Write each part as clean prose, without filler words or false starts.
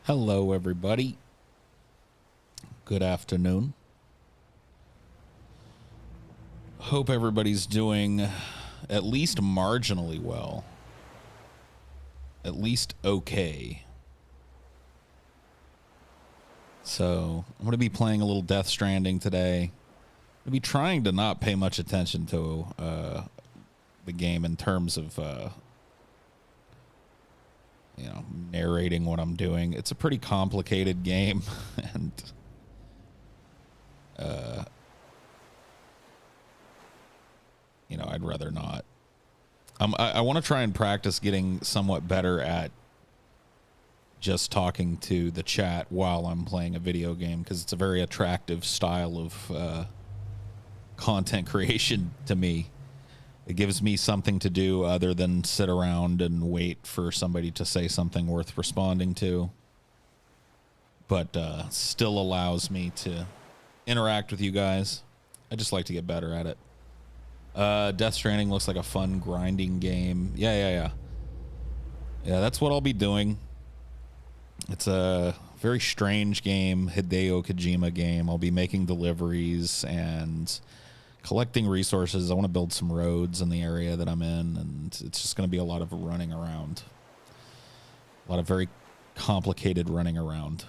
Hello, everybody. Good afternoon. Hope everybody's doing at least marginally well. At least okay. So, I'm going to be playing a little Death Stranding today. I'm going to be trying to not pay much attention to the game in terms of, narrating what I'm doing. It's a pretty complicated game, and I'd rather not. I want to try and practice getting somewhat better at just talking to the chat while I'm playing a video game, because it's a very attractive style of content creation to me. It gives me something to do other than sit around and wait for somebody to say something worth responding to, but still allows me to interact with you guys. I just like to get better at it. Death Stranding looks like a fun grinding game. Yeah, that's what I'll be doing. It's a very strange game, Hideo Kojima game. I'll be making deliveries and collecting resources. I want to build some roads in the area that I'm in, and it's just going to be a lot of running around. A lot of very complicated running around.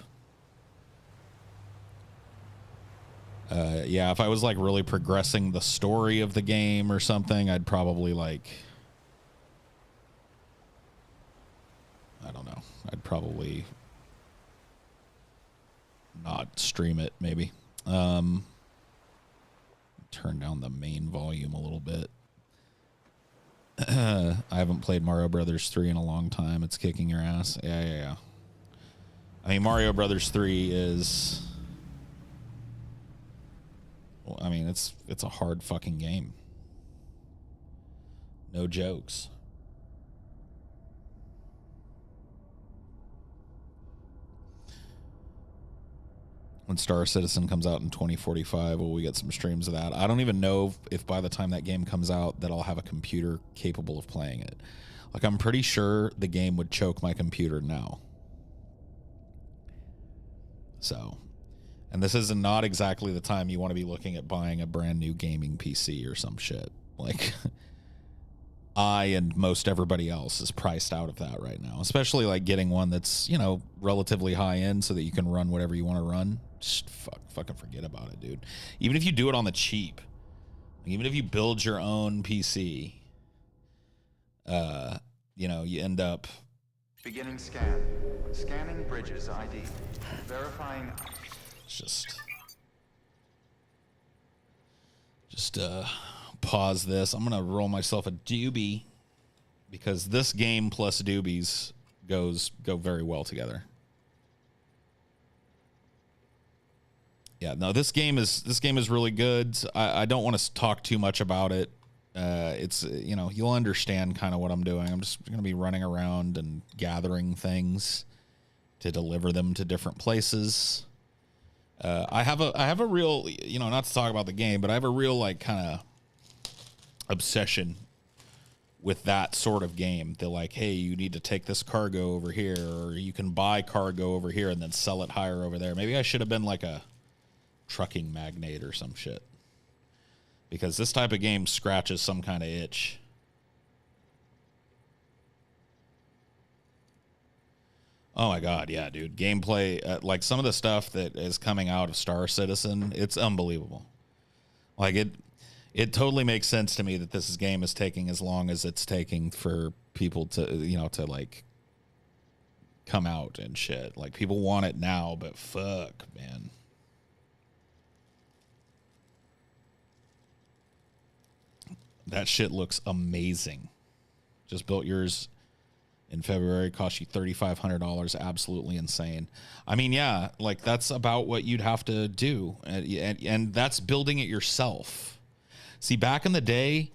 Yeah, if I was like really progressing the story of the game or something, I'd probably I don't know. I'd probably not stream it, maybe. Turn down the main volume a little bit. I haven't played Mario Brothers 3 in a long time. It's kicking your ass. Yeah. I mean, Mario Brothers 3 is... Well, I mean, it's a hard fucking game. No jokes. When Star Citizen comes out in 2045, will we get some streams of that? I don't even know if by the time that game comes out that I'll have a computer capable of playing it. Like, I'm pretty sure the game would choke my computer now. So... And this is not exactly the time you want to be looking at buying a brand new gaming PC or some shit. Like, I and most everybody else is priced out of that right now. Especially like getting one that's, relatively high end so that you can run whatever you want to run. Just fucking forget about it, dude. Even if you do it on the cheap, even if you build your own PC, you end up... Beginning scan. Scanning bridges ID. Verifying... Just pause this. I'm gonna roll myself a doobie because this game plus doobies go very well together. Yeah, no, this game is really good. I don't want to talk too much about it. It's you'll understand kind of what I'm doing. I'm just gonna be running around and gathering things to deliver them to different places. I have a real, not to talk about the game, but I have a real kind of obsession with that sort of game. They're like, hey, you need to take this cargo over here, or you can buy cargo over here and then sell it higher over there. Maybe I should have been like a trucking magnate or some shit, because this type of game scratches some kind of itch. Oh my god, yeah, dude. Gameplay, like some of the stuff that is coming out of Star Citizen, it's unbelievable. Like it totally makes sense to me that this game is taking as long as it's taking for people to, to like come out and shit. Like people want it now, but fuck, man. That shit looks amazing. Just built yours in February, cost you $3,500. Absolutely insane. I mean, yeah, like that's about what you'd have to do, and that's building it yourself. See, back in the day,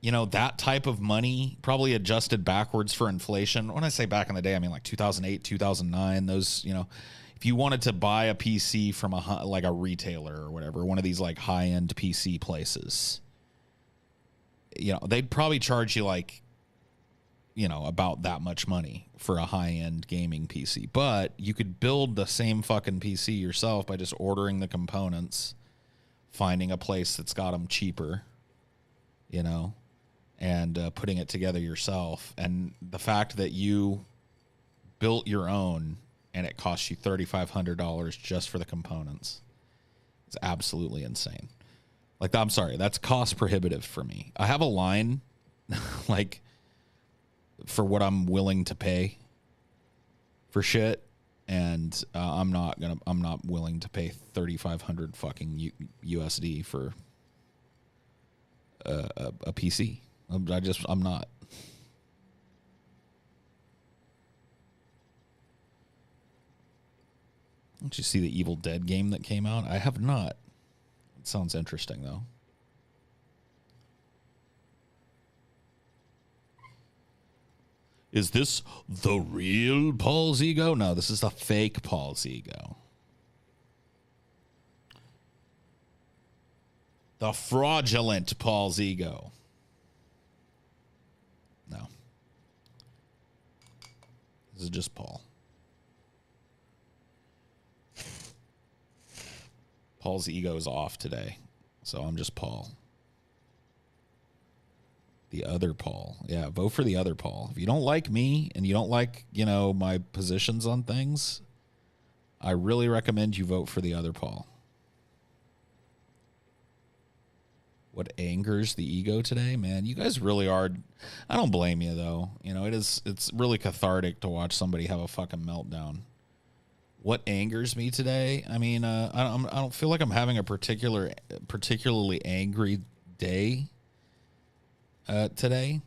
that type of money, probably adjusted backwards for inflation. When I say back in the day, I mean like 2008, 2009. Those, if you wanted to buy a PC from a retailer or whatever, one of these like high end PC places, they'd probably charge you like you know, about that much money for a high-end gaming PC. But you could build the same fucking PC yourself by just ordering the components, finding a place that's got them cheaper, you know, and putting it together yourself. And the fact that you built your own and it costs you $3,500 just for the components is absolutely insane. Like, I'm sorry, that's cost prohibitive for me. I have a line, like, for what I'm willing to pay for shit, and I'm not willing to pay 3,500 fucking USD for a PC. I'm not. Did you see the Evil Dead game that came out? I have not. It sounds interesting, though. Is this the real Paul's ego? No, this is the fake Paul's ego. The fraudulent Paul's ego. No. This is just Paul. Paul's ego is off today, so I'm just Paul. The other Paul. Yeah, vote for the other Paul. If you don't like me and you don't like, you know, my positions on things, I really recommend you vote for the other Paul. What angers the ego today? Man, you guys really are. I don't blame you, though. You know, it's really cathartic to watch somebody have a fucking meltdown. What angers me today? I mean, I don't feel like I'm having a particularly angry day today.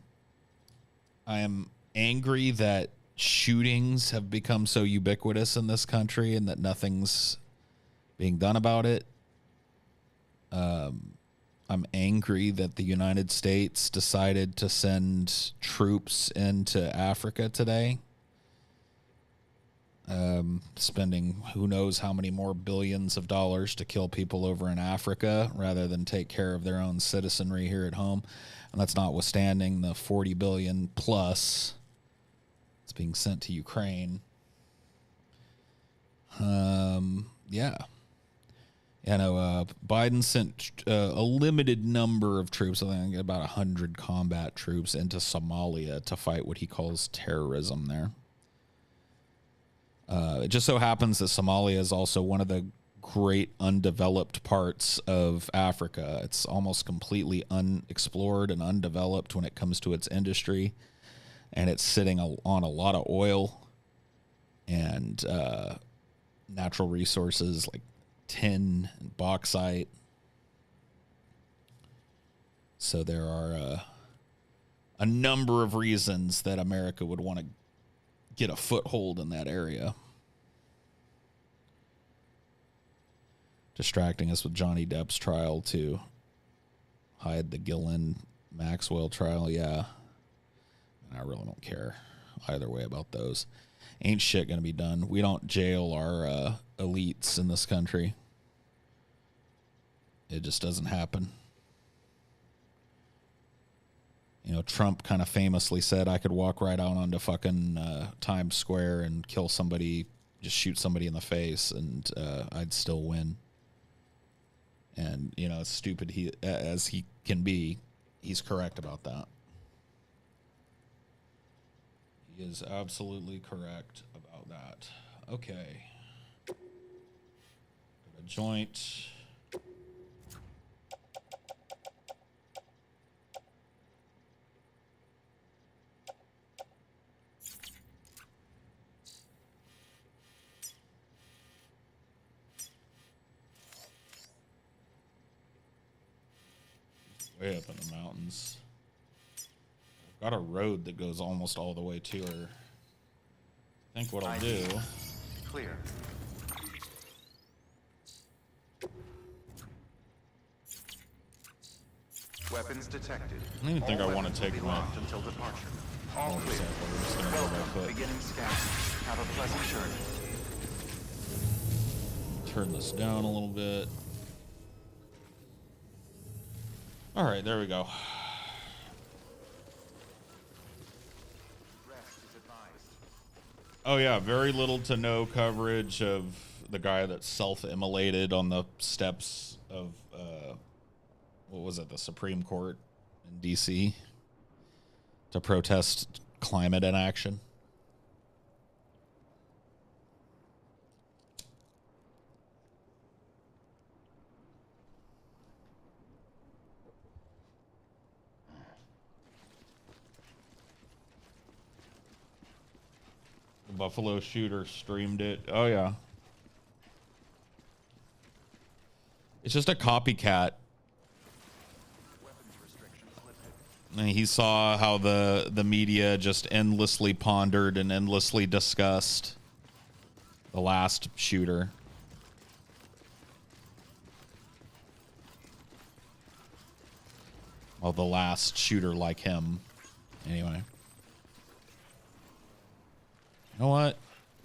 I am angry that shootings have become so ubiquitous in this country and that nothing's being done about it. I'm angry that the United States decided to send troops into Africa today. Spending who knows how many more billions of dollars to kill people over in Africa rather than take care of their own citizenry here at home. And that's notwithstanding the 40 billion plus that's being sent to Ukraine. Yeah. You know, Biden sent a limited number of troops, I think about 100 combat troops into Somalia to fight what he calls terrorism there. It just so happens that Somalia is also one of the great undeveloped parts of Africa. It's almost completely unexplored and undeveloped when it comes to its industry, and it's sitting on a lot of oil and natural resources like tin and bauxite. So there are a number of reasons that America would want to get a foothold in that area. Distracting us with Johnny Depp's trial to hide the Ghislaine Maxwell trial. Yeah. And I really don't care either way about those. Ain't shit gonna be done. We don't jail our elites in this country. It just doesn't happen. You know, Trump kind of famously said I could walk right out onto fucking Times Square and kill somebody, just shoot somebody in the face, and I'd still win. And, you know, as stupid as he can be, he's correct about that. He is absolutely correct about that. Okay. A joint. Way up in the mountains. I've got a road that goes almost all the way to her. I think what I'll do... Clear. Weapons detected. I don't even think I want to take my... Until departure. All clear. We're just gonna go by foot. Beginning scan. Have a pleasant journey. Turn this down a little bit. All right, there we go. Oh yeah, very little to no coverage of the guy that self-immolated on the steps of what was it, the Supreme Court in DC to protest climate inaction. The Buffalo Shooter streamed it. Oh yeah. It's just a copycat. And he saw how the media just endlessly pondered and endlessly discussed the last shooter. Well, the last shooter like him. Anyway. You know what?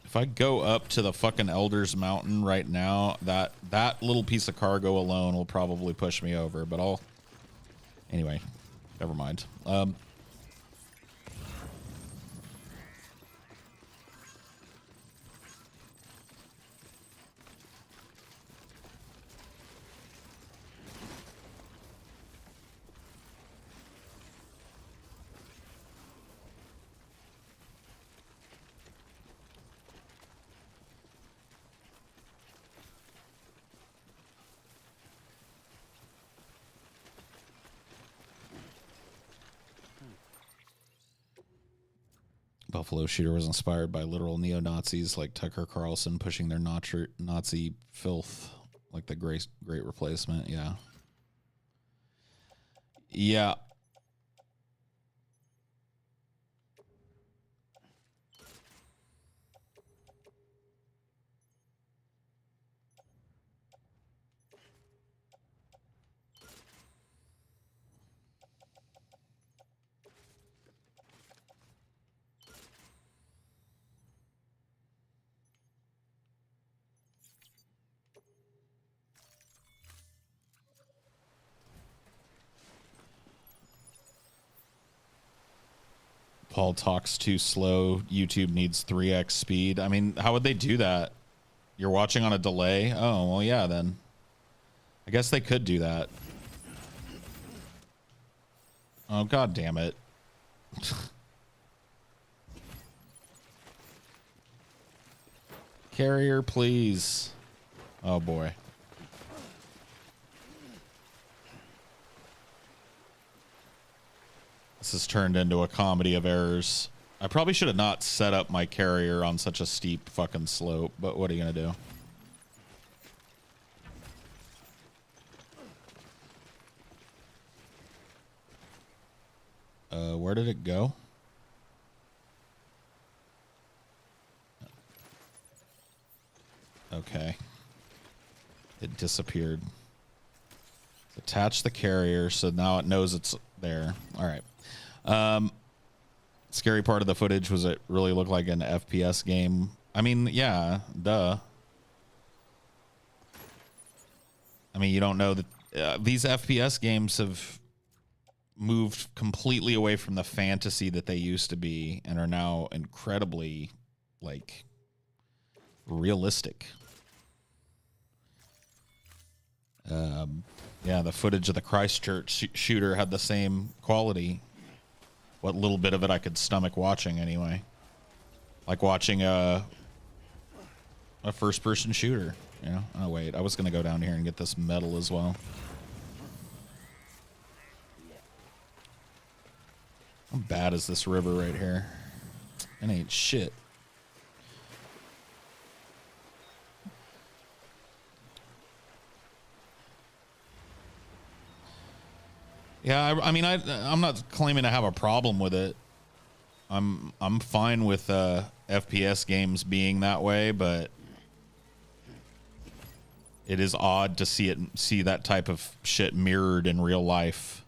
If I go up to the fucking Elders Mountain right now, that little piece of cargo alone will probably push me over, but I'll... Anyway, never mind. Buffalo Shooter was inspired by literal neo-Nazis like Tucker Carlson pushing their Nazi filth like the great replacement. Yeah. Yeah. Paul talks too slow. YouTube needs 3x speed. I mean, how would they do that? You're watching on a delay? Oh, well, yeah, then. I guess they could do that. Oh, god damn it. Carrier, please. Oh, boy. This has turned into a comedy of errors. I probably should have not set up my carrier on such a steep fucking slope, but what are you gonna do? Where did it go? Okay. It disappeared. Attach the carrier, so now it knows it's there. All right. Scary part of the footage was it really looked like an FPS game. I mean, yeah, duh. I mean, you don't know that these FPS games have moved completely away from the fantasy that they used to be and are now incredibly, like, realistic. Yeah, the footage of the Christchurch shooter had the same quality. What little bit of it I could stomach watching, anyway. Like watching a first-person shooter. You know? Oh, wait. I was going to go down here and get this medal as well. How bad is this river right here? It ain't shit. Yeah, I mean, I'm not claiming to have a problem with it. I'm fine with FPS games being that way, but it is odd to see that type of shit mirrored in real life.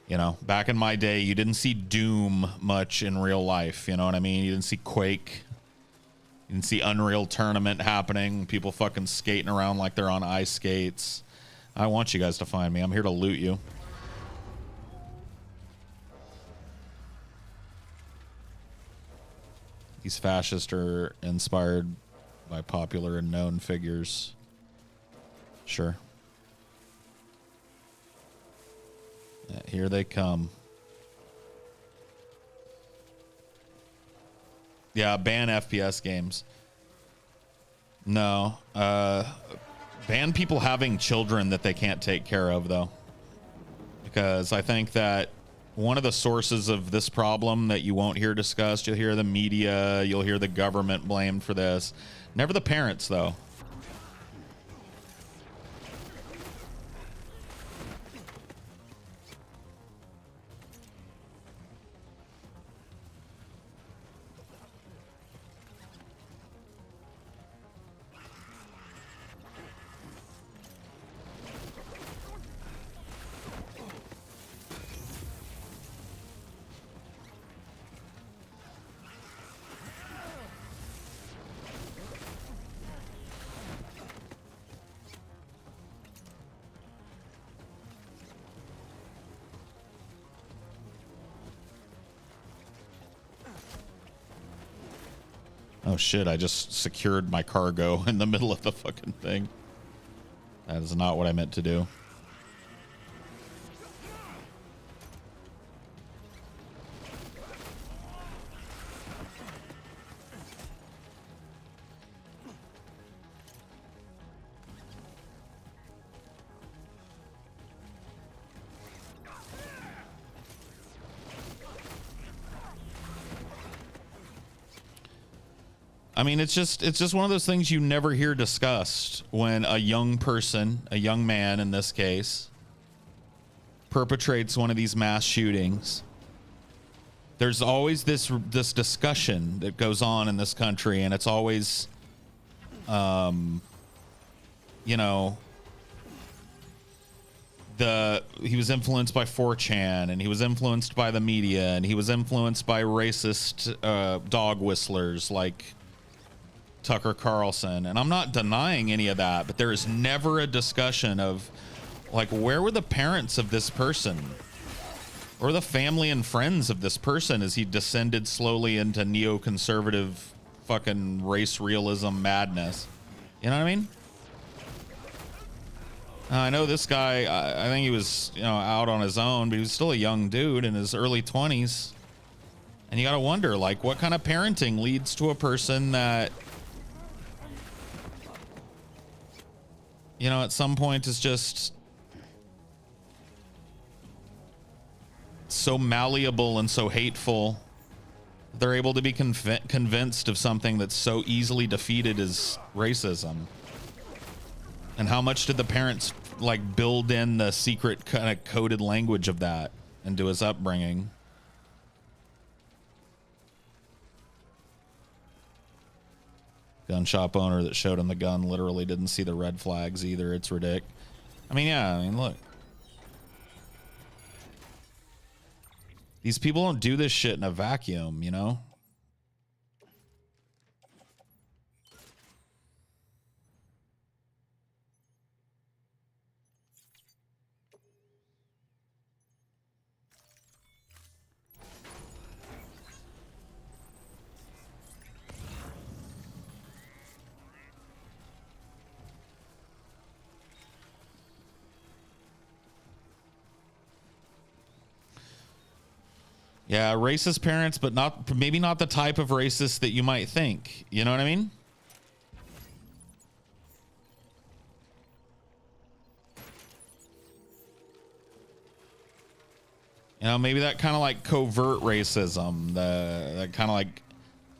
You know, back in my day, you didn't see Doom much in real life. You know what I mean? You didn't see Quake. You didn't see Unreal Tournament happening. People fucking skating around like they're on ice skates. I want you guys to find me. I'm here to loot you. These fascists are inspired by popular and known figures. Sure. Yeah, here they come. Yeah, ban FPS games. No. Ban people having children that they can't take care of, though. Because I think that one of the sources of this problem that you won't hear discussed, you'll hear the media, you'll hear the government blamed for this. Never the parents, though. Oh shit, I just secured my cargo in the middle of the fucking thing. That is not what I meant to do. I mean, it's just one of those things you never hear discussed when a young person, a young man in this case, perpetrates one of these mass shootings. There's always this discussion that goes on in this country, and it's always, you know, he was influenced by 4chan, and he was influenced by the media, and he was influenced by racist dog whistlers like Tucker Carlson. And I'm not denying any of that, but there is never a discussion of, like, where were the parents of this person? Or the family and friends of this person as he descended slowly into neoconservative fucking race realism madness? You know what I mean? I know this guy, I think he was, you know, out on his own, but he was still a young dude in his early 20s. And you got to wonder, like, what kind of parenting leads to a person that, you know, at some point is just so malleable and so hateful. They're able to be convinced of something that's so easily defeated as racism. And how much did the parents, like, build in the secret kind of coded language of that into his upbringing? Gun shop owner that showed him the gun literally didn't see the red flags either. It's ridiculous. I mean, yeah, I mean, look. These people don't do this shit in a vacuum, you know? Yeah, racist parents, but maybe not the type of racist that you might think. You know what I mean? You know, maybe that kind of like covert racism, the kind of like,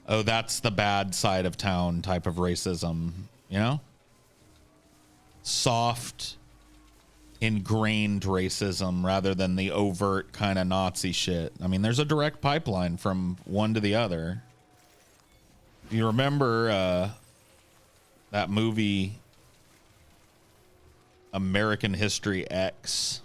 oh, that's the bad side of town type of racism, you know? Soft, ingrained racism rather than the overt kind of Nazi shit. I mean, there's a direct pipeline from one to the other. You remember that movie American History X?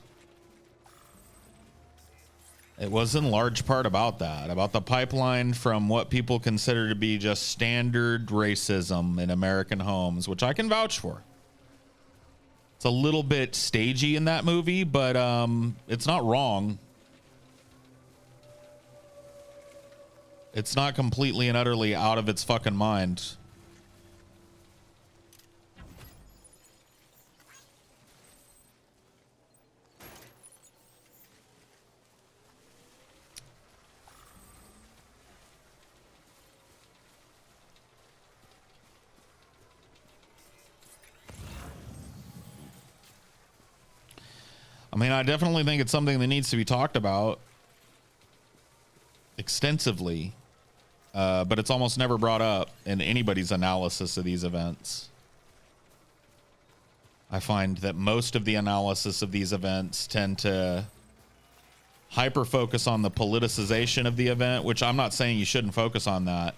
It was in large part about that, about the pipeline from what people consider to be just standard racism in American homes, which I can vouch for. It's a little bit stagey in that movie, but it's not wrong. It's not completely and utterly out of its fucking mind. I mean, I definitely think it's something that needs to be talked about extensively, but it's almost never brought up in anybody's analysis of these events. I find that most of the analysis of these events tend to hyper focus on the politicization of the event, which I'm not saying you shouldn't focus on that,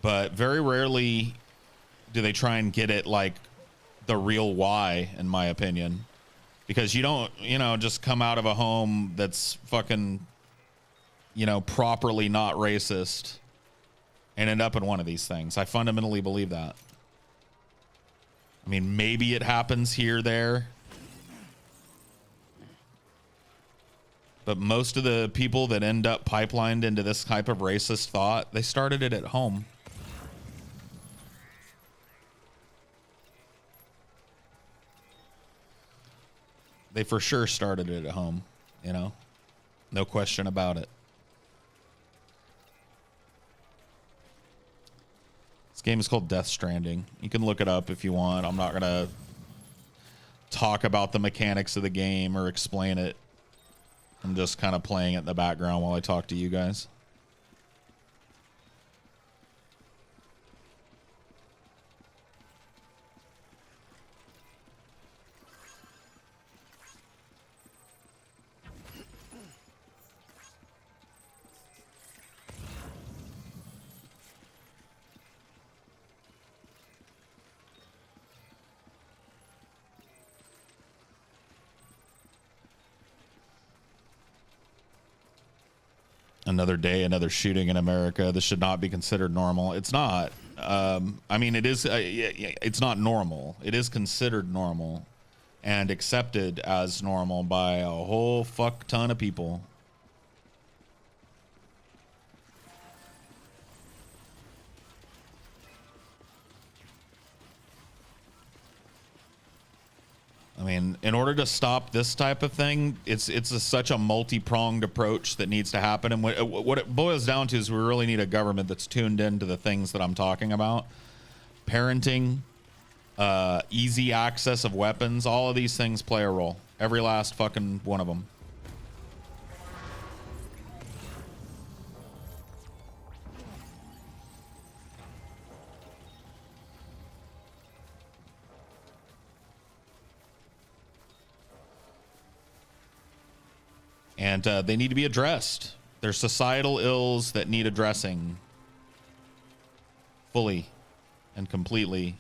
but very rarely do they try and get it like the real why, in my opinion. Because you don't, just come out of a home that's fucking, properly not racist and end up in one of these things. I fundamentally believe that. I mean, maybe it happens here, there. But most of the people that end up pipelined into this type of racist thought, they started it at home. They for sure started it at home, no question about it. This game is called Death Stranding. You can look it up if you want. I'm not going to talk about the mechanics of the game or explain it. I'm just kind of playing it in the background while I talk to you guys. Another day, another shooting in America. This should not be considered normal. It's not. I mean, it is. It's not normal. It is considered normal and accepted as normal by a whole fuck ton of people. I mean, in order to stop this type of thing, it's such a multi-pronged approach that needs to happen. And what it boils down to is we really need a government that's tuned into the things that I'm talking about. Parenting, easy access of weapons, all of these things play a role. Every last fucking one of them. And they need to be addressed. They're societal ills that need addressing fully and completely.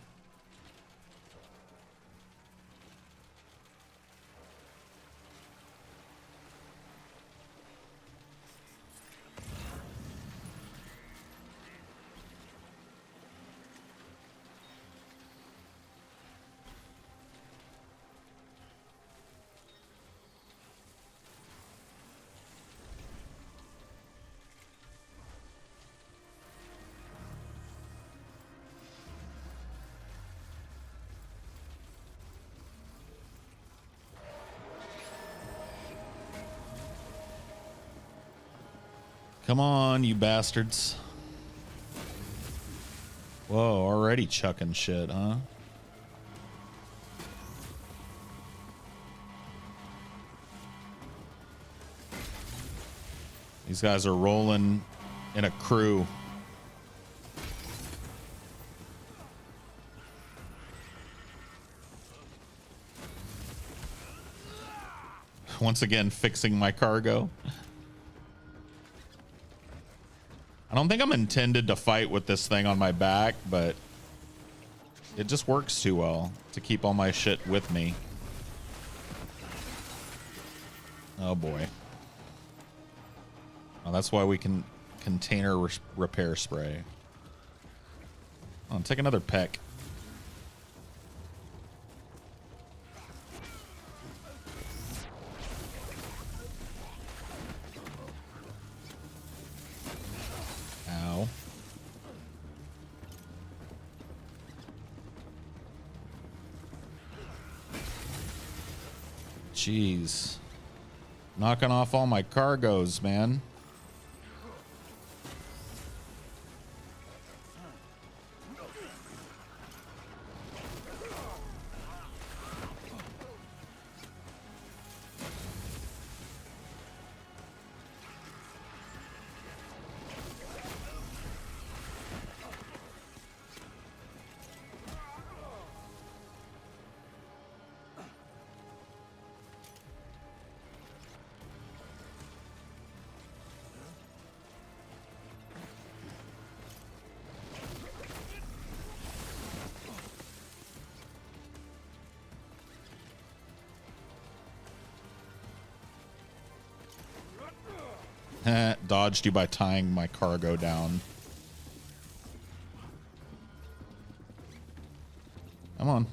Come on, you bastards. Whoa, already chucking shit, huh? These guys are rolling in a crew. Once again, fixing my cargo. I don't think I'm intended to fight with this thing on my back, but it just works too well to keep all my shit with me. Oh boy. Oh, that's why we can container repair spray. Oh, take another peck. Jeez. Knocking off all my cargoes, man. Dodged you by tying my cargo down. Come on.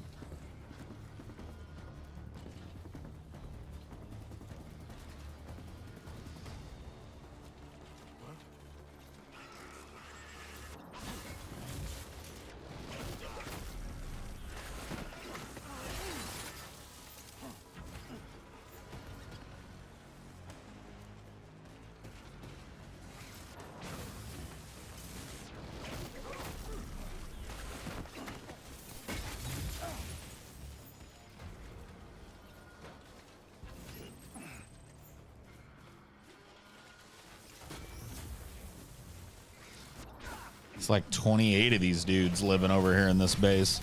It's like 28 of these dudes living over here in this base.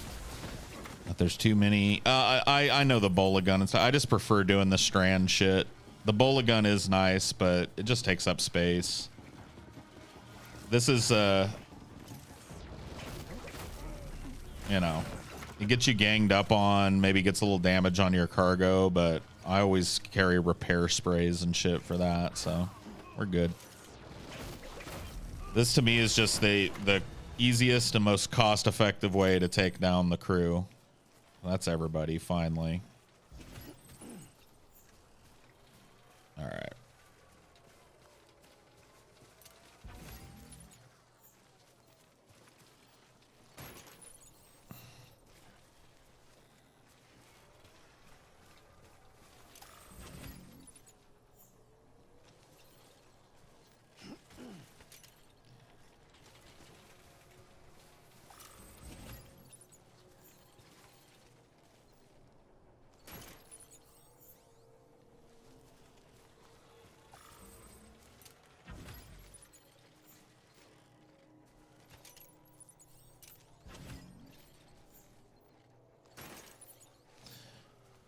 But there's too many. I know the bola gun and stuff. I just prefer doing the strand shit. The bola gun is nice, but it just takes up space. This is, you know, it gets you ganged up on, maybe gets a little damage on your cargo, but I always carry repair sprays and shit for that, so we're good. This to me is just the easiest and most cost-effective way to take down the crew. That's everybody, finally. All right.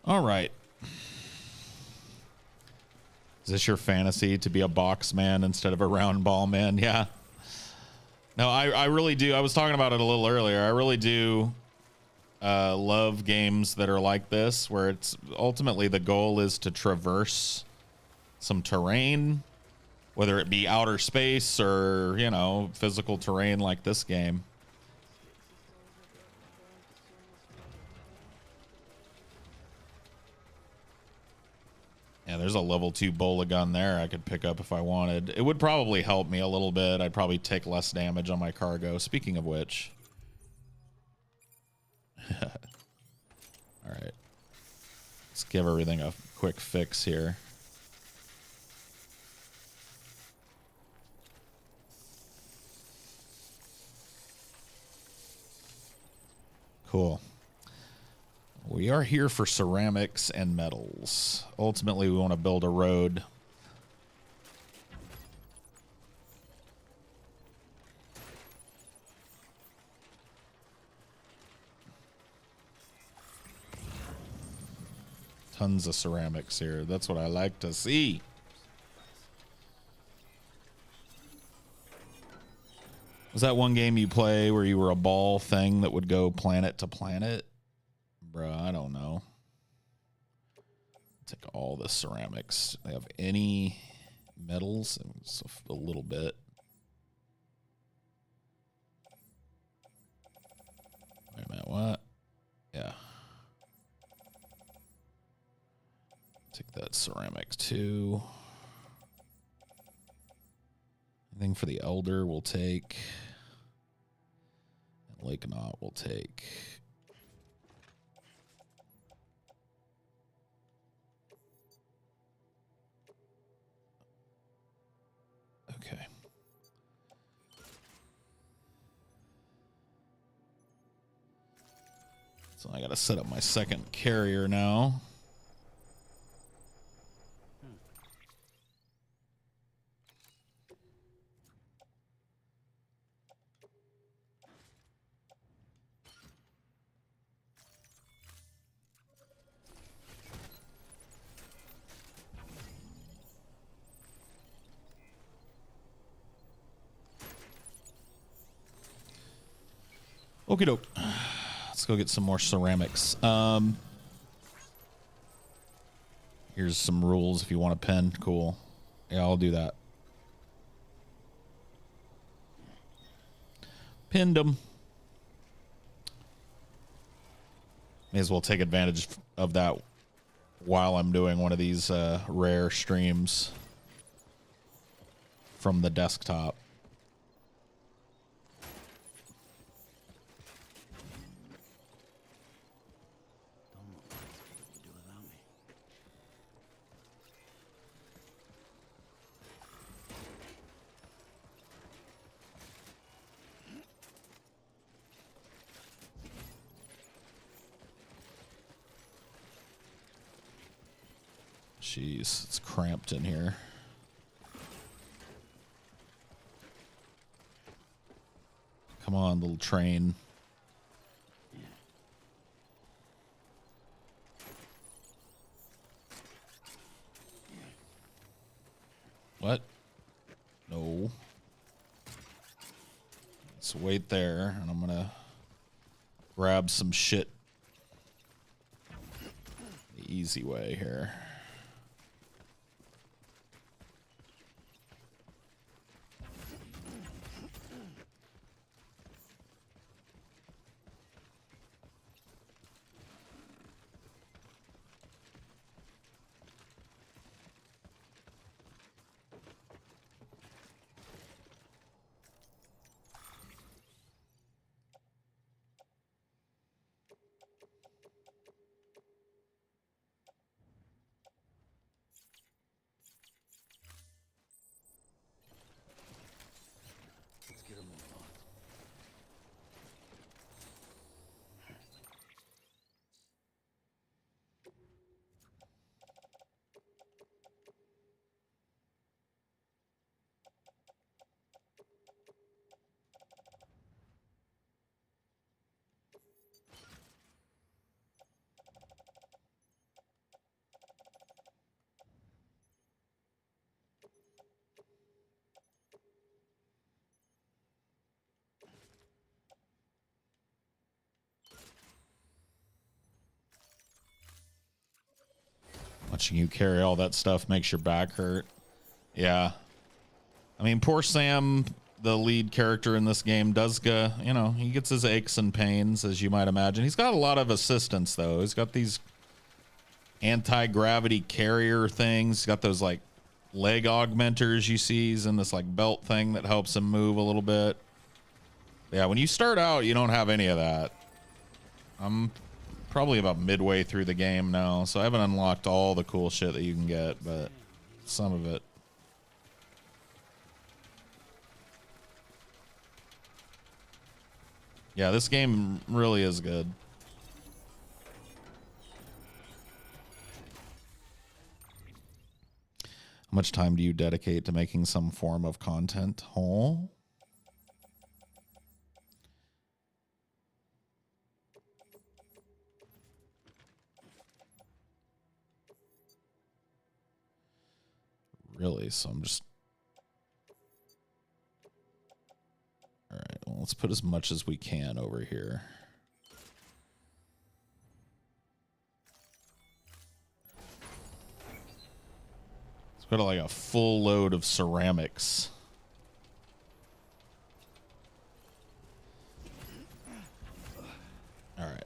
All right. Is this your fantasy to be a box man instead of a round ball man? Yeah. No, I really do. I was talking about it a little earlier. I really do love games that are like this, where it's ultimately the goal is to traverse some terrain, whether it be outer space or, you know, physical terrain like this game. Yeah, there's a level 2 bola gun there I could pick up if I wanted. It would probably help me a little bit. I'd probably take less damage on my cargo. Speaking of which. All right. Let's give everything a quick fix here. Cool. We are here for ceramics and metals. Ultimately, we want to build a road. Tons of ceramics here. That's what I like to see. Was that one game you play where you were a ball thing that would go planet to planet? Bruh, I don't know. Take all the ceramics. Do they have any metals? It's a little bit. Wait a minute, what? Yeah. Take that ceramics too. Anything for the Elder we'll take. And Lake Knot we'll take. So I gotta set up my second carrier now. Okie doke. Let's go get some more ceramics. Here's some rules if you want a pen. Cool. Yeah, I'll do that. Pinned them. May as well take advantage of that while I'm doing one of these rare streams from the desktop. Jeez, it's cramped in here. Come on, little train. What? No. Let's wait there, and I'm gonna grab some shit the easy way here. Watching you carry all that stuff makes your back hurt. Yeah. I mean, poor Sam, the lead character in this game, does go, you know, he gets his aches and pains, as you might imagine. He's got a lot of assistance, though. He's got these anti-gravity carrier things. He's got those, like, leg augmenters you see. He's in this, like, belt thing that helps him move a little bit. Yeah, when you start out, you don't have any of that. I'm probably about midway through the game now, so I haven't unlocked all the cool shit that you can get, but some of it. Yeah, this game really is good. How much time do you dedicate to making some form of content? Oh. Really? So I'm just... All right, well, let's put as much as we can over here. Let's put like a full load of ceramics. All right.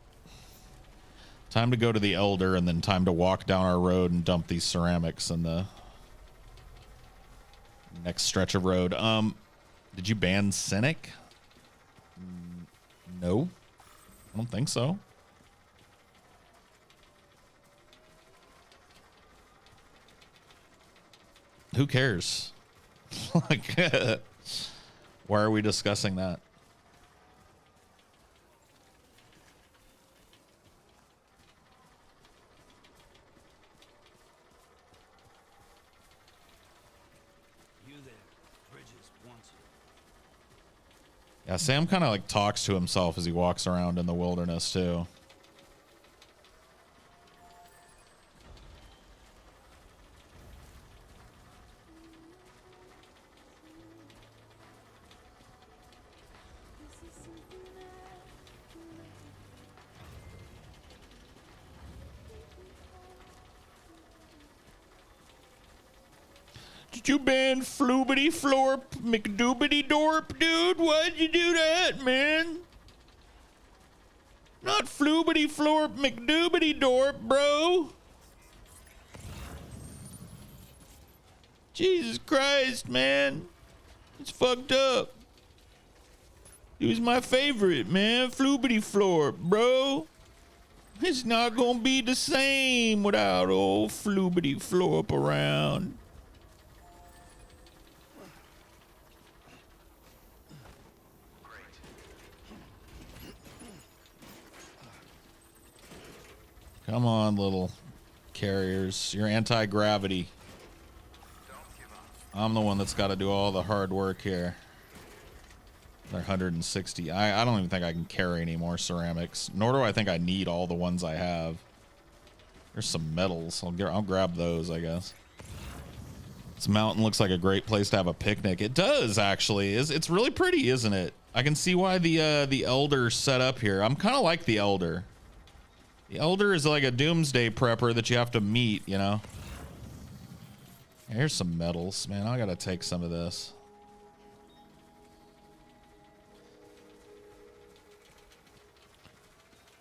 Time to go to the Elder, and then time to walk down our road and dump these ceramics in the next stretch of road. Did you ban Cynic? No, I don't think so. Who cares? Like, why are we discussing that? Yeah, Sam kind of like talks to himself as he walks around in the wilderness too. Did you ban Floobity Florp McDoobity Dorp, dude? Why'd you do that, man? Not Floobity Florp McDoobity Dorp, bro. Jesus Christ, man. It's fucked up. He was my favorite, man. Floobity Florp, bro. It's not gonna be the same without old Floobity Florp around. Come on, little carriers. You're anti-gravity. I'm the one that's got to do all the hard work here. They're 160. I don't even think I can carry any more ceramics. Nor do I think I need all the ones I have. There's some metals. I'll grab those, I guess. This mountain looks like a great place to have a picnic. It does, actually. It's really pretty, isn't it? I can see why the Elder's set up here. I'm kind of like the Elder. The Elder is like a doomsday prepper that you have to meet, you know? Here's some metals, man. I gotta take some of this.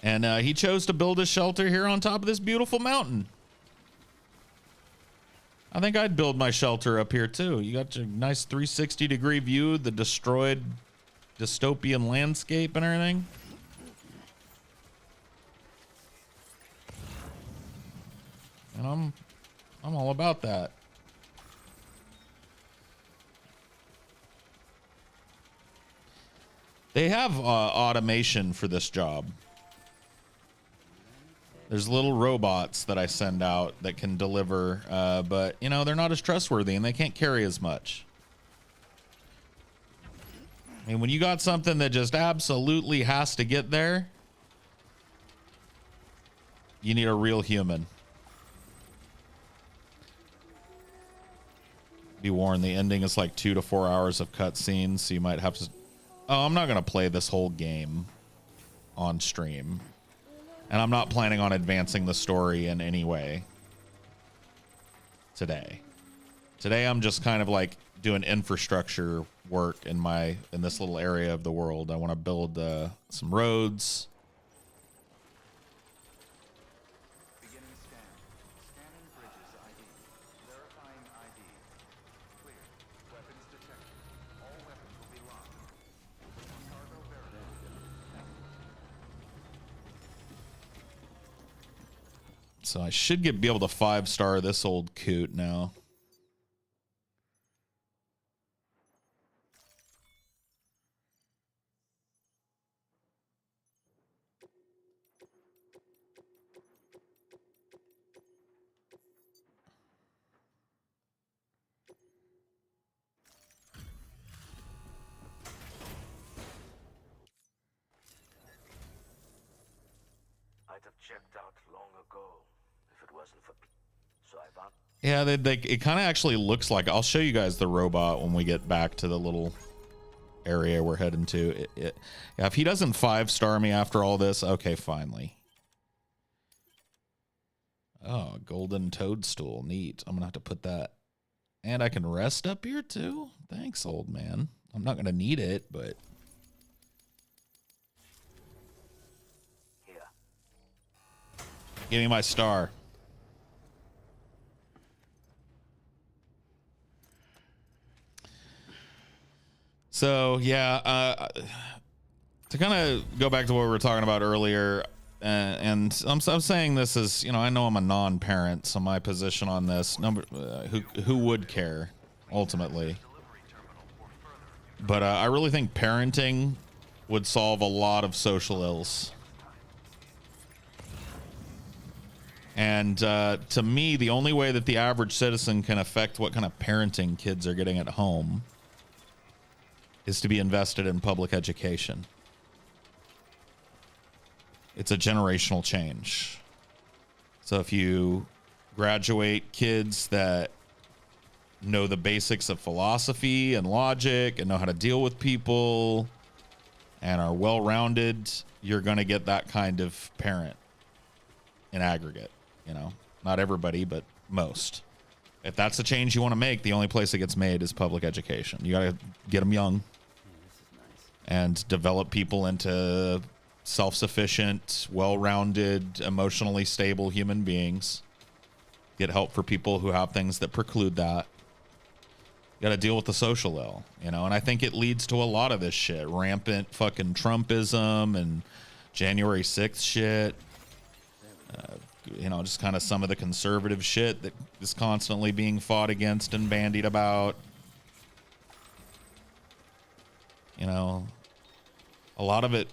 And he chose to build a shelter here on top of this beautiful mountain. I think I'd build my shelter up here too. You got your nice 360-degree view, the destroyed dystopian landscape and everything. And I'm all about that. They have automation for this job. There's little robots that I send out that can deliver, but you know, they're not as trustworthy and they can't carry as much. I mean, when you got something that just absolutely has to get there, you need a real human. Be warned, the ending is like 2 to 4 hours of cutscenes, so you might have to... Oh, I'm not going to play this whole game on stream. And I'm not planning on advancing the story in any way today. Today, I'm just kind of like doing infrastructure work in this little area of the world. I want to build some roads. So I should be able to 5-star this old coot now. I'd have checked out long ago if it wasn't for... So I found... Yeah, it kind of actually looks like... I'll show you guys the robot when we get back to the little area we're heading to. Yeah, if he doesn't 5-star me after all this, okay, finally. Oh, golden toadstool. Neat. I'm going to have to put that. And I can rest up here too? Thanks, old man. I'm not going to need it, but... Here. Give me my star. So, yeah, to kind of go back to what we were talking about earlier, and I'm saying this is, you know, I know I'm a non-parent, so my position on this, who would care, ultimately. But I really think parenting would solve a lot of social ills. And to me, the only way that the average citizen can affect what kind of parenting kids are getting at home is to be invested in public education. It's a generational change. So if you graduate kids that know the basics of philosophy and logic and know how to deal with people and are well-rounded, you're going to get that kind of parent in aggregate. You know, not everybody, but most. If that's the change you want to make, the only place it gets made is public education. You got to get them young and develop people into self-sufficient, well-rounded, emotionally stable human beings. Get help for people who have things that preclude that. You got to deal with the social ill, you know, and I think it leads to a lot of this shit. Rampant fucking Trumpism and January 6th shit. You know, just kind of some of the conservative shit that is constantly being fought against and bandied about. You know, a lot of it,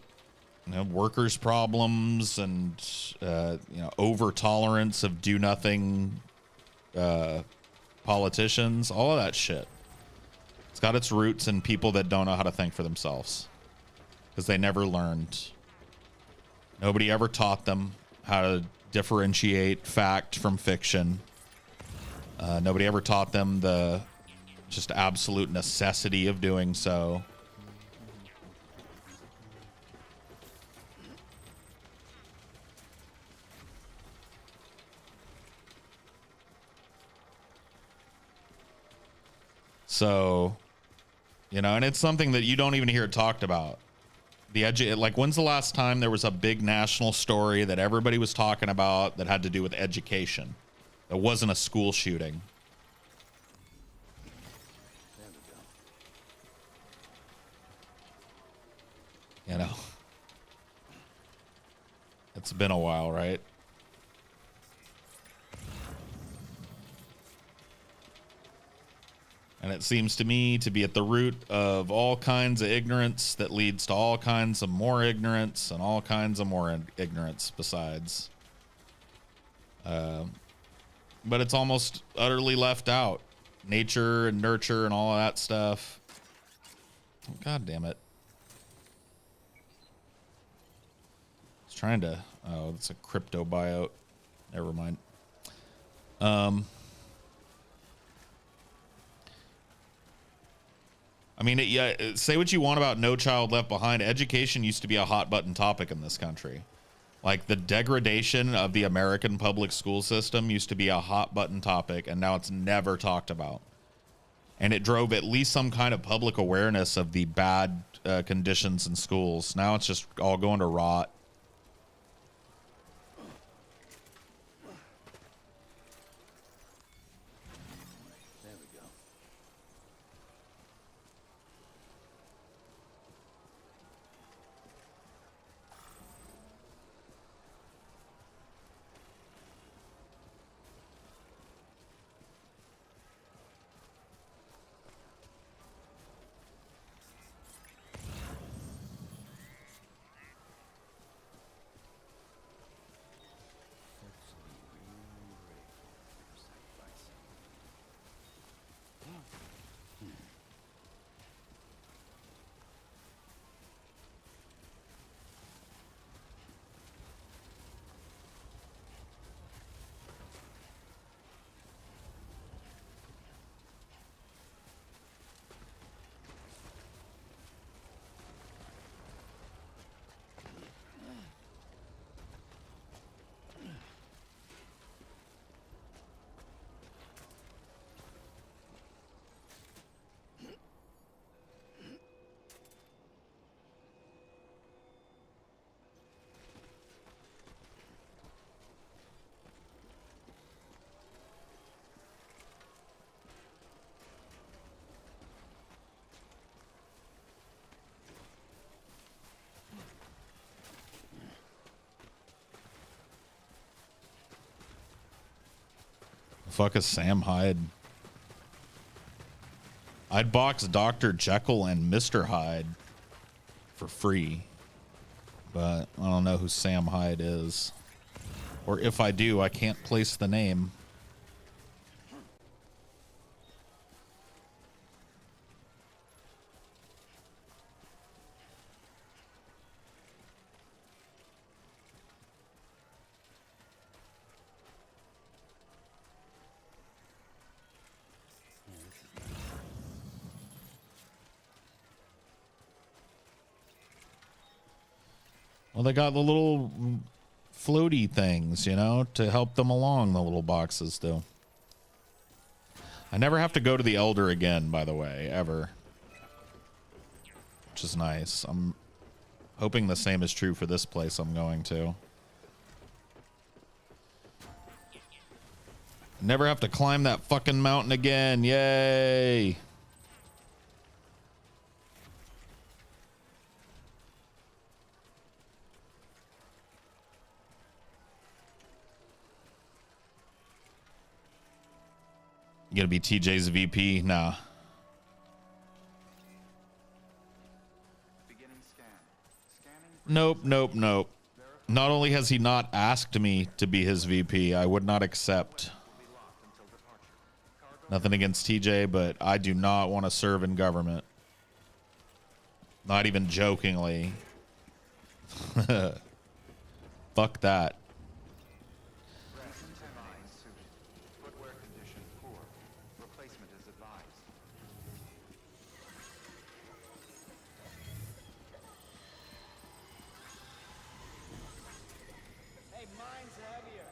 you know, workers' problems and, you know, over tolerance of do nothing politicians, all of that shit. It's got its roots in people that don't know how to think for themselves because they never learned. Nobody ever taught them how to differentiate fact from fiction. Nobody ever taught them the just absolute necessity of doing so. So, you know, and it's something that you don't even hear talked about. Like, when's the last time there was a big national story that everybody was talking about that had to do with education? It wasn't a school shooting. You know, it's been a while, right? And it seems to me to be at the root of all kinds of ignorance that leads to all kinds of more ignorance and all kinds of more ignorance besides. But it's almost utterly left out. Nature and nurture and all of that stuff. God damn it. I was trying to... Oh, it's a crypto buyout. Never mind. I mean, yeah, say what you want about No Child Left Behind. Education used to be a hot button topic in this country. Like, the degradation of the American public school system used to be a hot button topic, and now it's never talked about. And it drove at least some kind of public awareness of the bad conditions in schools. Now it's just all going to rot. Fuck is Sam Hyde? I'd box Dr. Jekyll and Mr. Hyde for free, but I don't know who Sam Hyde is. Or if I do, I can't place the name. Well, they got the little floaty things, you know, to help them along, the little boxes do. I never have to go to the Elder again, by the way, ever. Which is nice. I'm hoping the same is true for this place I'm going to. Never have to climb that fucking mountain again. Yay! You gonna be TJ's VP? Nah. Beginning scan. Scanning. Nope, nope, nope. Not only has he not asked me to be his VP, I would not accept. Nothing against TJ, but I do not want to serve in government. Not even jokingly. Fuck that. Footwear condition poor. Replacement is advised. Hey, mine's heavier.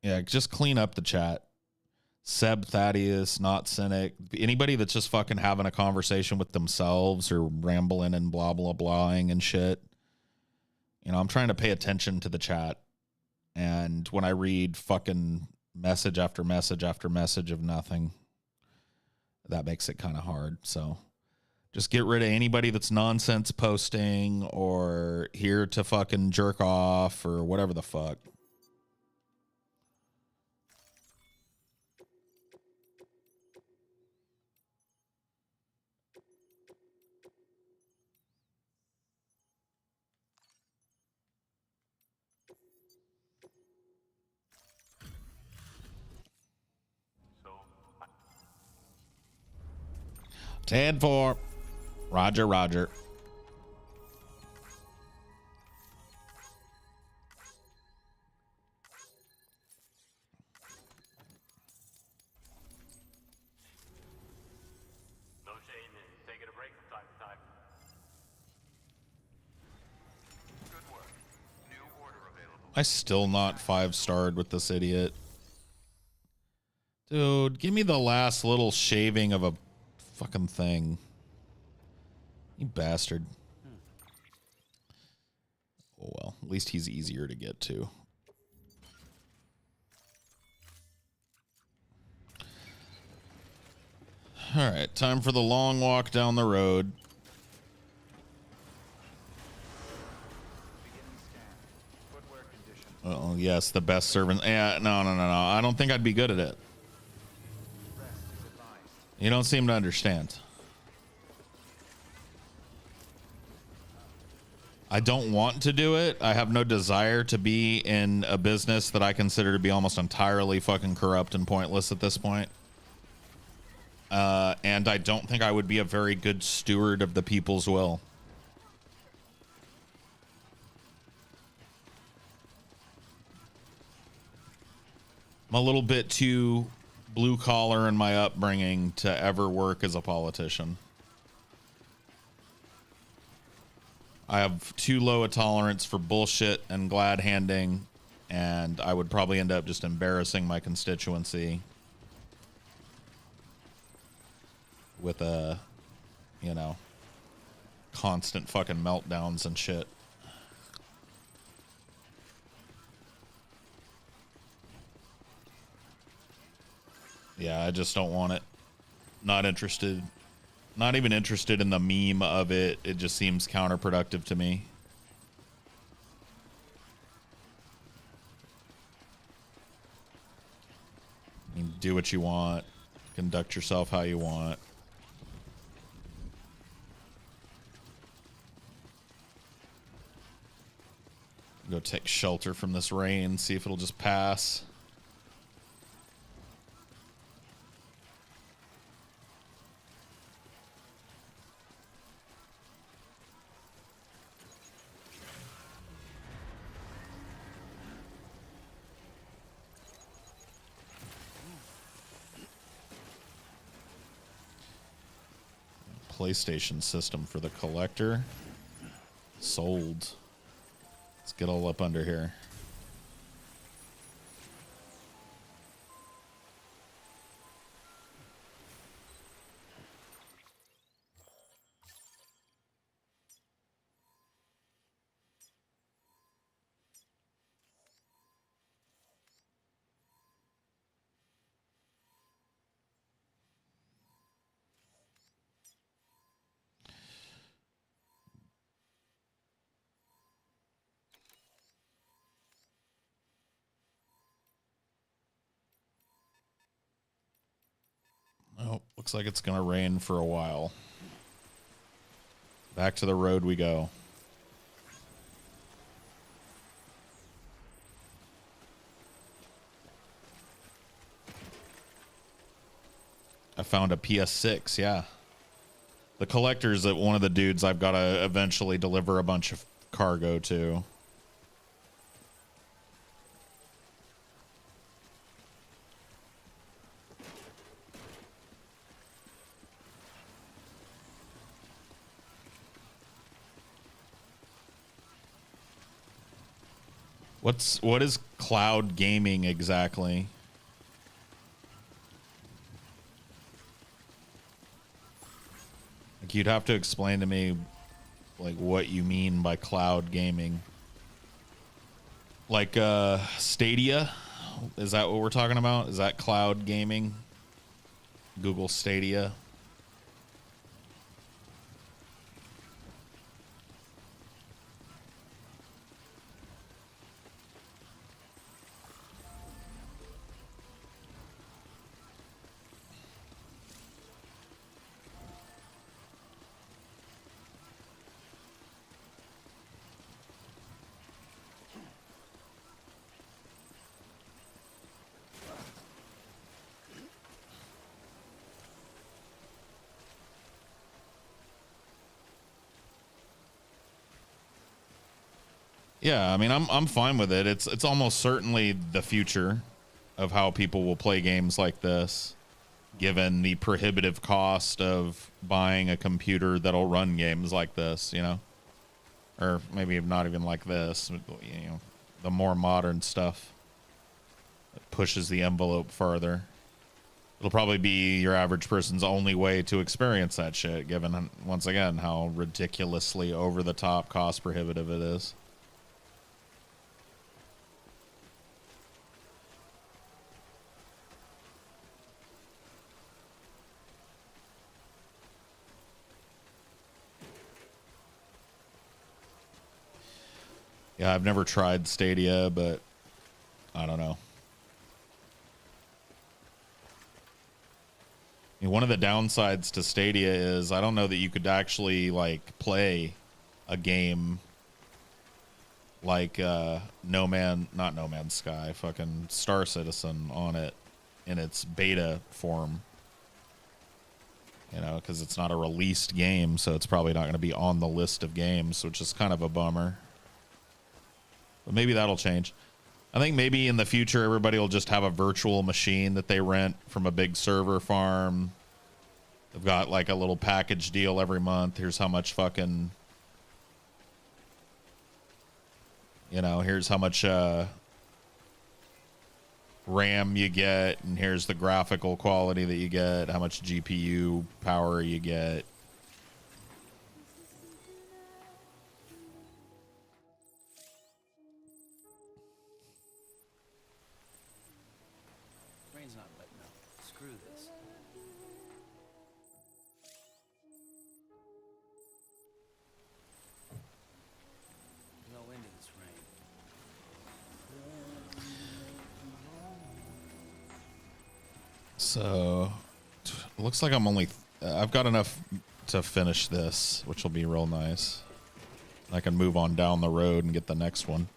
Yeah, just clean up the chat. Seb, Thaddeus, not Cynic, anybody that's just fucking having a conversation with themselves or rambling and blah blah blahing and shit. You know, I'm trying to pay attention to the chat, and when I read fucking message after message after message of nothing, that makes it kind of hard. So just get rid of anybody that's nonsense posting or here to fucking jerk off or whatever the fuck. So, 10-4. Roger, roger. no shame in taking a break from time to time. Good work. New order available. I still not 5-starred with this idiot. Dude, give me the last little shaving of a fucking thing. You bastard. Oh well, at least he's easier to get to. All right, time for the long walk down the road. Beginning scan. Footwear condition. Oh, yes, the best servant. Yeah, no. I don't think I'd be good at it. Rest is advised. You don't seem to understand. I don't want to do it. I have no desire to be in a business that I consider to be almost entirely fucking corrupt and pointless at this point. And I don't think I would be a very good steward of the people's will. I'm a little bit too blue collar in my upbringing to ever work as a politician. I have too low a tolerance for bullshit and glad handing, and I would probably end up just embarrassing my constituency with a, you know, constant fucking meltdowns and shit. Yeah, I just don't want it. Not interested. Not even interested in the meme of it. It just seems counterproductive to me. I mean, do what you want. Conduct yourself how you want. Go take shelter from this rain. See if it'll just pass. PlayStation system for the collector. Sold. Let's get all up under here. Oh, looks like it's going to rain for a while. Back to the road we go. I found a PS6, yeah. The collector's at one of the dudes I've got to eventually deliver a bunch of cargo to. What is cloud gaming exactly? Like, you'd have to explain to me like what you mean by cloud gaming. Like Stadia? Is that what we're talking about? Is that cloud gaming? Google Stadia? Yeah, I mean, I'm fine with it. It's almost certainly the future of how people will play games like this, given the prohibitive cost of buying a computer that'll run games like this, you know? Or maybe not even like this, you know, the more modern stuff that pushes the envelope farther. It'll probably be your average person's only way to experience that shit, given, once again, how ridiculously over the top cost prohibitive it is. Yeah, I've never tried Stadia, but I don't know. I mean, one of the downsides to Stadia is I don't know that you could actually like play a game like not No Man's Sky, fucking Star Citizen on it in its beta form. You know, because it's not a released game, so it's probably not going to be on the list of games, which is kind of a bummer. But maybe that'll change. I think maybe in the future, everybody will just have a virtual machine that they rent from a big server farm. They've got like a little package deal every month. Here's how much fucking, you know, here's how much RAM you get, and here's the graphical quality that you get, how much GPU power you get. Rain's not letting up. Screw this. No end to this rain. So, looks like I've got enough to finish this, which will be real nice. I can move on down the road and get the next one.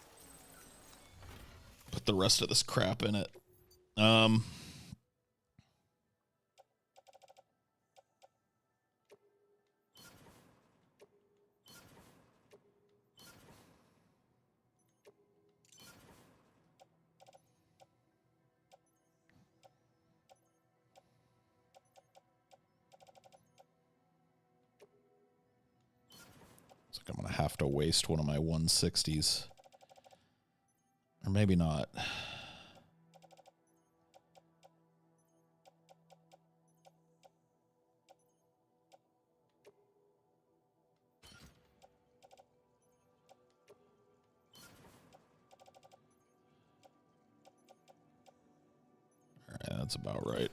Put the rest of this crap in it. I'm going to have to waste one of my 160s. Or maybe not. All right, that's about right.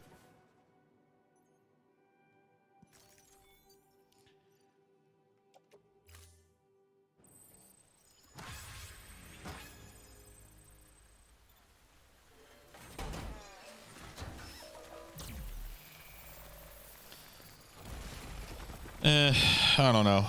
I don't know.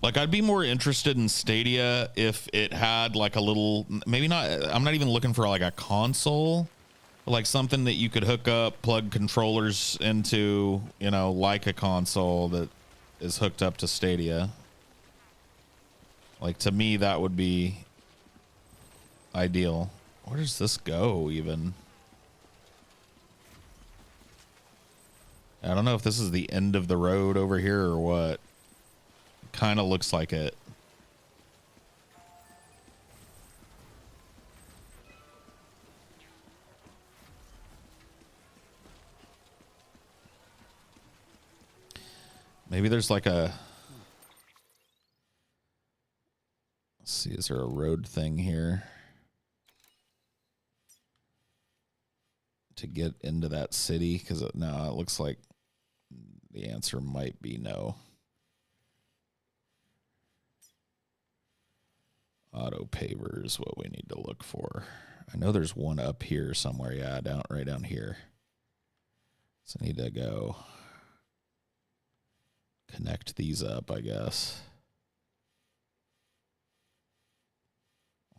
Like, I'd be more interested in Stadia if it had like a little, maybe not, I'm not even looking for like a console, but like something that you could hook up, plug controllers into, you know, like a console that is hooked up to Stadia. Like, to me, that would be ideal. Where does this go even? I don't know if this is the end of the road over here or what. Kind of looks like it. Maybe there's like a... Let's see, is there a road thing here? To get into that city? Because no, it looks like the answer might be no. Auto paver is what we need to look for. I know there's one up here somewhere. Yeah, right down here. So I need to go connect these up, I guess.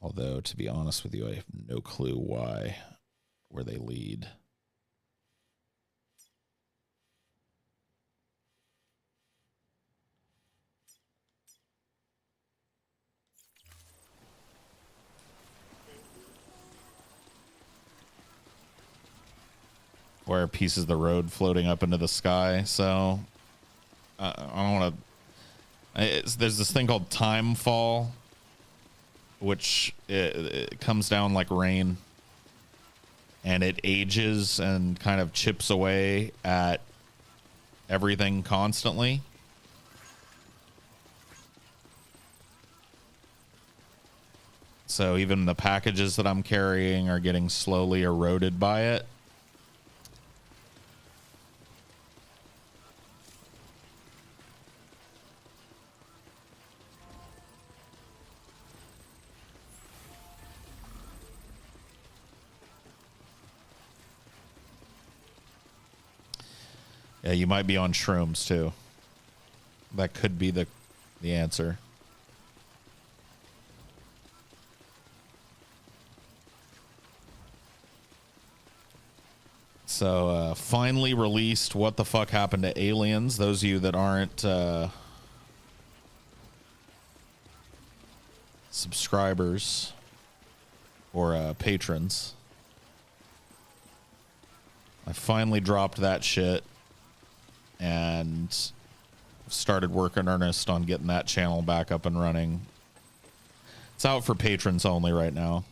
Although, to be honest with you, I have no clue where they lead. Where are pieces of the road floating up into the sky? So I don't want to. There's this thing called time fall, which it comes down like rain, and it ages and kind of chips away at everything constantly. So even the packages that I'm carrying are getting slowly eroded by it. Yeah, you might be on shrooms too. That could be the answer. So, finally released What the Fuck Happened to Aliens. Those of you that aren't subscribers or patrons, I finally dropped that shit and started work in earnest on getting that channel back up and running. It's out for patrons only right now.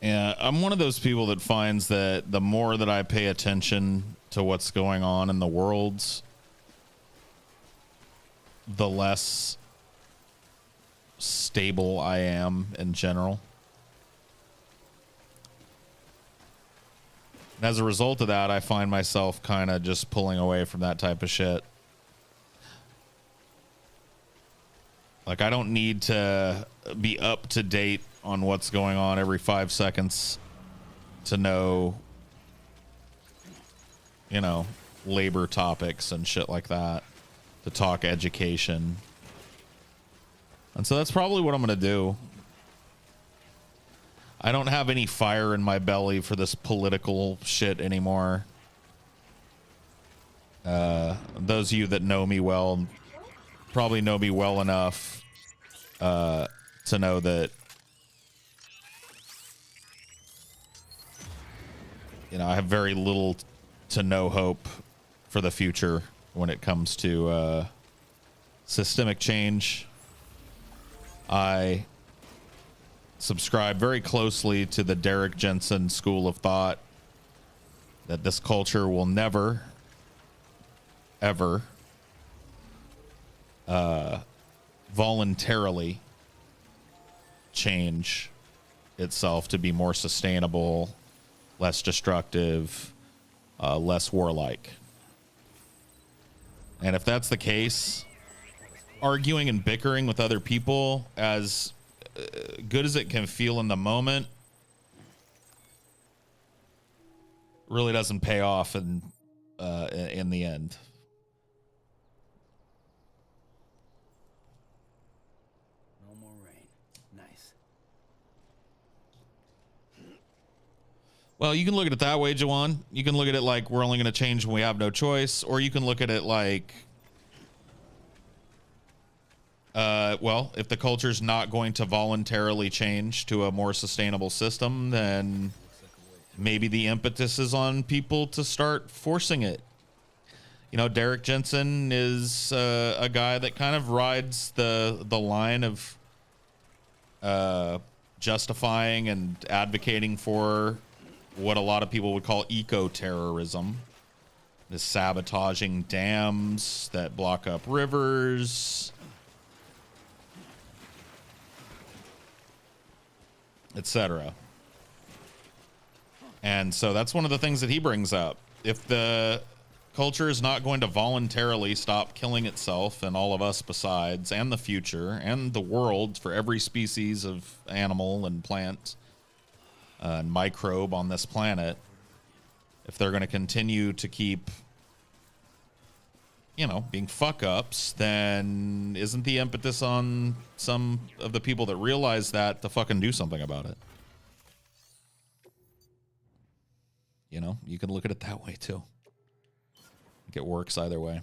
Yeah, I'm one of those people that finds that the more that I pay attention to what's going on in the worlds, the less stable I am in general. And as a result of that, I find myself kind of just pulling away from that type of shit. Like, I don't need to be up to date on what's going on every 5 seconds to know, you know, labor topics and shit like that, to talk education. And so that's probably what I'm going to do. I don't have any fire in my belly for this political shit anymore. Those of you that know me well probably know me well enough to know that, you know, I have very little to no hope for the future when it comes to systemic change. I subscribe very closely to the Derek Jensen school of thought that this culture will never, ever voluntarily change itself to be more sustainable, less destructive, less warlike. And if that's the case, arguing and bickering with other people, as good as it can feel in the moment, really doesn't pay off in the end. No more rain. Nice. Well, you can look at it that way, Jawan. You can look at it like we're only going to change when we have no choice, or you can look at it like, well, if the culture's not going to voluntarily change to a more sustainable system, then maybe the impetus is on people to start forcing it. You know, Derek Jensen is a guy that kind of rides the line of justifying and advocating for what a lot of people would call eco-terrorism. This sabotaging dams that block up rivers, etc. And so that's one of the things that he brings up. If the culture is not going to voluntarily stop killing itself and all of us besides, and the future and the world for every species of animal and plant and microbe on this planet, if they're going to continue to keep, you know, being fuck ups, then isn't the impetus on some of the people that realize that to fucking do something about it? You know, you can look at it that way too. I think it works either way.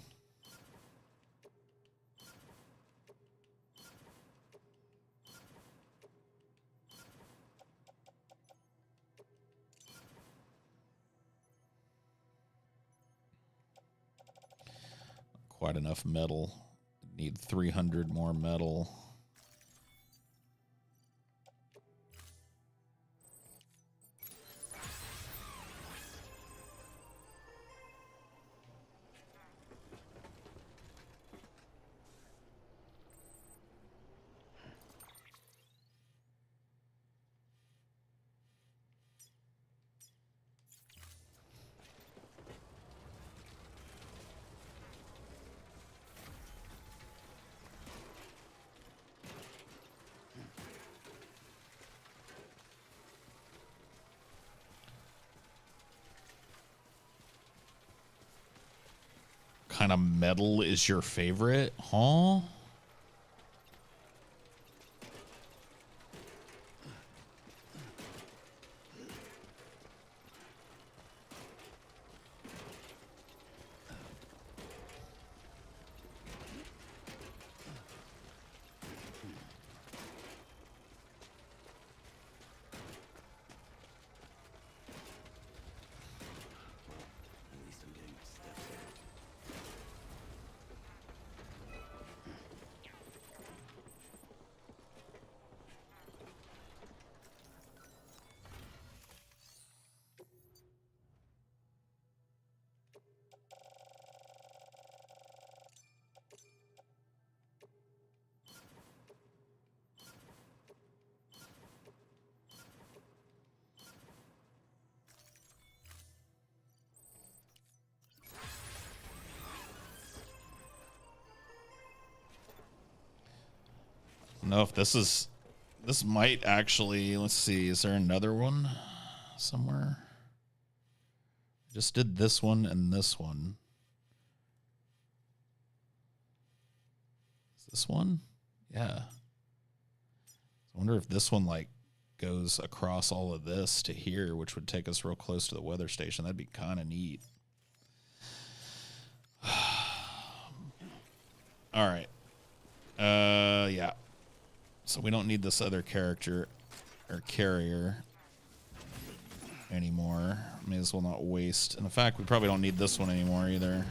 Quite enough metal. Need 300 more metal. Kind of metal is your favorite, huh? At least I'm getting my steps in. know if this is... This might actually... Let's see. Is there another one somewhere? Just did this one and this one. Is this one? Yeah. I wonder if this one, like, goes across all of this to here, which would take us real close to the weather station. That'd be kind of neat. All right. Yeah. So we don't need this other character or carrier anymore. May as well not waste. And in fact, we probably don't need this one anymore either.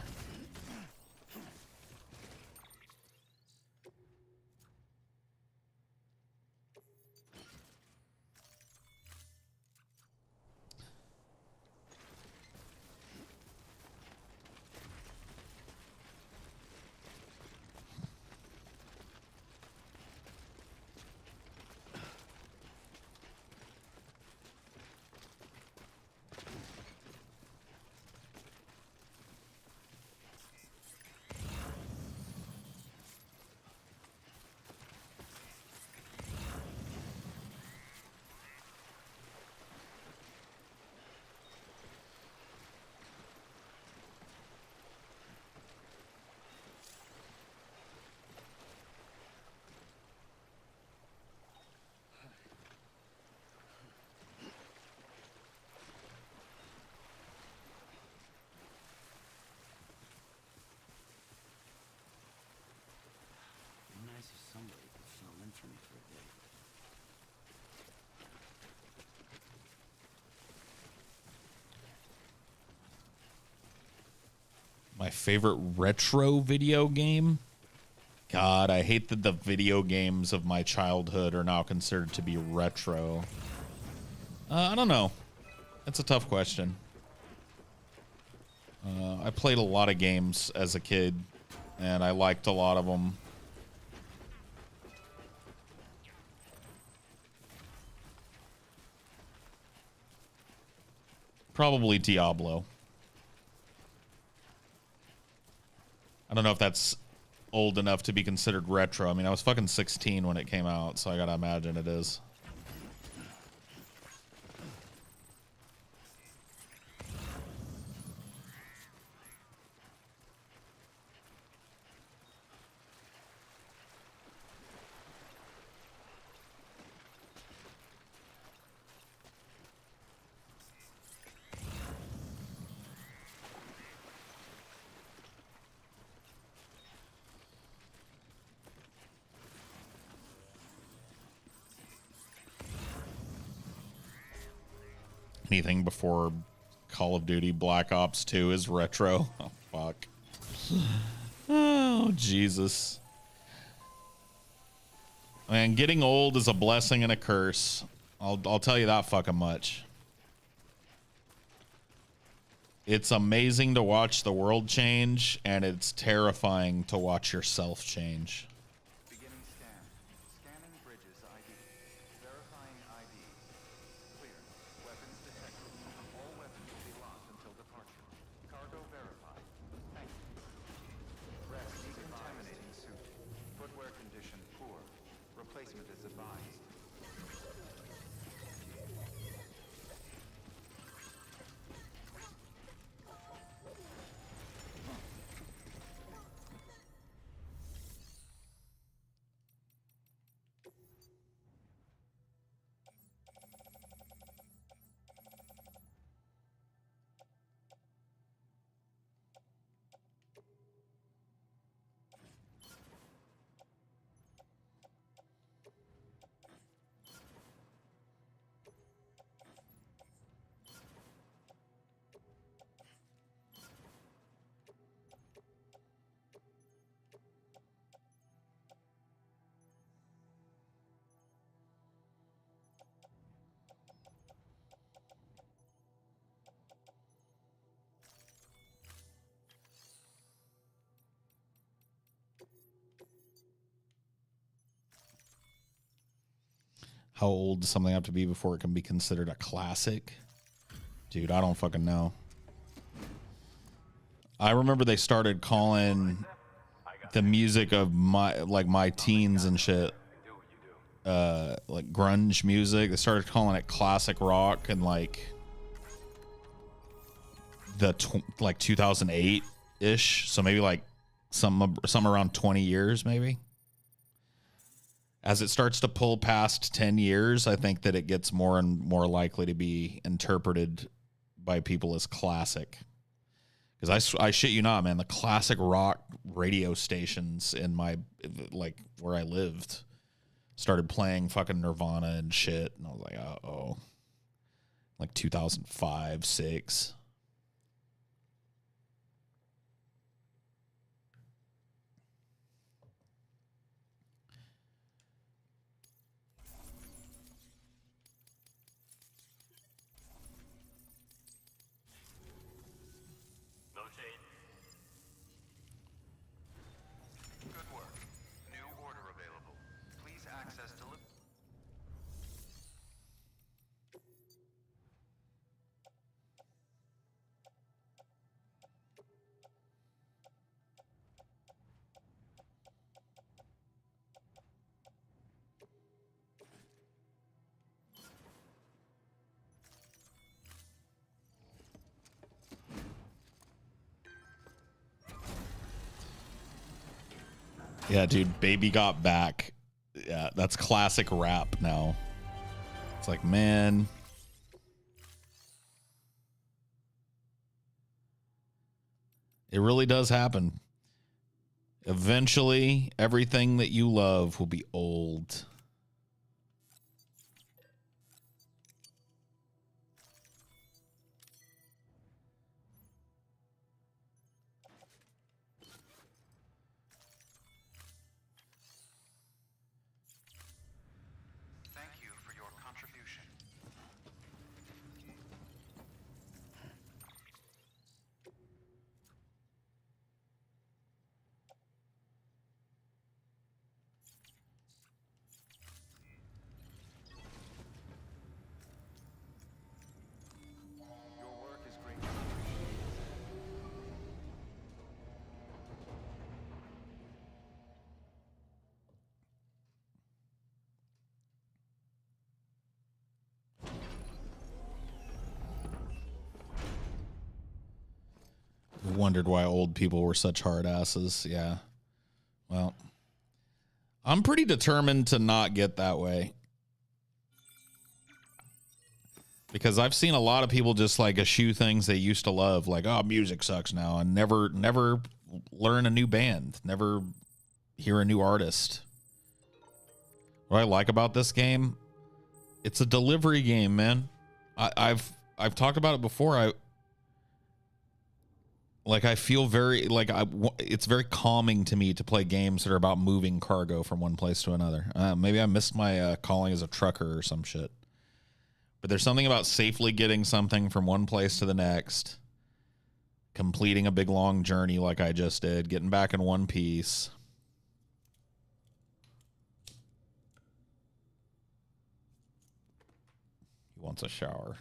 Nice if somebody could fill in for me for a day. My favorite retro video game? God, I hate that the video games of my childhood are now considered to be retro. I don't know. That's a tough question. I played a lot of games as a kid, and I liked a lot of them. Probably Diablo. I don't know if that's old enough to be considered retro. I mean, I was fucking 16 when it came out, so I gotta imagine it is. Anything before Call of Duty Black Ops 2 is retro. Oh, fuck. Oh, Jesus. Man, getting old is a blessing and a curse. I'll tell you that fucking much. It's amazing to watch the world change, and it's terrifying to watch yourself change. Beginning scan. Scanning bridges ID. Verifying ID. Clear. Weapons detected. All weapons will be locked until departure. Cargo verified. Thank you. Rest decontaminating suit. Footwear condition poor. Replacement is advised. How old does something have to be before it can be considered a classic? Dude, I don't fucking know. I remember they started calling the music of my teens and shit like grunge music. They started calling it classic rock and like like 2008 ish. So maybe like some around 20 years, maybe. As it starts to pull past 10 years, I think that it gets more and more likely to be interpreted by people as classic. Because I shit you not, man, the classic rock radio stations in my, like, where I lived started playing fucking Nirvana and shit. And I was like, uh-oh. Like 2005, 6. Good work. New order available. Please access delivery. Yeah, dude, Baby Got Back. Yeah, that's classic rap now. It's like, man. It really does happen. Eventually, everything that you love will be old. Thank you for your contribution. Your work is greatly appreciated. Wondered why old people were such hard asses. Yeah. Well, I'm pretty determined to not get that way. Because I've seen a lot of people just like eschew things they used to love, like, oh, music sucks now, and never learn a new band, never hear a new artist. What I like about this game, it's a delivery game, man. I've talked about it before. I feel very it's very calming to me to play games that are about moving cargo from one place to another. Maybe I missed my calling as a trucker or some shit. But there's something about safely getting something from one place to the next, completing a big long journey like I just did, getting back in one piece. He wants a shower.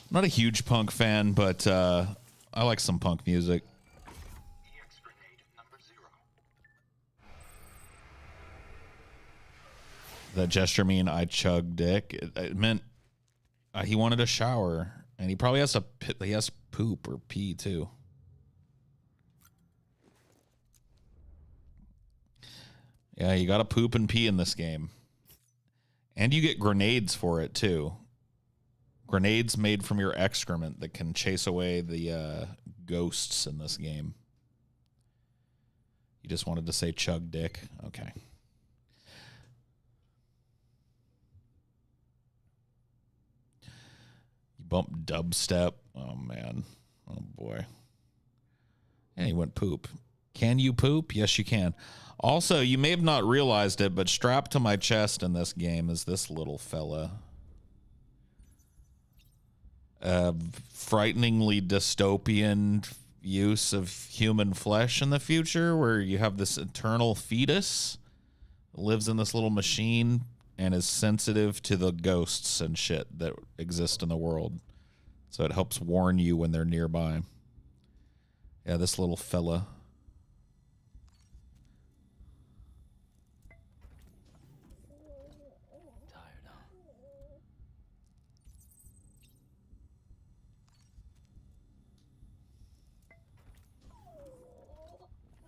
I'm not a huge punk fan, but I like some punk music. EX grenade number 0. That gesture mean I chug dick? It meant he wanted a shower, and he probably has to poop or pee too. Yeah, you got to poop and pee in this game, and you get grenades for it too. Grenades made from your excrement that can chase away the ghosts in this game. You just wanted to say chug dick? Okay. You bump dubstep? Oh, man. Oh, boy. And he went poop. Can you poop? Yes, you can. Also, you may have not realized it, but strapped to my chest in this game is this little fella. Frighteningly dystopian use of human flesh in the future, where you have this eternal fetus that lives in this little machine and is sensitive to the ghosts and shit that exist in the world. So it helps warn you when they're nearby. Yeah, this little fella. Tired, huh?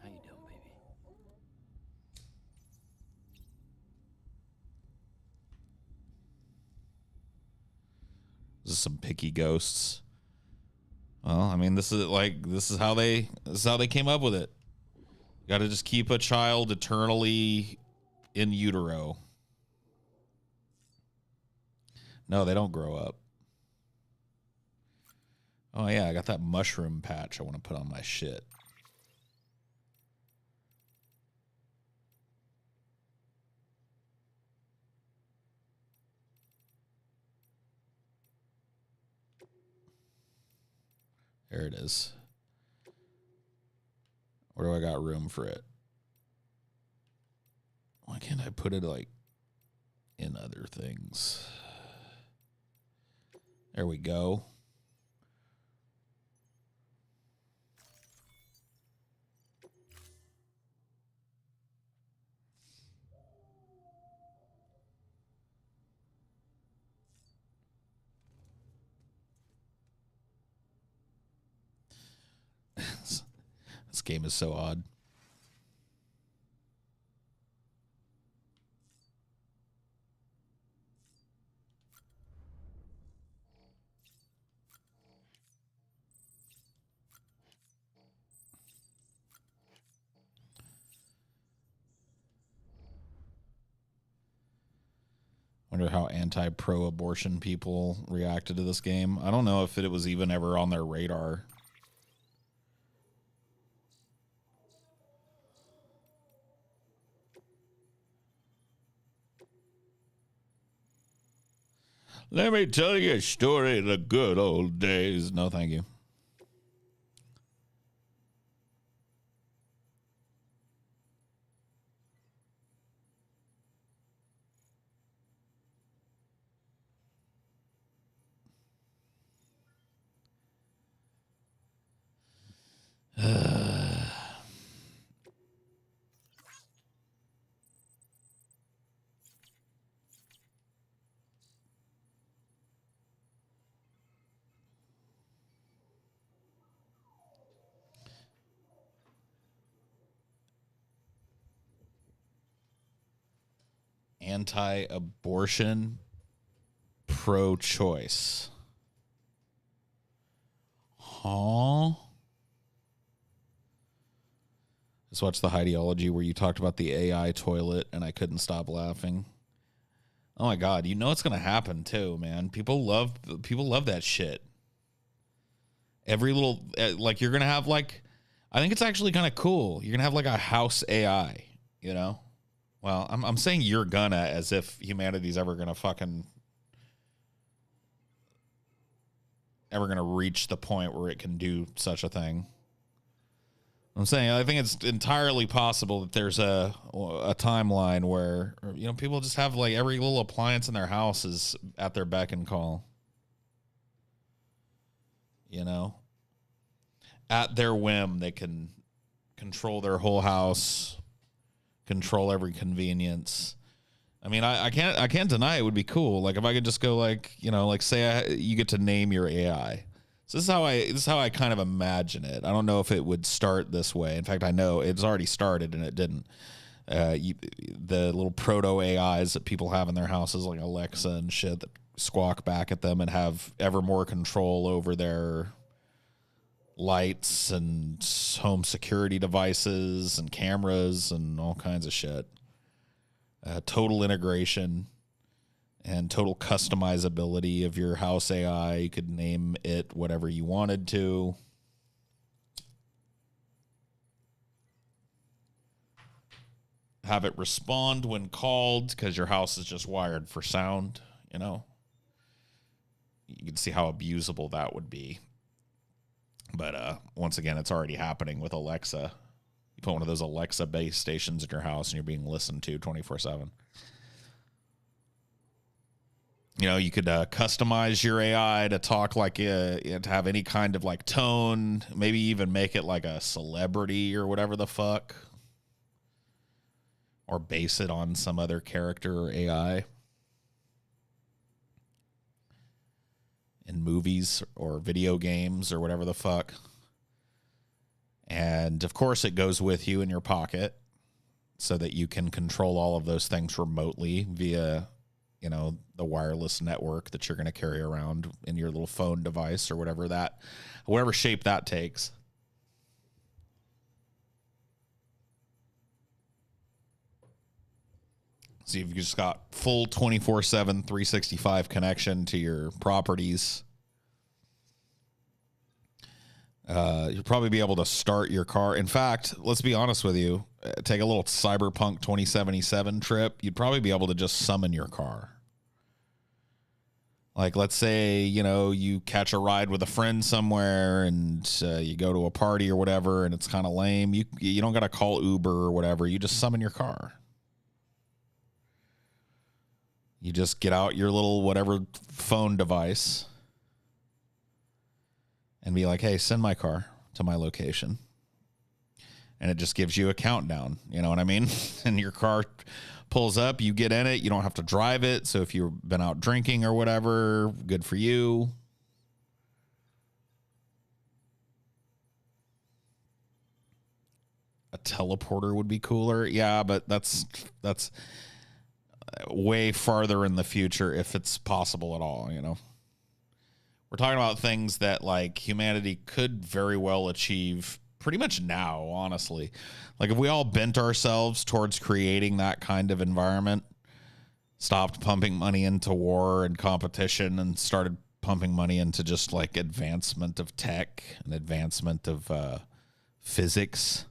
How you doing, baby? This is some picky ghosts. Well, I mean, this is how they came up with it. Got to just keep a child eternally in utero. No, they don't grow up. Oh yeah, I got that mushroom patch I want to put on my shit. There it is. Where do I got room for it? Why can't I put it like in other things? There we go. This game is so odd. Wonder how anti-pro-abortion people reacted to this game. I don't know if it was even ever on their radar. Let me tell you a story of the good old days. No, thank you. Anti-abortion, pro-choice. Huh? Just watched the Highdeology where you talked about the AI toilet and I couldn't stop laughing. Oh my god, you know it's gonna happen too, man. People love that shit. Every little like you're gonna have like, I think it's actually kind of cool. You're gonna have like a house AI, you know? Well, I'm saying you're gonna as if humanity's ever gonna reach the point where it can do such a thing. I'm saying I think it's entirely possible that there's a timeline where, you know, people just have like every little appliance in their house is at their beck and call. You know, at their whim, they can control their whole house, control every convenience. I mean, I can't deny it would be cool. Like if I could just go like, you know, like say you get to name your AI. So this is how I kind of imagine it. I don't know if it would start this way. In fact, I know it's already started and it didn't. The little proto AIs that people have in their houses, like Alexa and shit, that squawk back at them and have ever more control over their lights and home security devices and cameras and all kinds of shit. Total integration and total customizability of your house AI. You could name it whatever you wanted to. Have it respond when called because your house is just wired for sound, you know. You can see how abusable that would be. But once again, it's already happening with Alexa. You put one of those Alexa base stations in your house and you're being listened to 24/7. You know, you could customize your AI to talk like, to have any kind of like tone, maybe even make it like a celebrity or whatever the fuck, or base it on some other character or AI in movies or video games or whatever the fuck. And of course, it goes with you in your pocket so that you can control all of those things remotely via, you know, the wireless network that you're going to carry around in your little phone device or whatever shape that takes. So you've just got full 24/7, 365 connection to your properties. You'll probably be able to start your car. In fact, let's be honest with you. Take a little Cyberpunk 2077 trip. You'd probably be able to just summon your car. Like, let's say, you know, you catch a ride with a friend somewhere and you go to a party or whatever, and it's kind of lame. You don't got to call Uber or whatever. You just summon your car. You just get out your little whatever phone device and be like, hey, send my car to my location. And it just gives you a countdown. You know what I mean? And your car pulls up, you get in it, you don't have to drive it. So if you've been out drinking or whatever, good for you. A teleporter would be cooler. Yeah, but that's way farther in the future if it's possible at all, you know. We're talking about things that like humanity could very well achieve pretty much now, honestly. Like if we all bent ourselves towards creating that kind of environment, stopped pumping money into war and competition and started pumping money into just like advancement of tech and advancement of physics,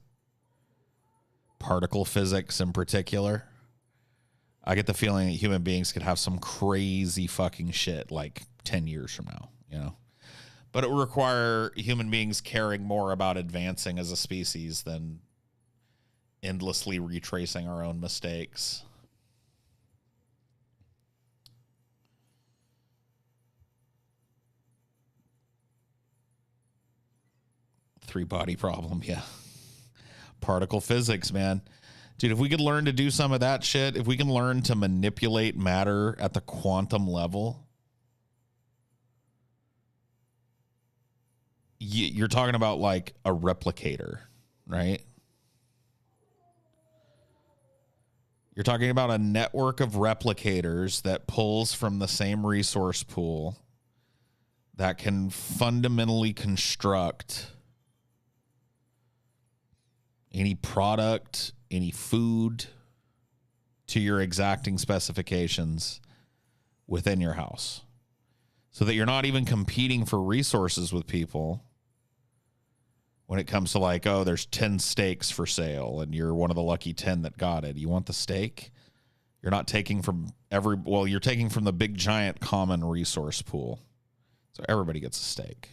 particle physics in particular, I get the feeling that human beings could have some crazy fucking shit like 10 years from now, you know? But it would require human beings caring more about advancing as a species than endlessly retracing our own mistakes. Three-body problem, yeah. Particle physics, man. Dude, if we could learn to do some of that shit, if we can learn to manipulate matter at the quantum level, you're talking about like a replicator, right? You're talking about a network of replicators that pulls from the same resource pool that can fundamentally construct any product, any food to your exacting specifications within your house, so that you're not even competing for resources with people when it comes to like, oh, there's 10 steaks for sale and you're one of the lucky 10 that got it. You want the steak? You're not taking from you're taking from the big giant common resource pool. So everybody gets a steak.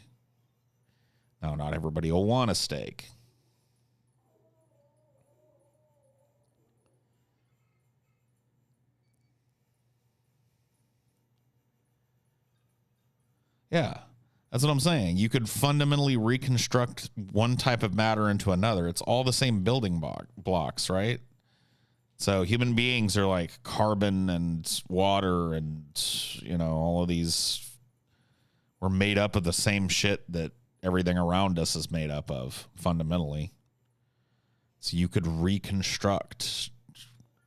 Now, not everybody will want a steak. Yeah, that's what I'm saying. You could fundamentally reconstruct one type of matter into another. It's all the same building blocks, right? So human beings are like carbon and water and, you know, all of these. We're made up of the same shit that everything around us is made up of, fundamentally. So you could reconstruct,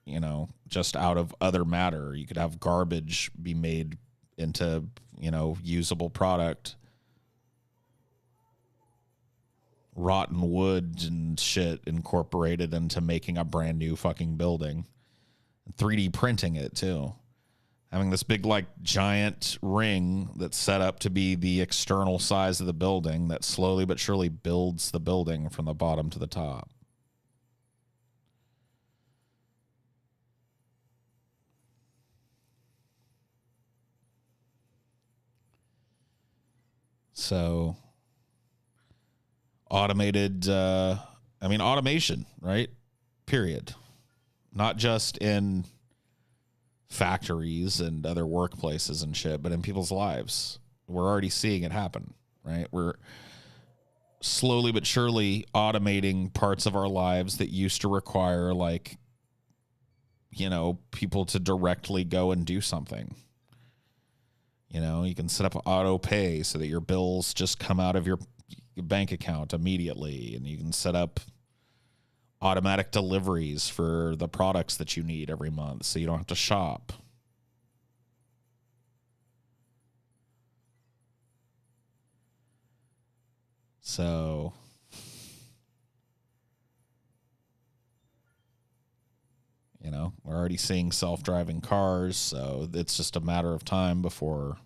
you know, just out of other matter. You could have garbage be made into, you know, usable product. Rotten wood and shit incorporated into making a brand new fucking building. 3D printing it too. Having this big like giant ring that's set up to be the external size of the building that slowly but surely builds the building from the bottom to the top. So automation, right? Period. Not just in factories and other workplaces and shit, but in people's lives. We're already seeing it happen, right? We're slowly but surely automating parts of our lives that used to require, like, you know, people to directly go and do something. You know, you can set up auto pay so that your bills just come out of your bank account immediately, and you can set up automatic deliveries for the products that you need every month so you don't have to shop. So, you know, we're already seeing self-driving cars, so it's just a matter of time before,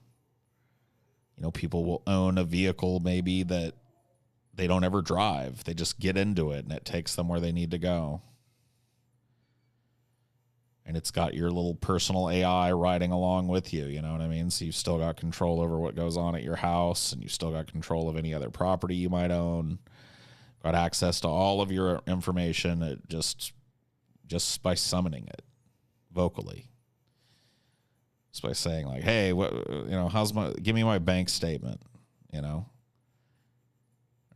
you know, people will own a vehicle maybe that they don't ever drive. They just get into it and it takes them where they need to go. And it's got your little personal AI riding along with you, you know what I mean? So you've still got control over what goes on at your house, and you've still got control of any other property you might own. Got access to all of your information just by summoning it vocally. Just by saying, like, hey, what, you know, give me my bank statement, you know?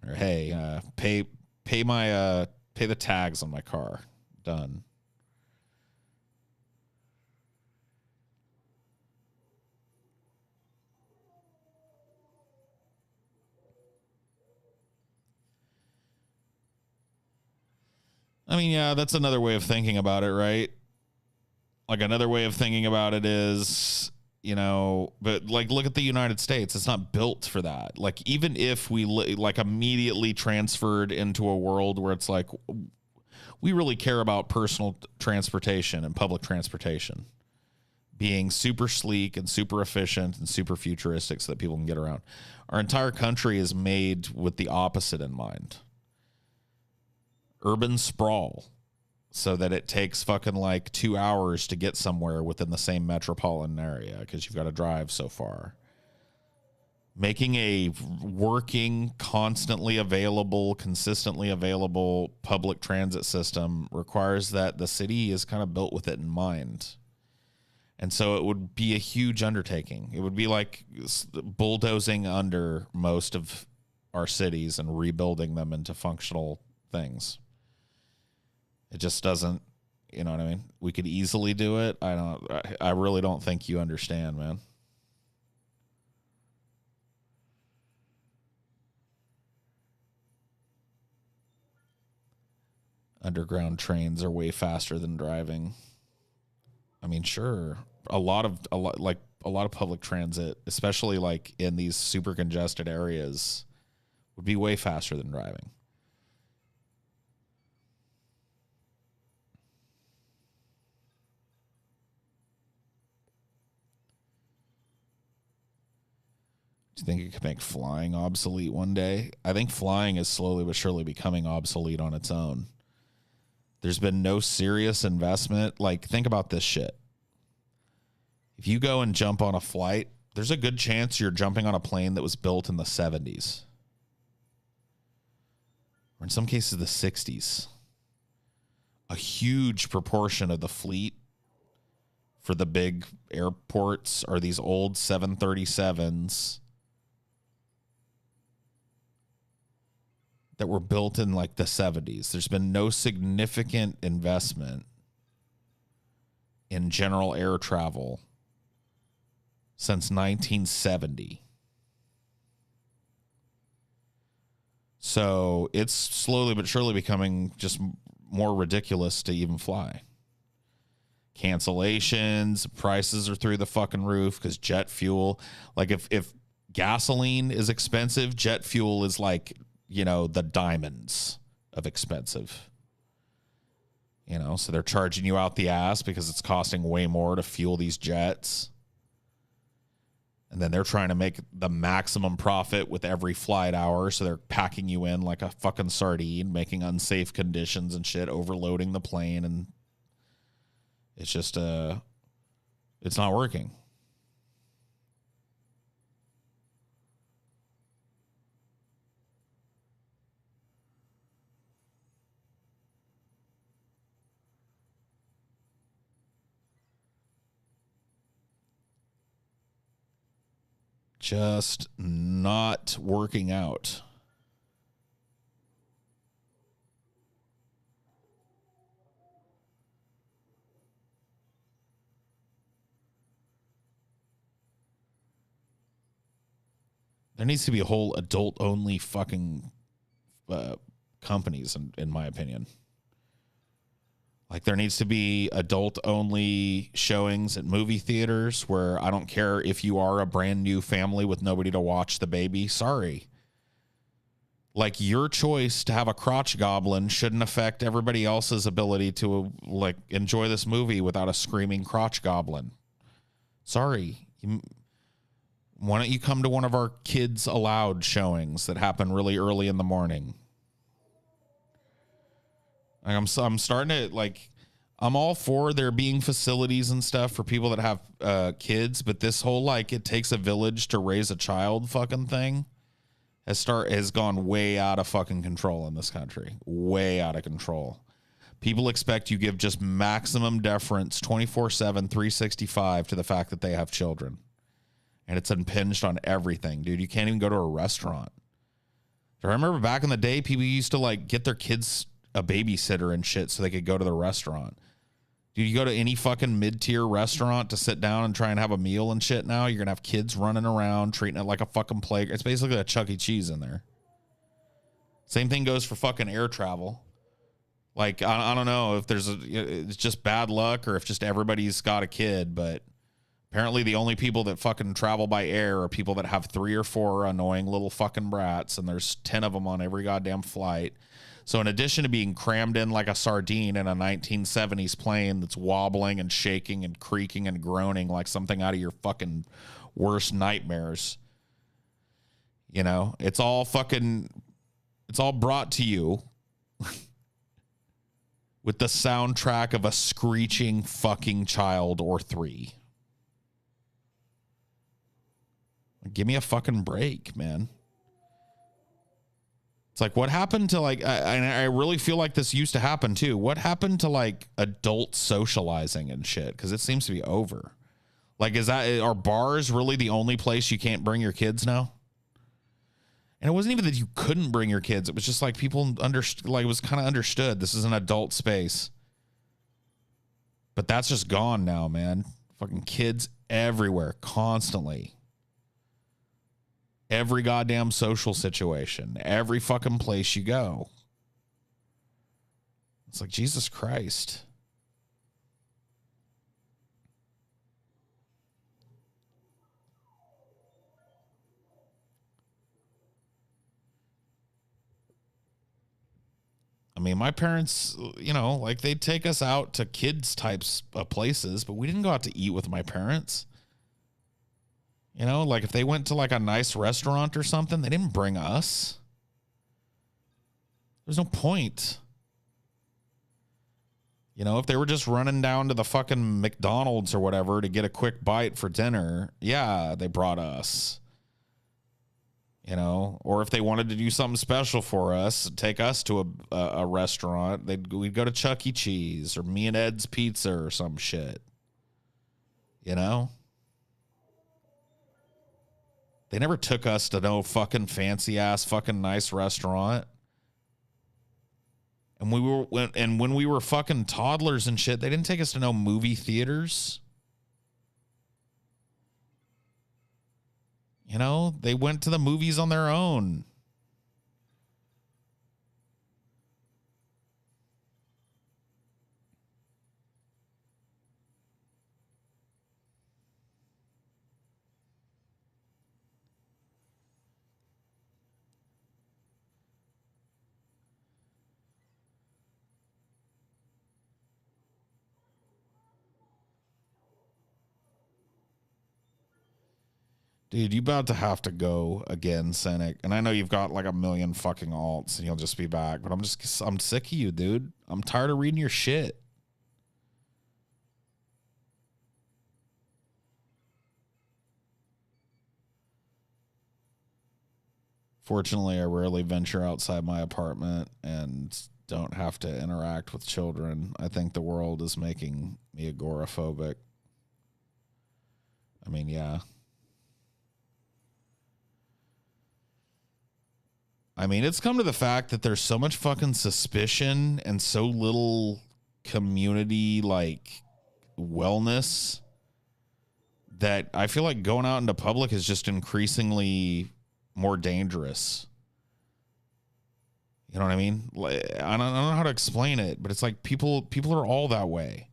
Or hey, pay the tags on my car. Done. I mean, yeah, that's another way of thinking about it, right? Like, another way of thinking about it is, you know, but like, look at the United States. It's not built for that. Like, even if we like immediately transferred into a world where it's like, we really care about personal transportation and public transportation being super sleek and super efficient and super futuristic so that people can get around. Our entire country is made with the opposite in mind. Urban sprawl, so that it takes fucking like 2 hours to get somewhere within the same metropolitan area because you've got to drive so far. Making a working, constantly available, consistently available public transit system requires that the city is kind of built with it in mind. And so it would be a huge undertaking. It would be like bulldozing under most of our cities and rebuilding them into functional things. It just doesn't, you know what I mean? We could easily do it. I really don't think you understand, man. Underground trains are way faster than driving. I mean, sure. A lot of public transit, especially like in these super congested areas, would be way faster than driving. Do you think it could make flying obsolete one day? I think flying is slowly but surely becoming obsolete on its own. There's been no serious investment. Like, think about this shit. If you go and jump on a flight, there's a good chance you're jumping on a plane that was built in the 70s. Or in some cases, the 60s. A huge proportion of the fleet for the big airports are these old 737s that were built in like the 70s. There's been no significant investment in general air travel since 1970. So it's slowly but surely becoming just more ridiculous to even fly. Cancellations, prices are through the fucking roof because jet fuel, like if gasoline is expensive, jet fuel is like, you know, the diamonds of expensive. You know, so they're charging you out the ass because it's costing way more to fuel these jets. And then they're trying to make the maximum profit with every flight hour. So they're packing you in like a fucking sardine, making unsafe conditions and shit, overloading the plane. And it's just, it's not working. just not working out. There needs to be a whole adult-only fucking companies, in my opinion. Like, there needs to be adult-only showings at movie theaters where I don't care if you are a brand new family with nobody to watch the baby. Sorry. Like, your choice to have a crotch goblin shouldn't affect everybody else's ability to, like, enjoy this movie without a screaming crotch goblin. Sorry. Why don't you come to one of our Kids Allowed showings that happen really early in the morning? Like, I'm starting to, like, I'm all for there being facilities and stuff for people that have kids, but this whole, like, it takes a village to raise a child fucking thing has gone way out of fucking control in this country. Way out of control. People expect you give just maximum deference 24/7, 365 to the fact that they have children. And it's impinged on everything, dude. You can't even go to a restaurant. I remember back in the day, people used to, like, get their kids a babysitter and shit so they could go to the restaurant. Dude, you go to any fucking mid-tier restaurant to sit down and try and have a meal and shit now, you're going to have kids running around, treating it like a fucking playground. It's basically a Chuck E. Cheese in there. Same thing goes for fucking air travel. Like, I don't know if it's just bad luck or if just everybody's got a kid, but apparently the only people that fucking travel by air are people that have 3 or 4 annoying little fucking brats, and there's 10 of them on every goddamn flight. So in addition to being crammed in like a sardine in a 1970s plane that's wobbling and shaking and creaking and groaning like something out of your fucking worst nightmares, you know, it's all brought to you with the soundtrack of a screeching fucking child or 3. Give me a fucking break, man. It's like, what happened to, like, I really feel like this used to happen too. What happened to, like, adult socializing and shit? Because it seems to be over. Like, are bars really the only place you can't bring your kids now? And it wasn't even that you couldn't bring your kids. It was just like people understood, like, it was kind of understood. This is an adult space. But that's just gone now, man. Fucking kids everywhere, constantly. Every goddamn social situation, every fucking place you go. It's like, Jesus Christ. I mean, my parents, you know, like, they'd take us out to kids types of places, but we didn't go out to eat with my parents. You know, like, if they went to, like, a nice restaurant or something, they didn't bring us. There's no point. You know, if they were just running down to the fucking McDonald's or whatever to get a quick bite for dinner, yeah, they brought us. You know, or if they wanted to do something special for us, take us to a restaurant, we'd go to Chuck E. Cheese or Me and Ed's Pizza or some shit. You know? They never took us to no fucking fancy ass fucking nice restaurant. And when we were fucking toddlers and shit, they didn't take us to no movie theaters. You know, they went to the movies on their own. Dude, you about to have to go again, Cynic. And I know you've got like a million fucking alts and you'll just be back, but I'm sick of you, dude. I'm tired of reading your shit. Fortunately, I rarely venture outside my apartment and don't have to interact with children. I think the world is making me agoraphobic. I mean, yeah. I mean, it's come to the fact that there's so much fucking suspicion and so little community like wellness that I feel like going out into public is just increasingly more dangerous. You know what I mean? Like, I don't know how to explain it, but it's like people are all that way.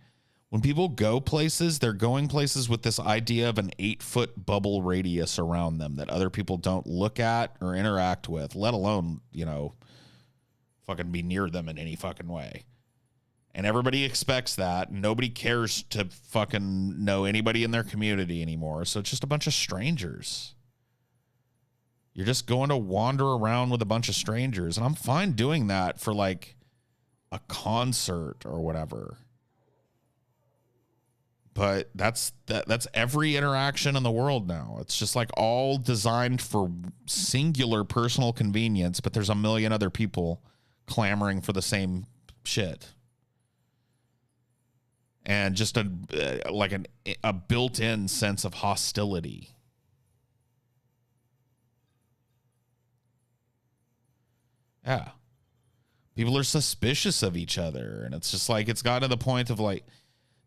When people go places, they're going places with this idea of an 8-foot bubble radius around them that other people don't look at or interact with, let alone, you know, fucking be near them in any fucking way. And everybody expects that. Nobody cares to fucking know anybody in their community anymore. So it's just a bunch of strangers. You're just going to wander around with a bunch of strangers. And I'm fine doing that for like a concert or whatever. But that's every interaction in the world now. It's just like all designed for singular personal convenience, but there's a million other people clamoring for the same shit. And just a built-in sense of hostility. Yeah. People are suspicious of each other. And it's just like, it's gotten to the point of like,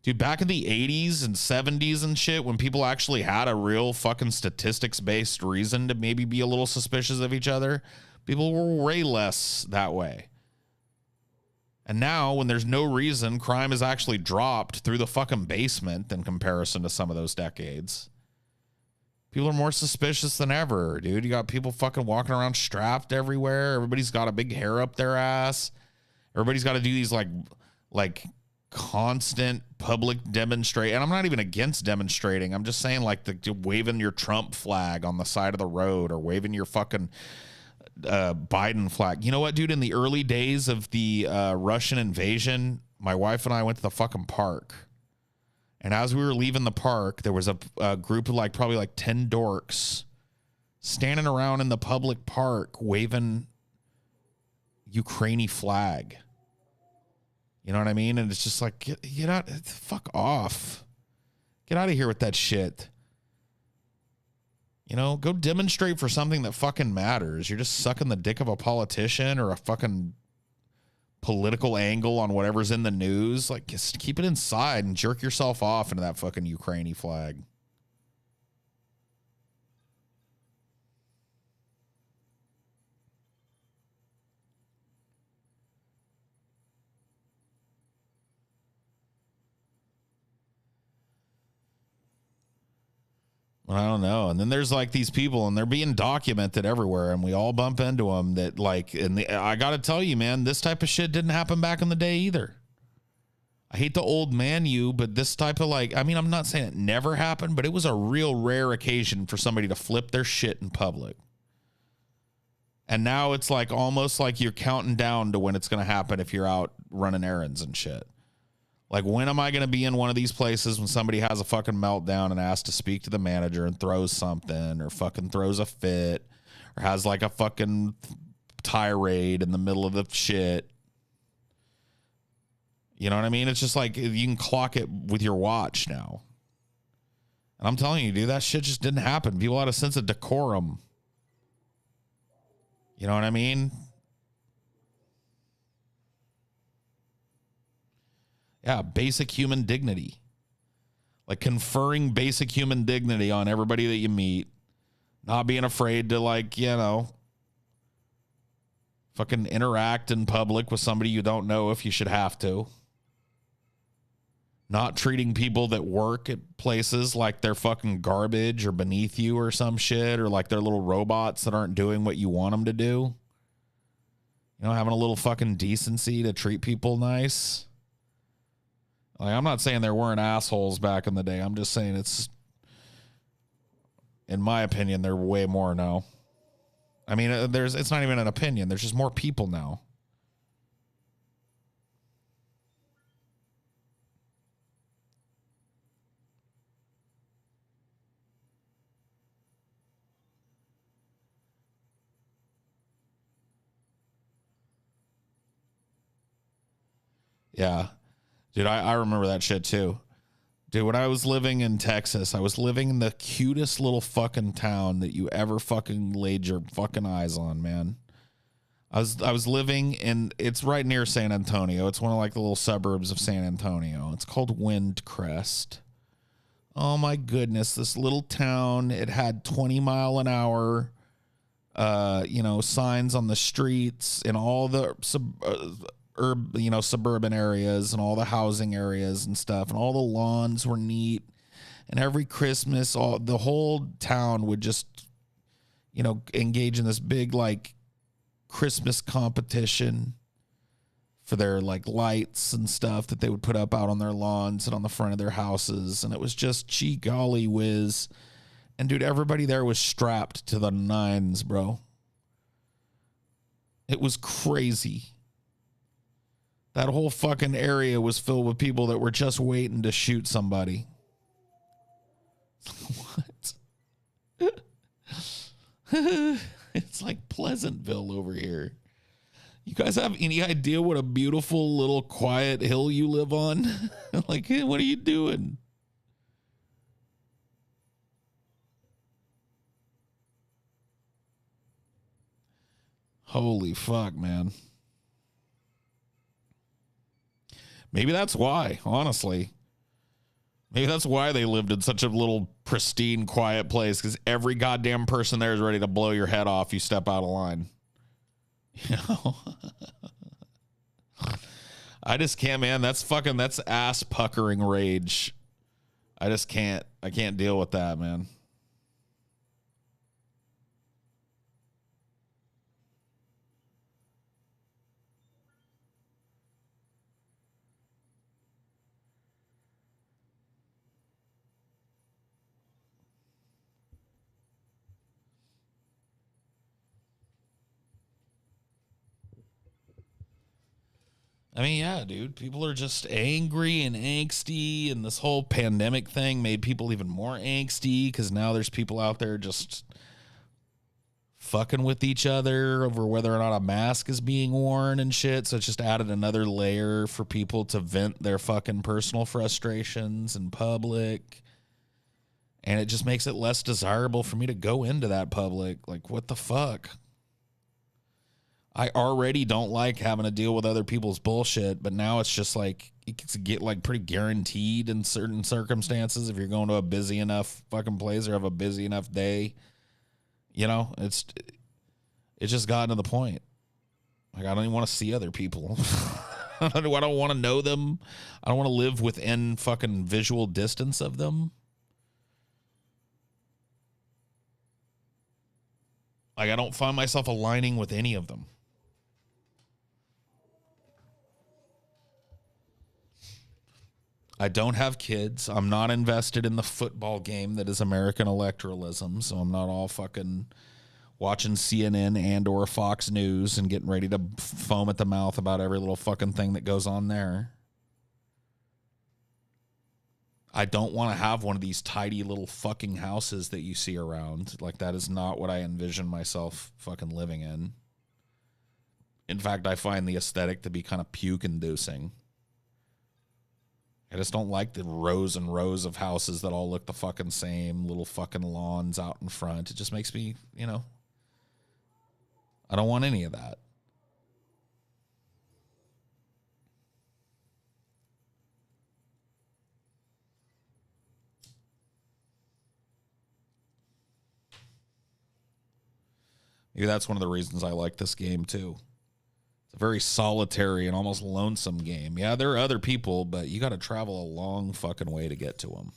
dude, back in the 80s and 70s and shit, when people actually had a real fucking statistics-based reason to maybe be a little suspicious of each other, people were way less that way. And now, when there's no reason, crime has actually dropped through the fucking basement in comparison to some of those decades. People are more suspicious than ever, dude. You got people fucking walking around strapped everywhere. Everybody's got a big hair up their ass. Everybody's got to do these like constant public demonstrate. And I'm not even against demonstrating. I'm just saying like the waving your Trump flag on the side of the road or waving your fucking Biden flag. You know what, dude? In the early days of the Russian invasion, my wife and I went to the fucking park. And as we were leaving the park, there was a group of probably 10 dorks standing around in the public park waving Ukrainian flag. You know what I mean? And it's just like, get out, fuck off. Get out of here with that shit. You know, go demonstrate for something that fucking matters. You're just sucking the dick of a politician or a fucking political angle on whatever's in the news. Like, just keep it inside and jerk yourself off into that fucking Ukrainian flag. I don't know. And then there's like these people and they're being documented everywhere and we all bump into them that I got to tell you, man, this type of shit didn't happen back in the day either. I hate the old man but this type of I'm not saying it never happened, but it was a real rare occasion for somebody to flip their shit in public. And now it's like almost like you're counting down to when it's going to happen if you're out running errands and shit. Like, when am I going to be in one of these places when somebody has a fucking meltdown and asks to speak to the manager and throws something or fucking throws a fit or has like a fucking tirade in the middle of the shit? You know what I mean? It's just like you can clock it with your watch now. And I'm telling you, dude, that shit just didn't happen. People had a sense of decorum. You know what I mean? Yeah, basic human dignity. Like conferring basic human dignity on everybody that you meet. Not being afraid to fucking interact in public with somebody you don't know if you should have to. Not treating people that work at places like they're fucking garbage or beneath you or some shit, or like they're little robots that aren't doing what you want them to do. You know, having a little fucking decency to treat people nice. I'm not saying there weren't assholes back in the day. I'm just saying in my opinion, there are way more now. I mean, it's not even an opinion. There's just more people now. Yeah. Dude, I remember that shit too. Dude, when I was living in Texas, I was living in the cutest little fucking town that you ever fucking laid your fucking eyes on, man. I was living in, it's right near San Antonio. It's one of like the little suburbs of San Antonio. It's called Windcrest. Oh my goodness, this little town, it had 20-mile-an-hour signs on the streets in all the suburban areas and all the housing areas and stuff, and all the lawns were neat. And every Christmas, the whole town would just, engage in this big like Christmas competition for their like lights and stuff that they would put up out on their lawns and on the front of their houses. And it was just, gee golly whiz. And dude, everybody there was strapped to the nines, bro. It was crazy. That whole fucking area was filled with people that were just waiting to shoot somebody. What? It's like Pleasantville over here. You guys have any idea what a beautiful little quiet hill you live on? Like, hey, what are you doing? Holy fuck, man. Maybe that's why, honestly. Maybe that's why they lived in such a little pristine, quiet place, because every goddamn person there is ready to blow your head off you step out of line. You know? I just can't, man. That's ass puckering rage. I just can't. I can't deal with that, man. I mean, yeah, dude, people are just angry and angsty, and this whole pandemic thing made people even more angsty because now there's people out there just fucking with each other over whether or not a mask is being worn and shit. So it's just added another layer for people to vent their fucking personal frustrations in public. And it just makes it less desirable for me to go into that public. Like, what the fuck? I already don't like having to deal with other people's bullshit, but now it's just like, it's get like pretty guaranteed in certain circumstances if you're going to a busy enough fucking place or have a busy enough day. It's just gotten to the point. Like, I don't even want to see other people. I don't want to know them. I don't want to live within fucking visual distance of them. Like, I don't find myself aligning with any of them. I don't have kids. I'm not invested in the football game that is American electoralism, so I'm not all fucking watching CNN and or Fox News and getting ready to foam at the mouth about every little fucking thing that goes on there. I don't want to have one of these tidy little fucking houses that you see around. Like, that is not what I envision myself fucking living in. In fact, I find the aesthetic to be kind of puke-inducing. I just don't like the rows and rows of houses that all look the fucking same, little fucking lawns out in front. It just makes me, I don't want any of that. Maybe that's one of the reasons I like this game too. It's a very solitary and almost lonesome game. Yeah, there are other people, but you got to travel a long fucking way to get to them.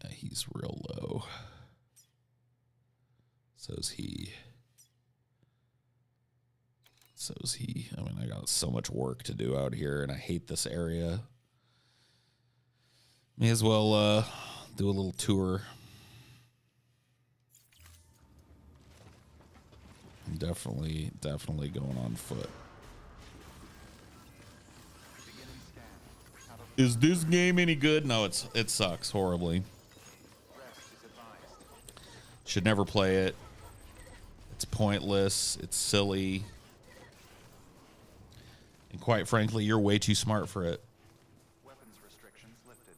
Yeah, he's real low. So's he. So's he. I mean, I got so much work to do out here, and I hate this area. May as well do a little tour. I'm definitely going on foot. Beginning scan. Out of Is this game any good? No, it sucks horribly. Rest is advised. Should never play it. It's pointless. It's silly. And quite frankly, you're way too smart for it. Weapons restrictions lifted.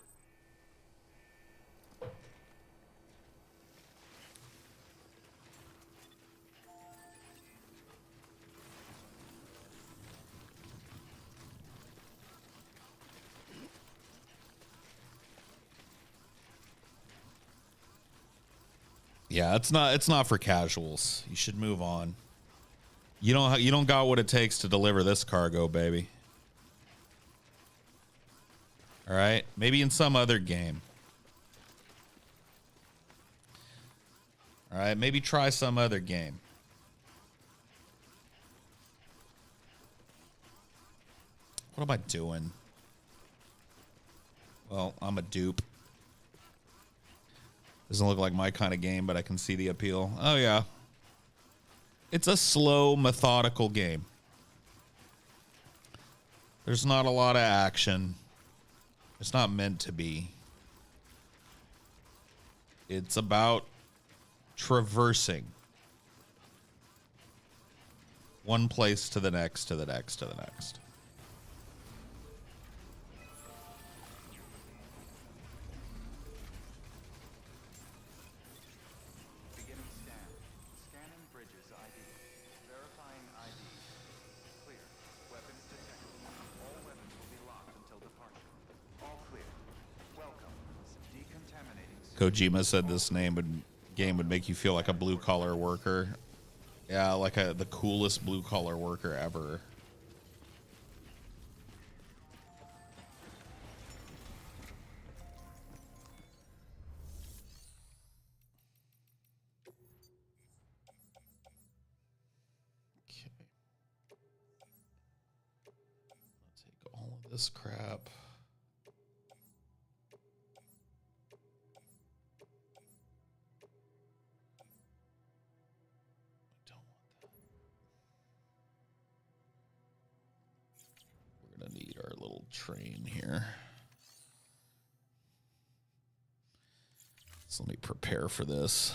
Yeah, it's not for casuals. You should move on. You don't got what it takes to deliver this cargo, baby. All right, maybe in some other game. All right, maybe try some other game. What am I doing? Well, I'm a dupe. Doesn't look like my kind of game, but I can see the appeal. Oh, yeah. It's a slow, methodical game. There's not a lot of action. It's not meant to be. It's about traversing one place to the next, to the next, to the next. Beginning scan. Scanning bridges ID. Verifying ID. Clear. Weapons detected. All weapons will be locked until departure. All clear. Welcome. Decontaminating. Kojima said this game would make you feel like a blue collar worker. Yeah, like the coolest blue collar worker ever. Okay. I'll take all of this crap. Gonna need our little train here. So let me prepare for this.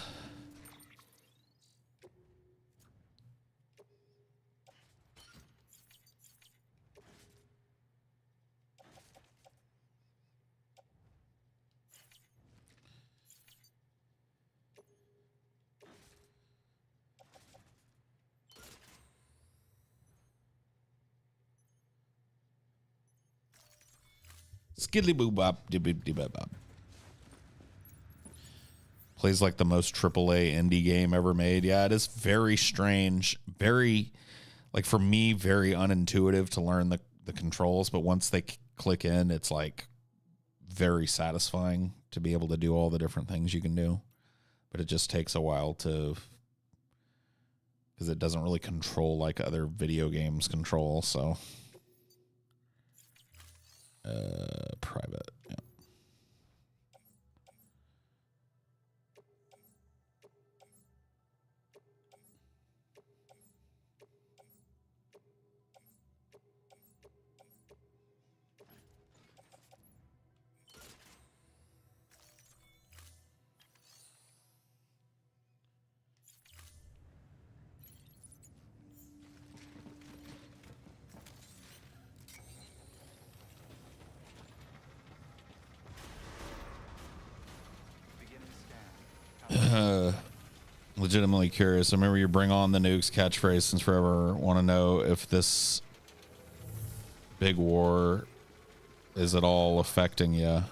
Skiddly boo bop, dibby bop. Plays like the most AAA indie game ever made. Yeah, it is very strange. Very, like for me, very unintuitive to learn the controls. But once they click in, it's like very satisfying to be able to do all the different things you can do. But it just takes a while to, because it doesn't really control like other video games control. So. Private. Yeah. Legitimately curious. I remember you bring on the nukes catchphrase since forever. Want to know if this big war is at all affecting you.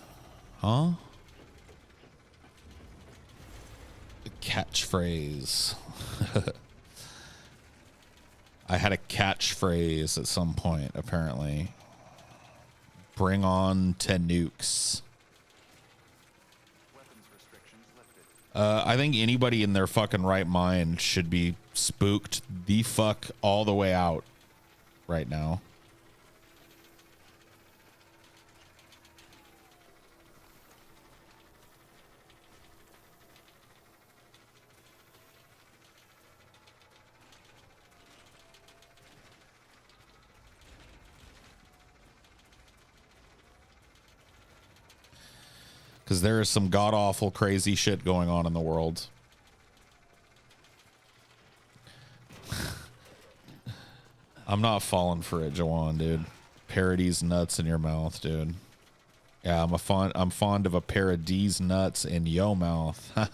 Huh? The catchphrase. I had a catchphrase at some point, apparently. Bring on 10 nukes. I think anybody in their fucking right mind should be spooked the fuck all the way out right now. Because there is some god-awful crazy shit going on in the world. I'm not falling for it, Jawan, dude. Parody's nuts in your mouth, dude. Yeah, I'm fond of a pair of D's nuts in yo mouth. Gotcha,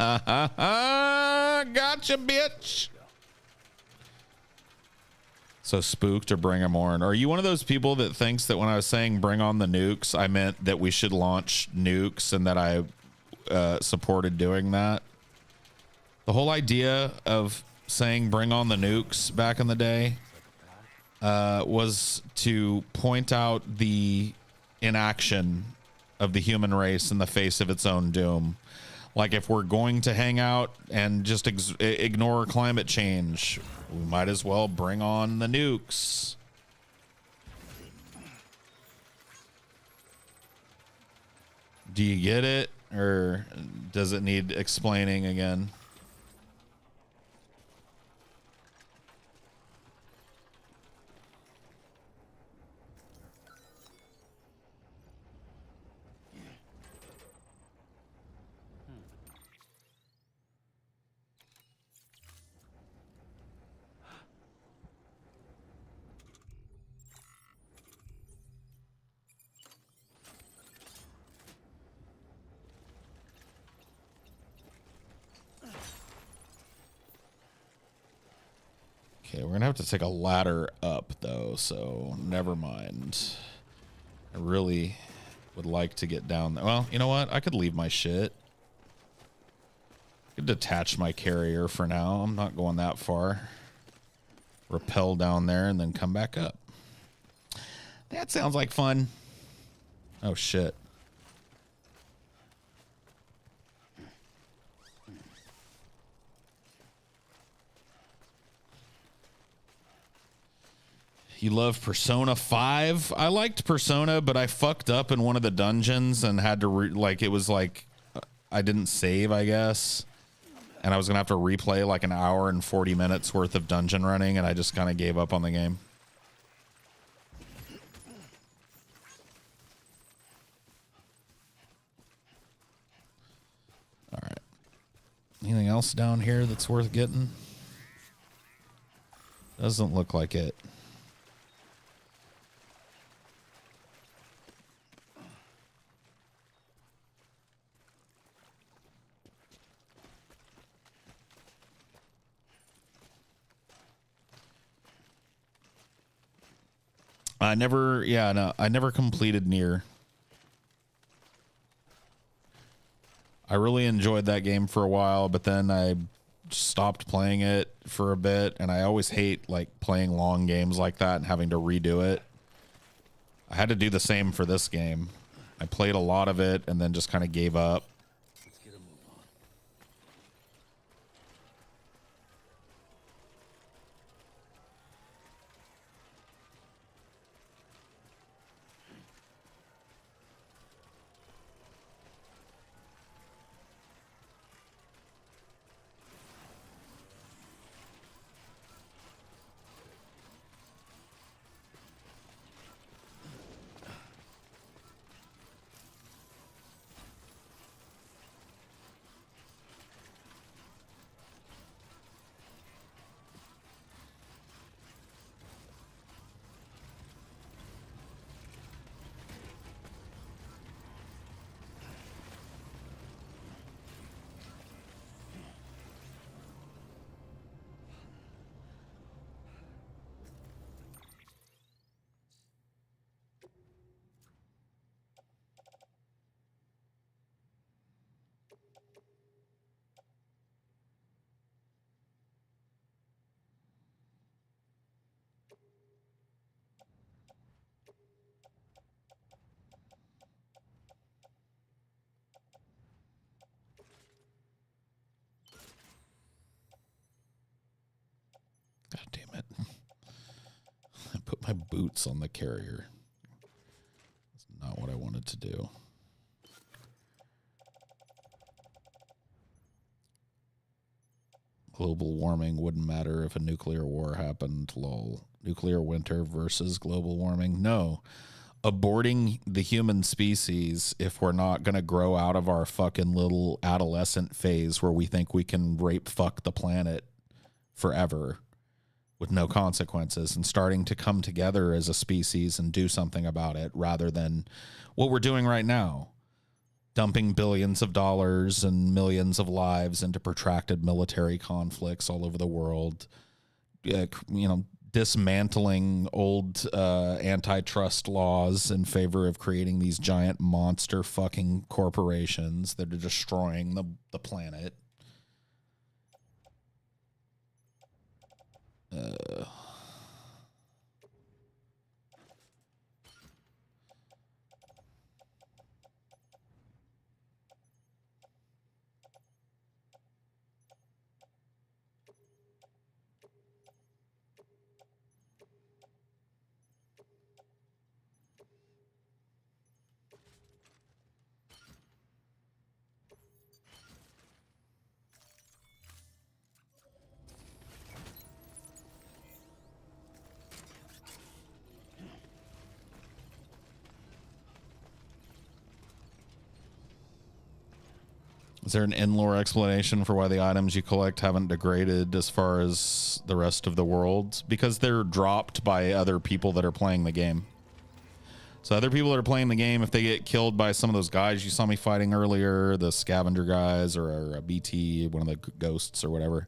bitch. So spooked or bring them on. Are you one of those people that thinks that when I was saying bring on the nukes, I meant that we should launch nukes and that I supported doing that? The whole idea of saying bring on the nukes back in the day was to point out the inaction of the human race in the face of its own doom. Like, if we're going to hang out and just ignore climate change, we might as well bring on the nukes. Do you get it? Or does it need explaining again? Okay, we're gonna have to take a ladder up though, so never mind. I really would like to get down there. Well, you know what? I could leave my shit. I could detach my carrier for now. I'm not going that far. Rappel down there and then come back up. That sounds like fun. Oh shit. You love Persona 5? I liked Persona, but I fucked up in one of the dungeons and had to it was like I didn't save, I guess. And I was going to have to replay like an hour and 40 minutes worth of dungeon running, and I just kind of gave up on the game. All right. Anything else down here that's worth getting? Doesn't look like it. I never completed Nier. I really enjoyed that game for a while, but then I stopped playing it for a bit, and I always hate like playing long games like that and having to redo it. I had to do the same for this game. I played a lot of it and then just kind of gave up. Let's get a move on. God damn it. I put my boots on the carrier. That's not what I wanted to do. Global warming wouldn't matter if a nuclear war happened, lol. Nuclear winter versus global warming? No. aborting the human species if we're not going to grow out of our fucking little adolescent phase where we think we can rape fuck the planet forever with no consequences, and starting to come together as a species and do something about it rather than what we're doing right now, dumping billions of dollars and millions of lives into protracted military conflicts all over the world, dismantling old antitrust laws in favor of creating these giant monster fucking corporations that are destroying the planet. Is there an in-lore explanation for why the items you collect haven't degraded as far as the rest of the world? Because they're dropped by other people that are playing the game. So other people that are playing the game, if they get killed by some of those guys you saw me fighting earlier, the scavenger guys or a BT, one of the ghosts or whatever,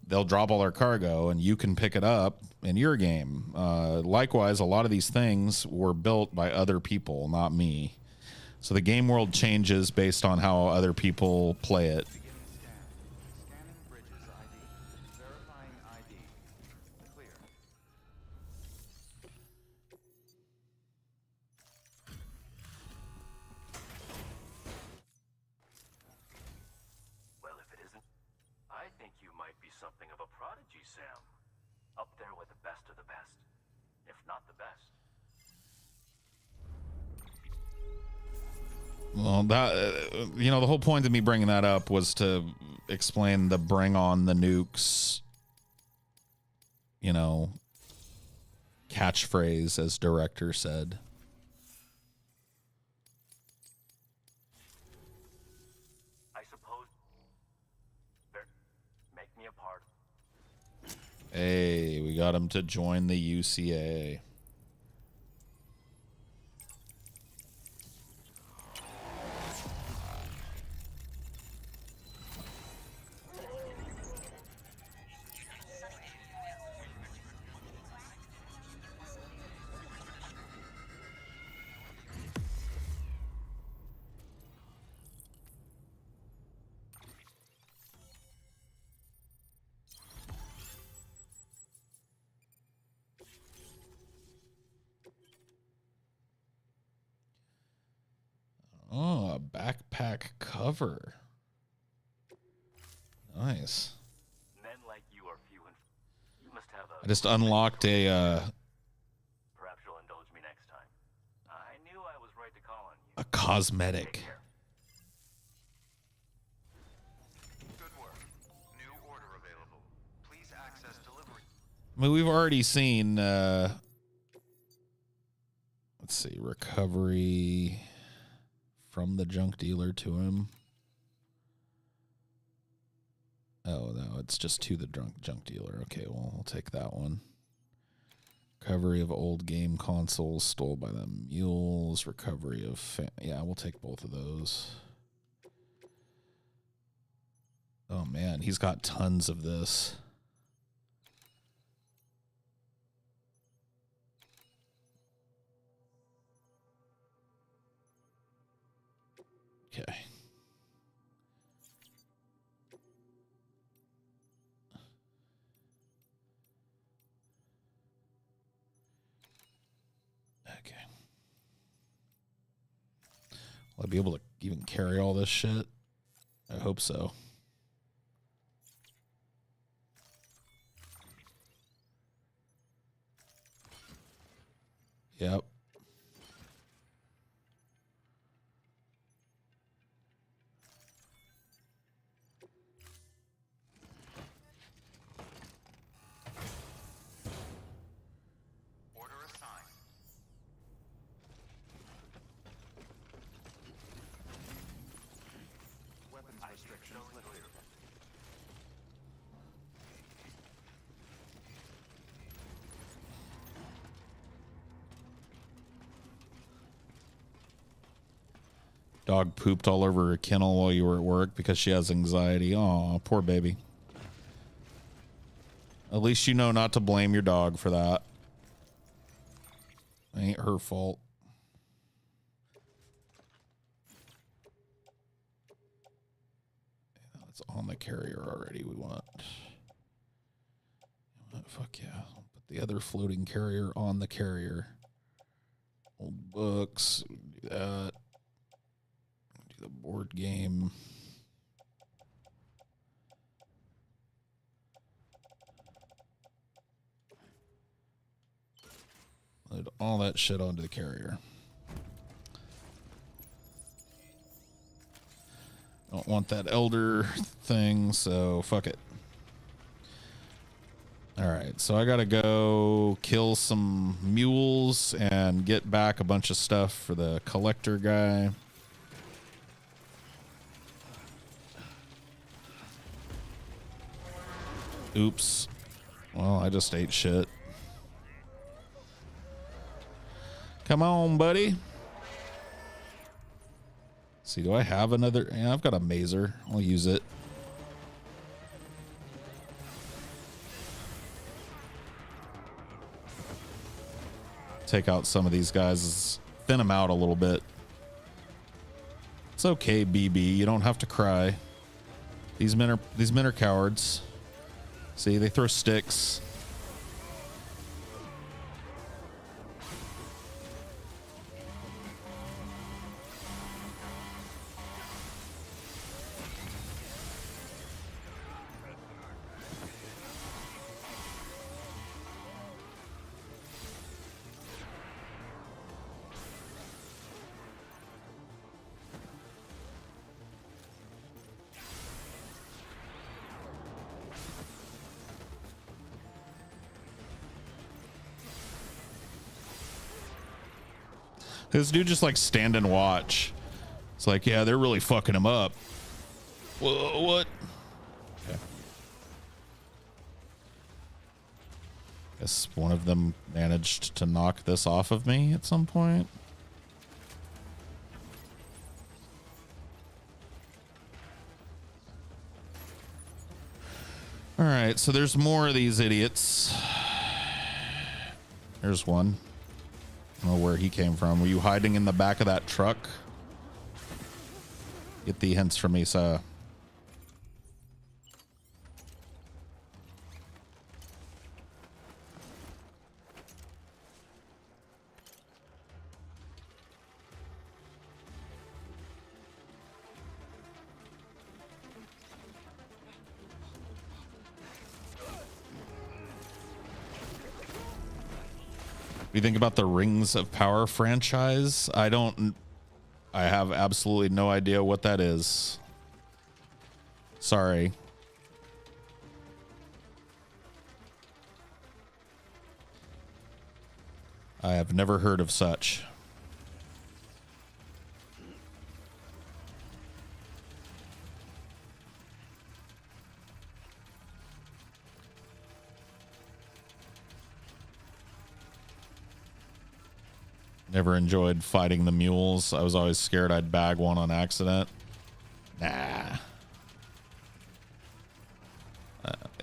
they'll drop all their cargo and you can pick it up in your game. Likewise, a lot of these things were built by other people, not me. So the game world changes based on how other people play it. Beginning scan. Scanning bridges ID. Verifying ID. Clear. Well, if it isn't, I think you might be something of a prodigy, Sam. Up there with the best of the best, if not the best. Well, that the whole point of me bringing that up was to explain the bring on the nukes, catchphrase, as director said. I suppose. Make me a part. Hey, we got him to join the UCA. Oh, a backpack cover. Nice. Men like you are few and you must have a. I just unlocked a Perhaps you'll indulge me next time. I knew I was right to call on you. cosmetic. Take care. Good work. New order available. Please access delivery. I mean, we've already seen let's see, recovery from the junk dealer to him. Oh, no, it's just to the junk dealer. Okay, well, I'll take that one. Recovery of old game consoles stole by the mules. Recovery of... yeah, we'll take both of those. Oh, man, he's got tons of this. Okay. Okay. Will I be able to even carry all this shit? I hope so. Yep. Order assigned. weapons restrictions lifted. Dog pooped all over her kennel while you were at work because she has anxiety. Aw, poor baby. At least you know not to blame your dog for that. Ain't her fault. It's on the carrier already. We want... Fuck yeah. I'll put the other floating carrier on the carrier. Old books. Do that. Do the board game. Load all that shit onto the carrier. Don't want that elder thing, so fuck it. All right, so I gotta go kill some mules and get back a bunch of stuff for the collector guy. Oops. Well, I just ate shit. Come on, buddy. See, do I have another? Yeah, I've got a mazer. I'll use it. Take out some of these guys. Thin them out a little bit. It's okay, BB. You don't have to cry. These men are cowards. See, they throw sticks. This dude just like stand and watch. It's like, yeah, they're really fucking him up. What? Okay. Guess one of them managed to knock this off of me at some point. All right, so there's more of these idiots. There's one. I don't know where he came from. Were you hiding in the back of that truck? Get the hints from me, sir. You think about the Rings of Power franchise? I have absolutely no idea what that is. Sorry. I have never heard of such. Never enjoyed fighting the mules. I was always scared I'd bag one on accident. Nah.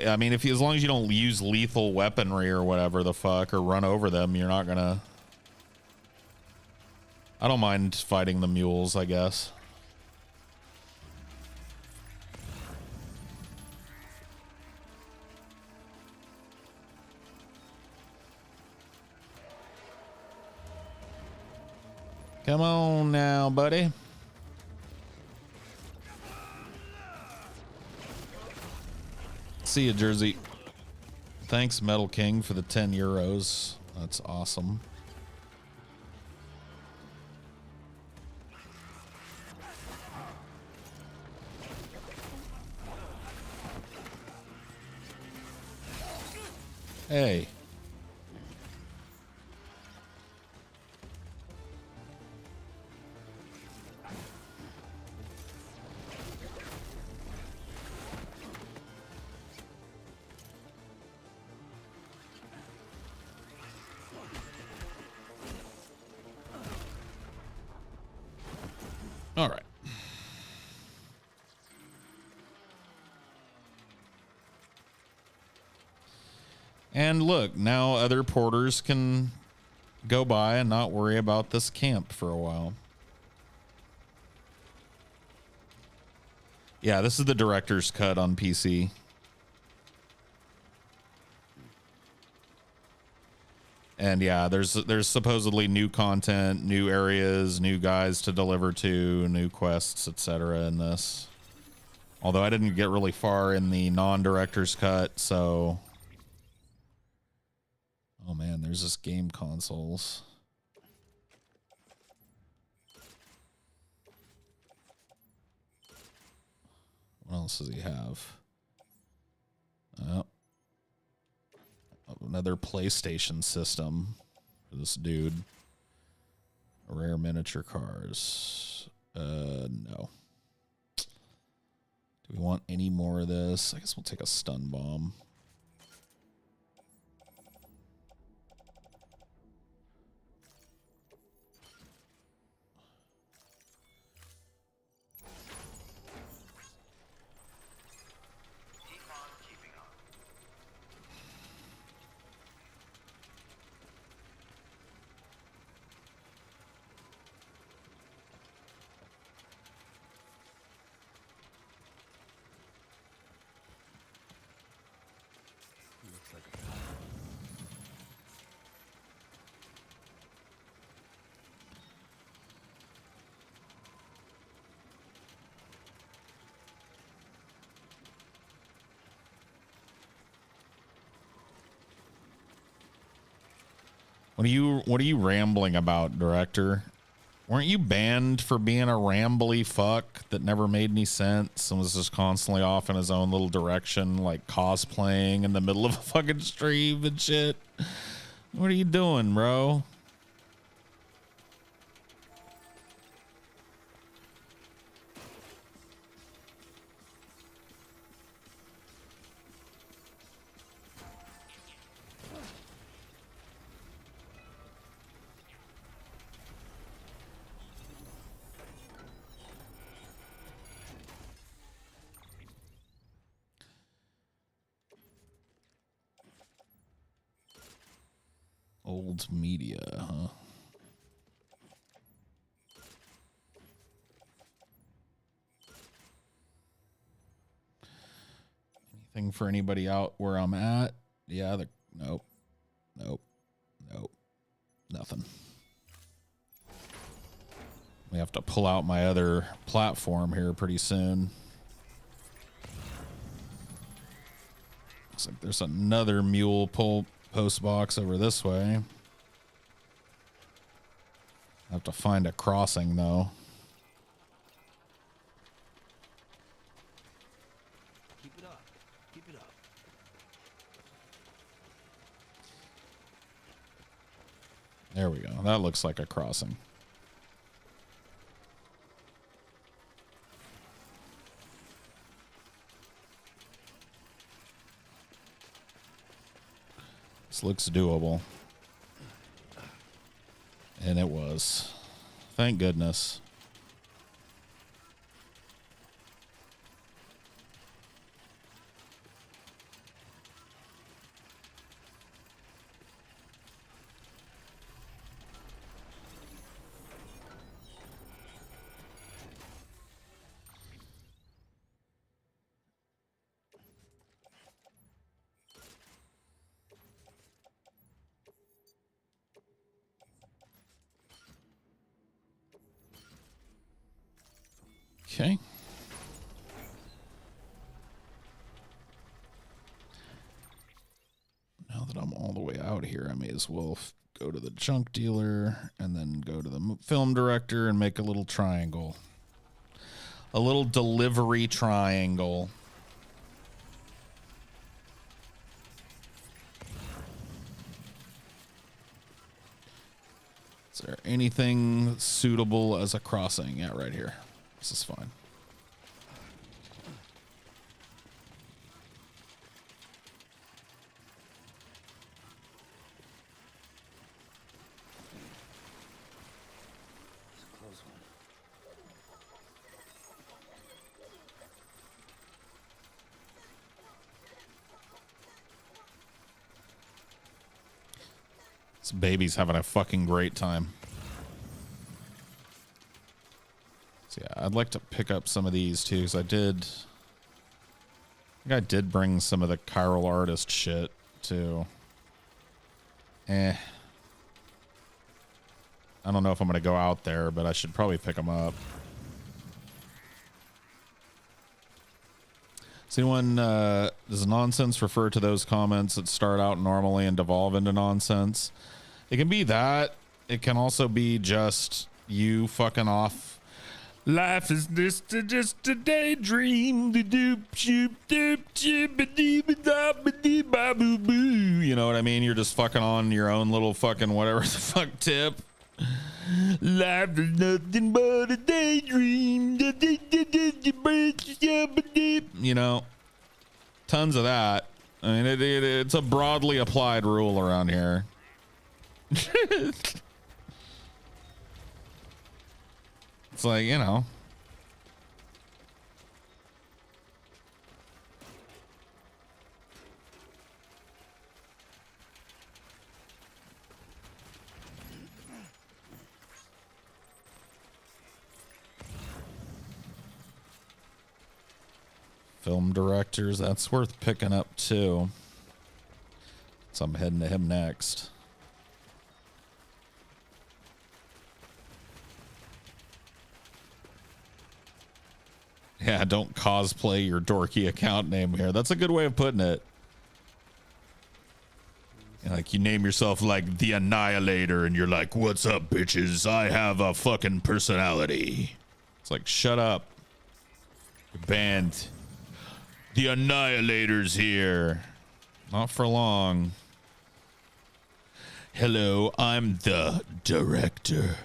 I mean, as long as you don't use lethal weaponry or whatever the fuck, or run over them, you're not gonna... I don't mind fighting the mules, I guess. Come on now, buddy. See you, Jersey. Thanks, Metal King, for the 10 euros. That's awesome. Hey. And look, now other porters can go by and not worry about this camp for a while. Yeah, this is the director's cut on PC. And yeah, there's supposedly new content, new areas, new guys to deliver to, new quests, etc. in this. Although I didn't get really far in the non-director's cut, so... Oh man, there's this game consoles. What else does he have? Oh. Another PlayStation system for this dude. Rare miniature cars. No. Do we want any more of this? I guess we'll take a stun bomb. What are you rambling about, director? Weren't you banned for being a rambly fuck that never made any sense and was just constantly off in his own little direction, like cosplaying in the middle of a fucking stream and shit? What are you doing, bro? Old media, huh? Anything for anybody out where I'm at? Yeah, nope. Nothing. We have to pull out my other platform here pretty soon. Looks like there's another mule pull post box over this way. I have to find a crossing though. Keep it up. Keep it up. There we go. That looks like a crossing. This looks doable. And it was. Thank goodness. Okay. Now that I'm all the way out here, I may as well go to the junk dealer and then go to the film director and make a little triangle. A little delivery triangle. Is there anything suitable as a crossing? Yeah, right here. This is fine. It's a close one. This baby's having a fucking great time. So yeah, I'd like to pick up some of these too, because I think I did bring some of the chiral artist shit too. I don't know if I'm going to go out there, but I should probably pick them up. Does anyone, does nonsense refer to those comments that start out normally and devolve into nonsense? It can be that. It can also be just you fucking off. Life is just a daydream. You know what I mean? You're just fucking on your own little fucking whatever the fuck tip. Life is nothing but a daydream. You know, tons of that. I mean, it's a broadly applied rule around here. It's like, you know. Film directors, that's worth picking up too. So I'm heading to him next. Yeah, don't cosplay your dorky account name here. That's a good way of putting it. Like, you name yourself like the Annihilator and you're like, what's up, bitches? I have a fucking personality. It's like, shut up. You're banned. The Annihilator's here. Not for long. Hello, I'm the director.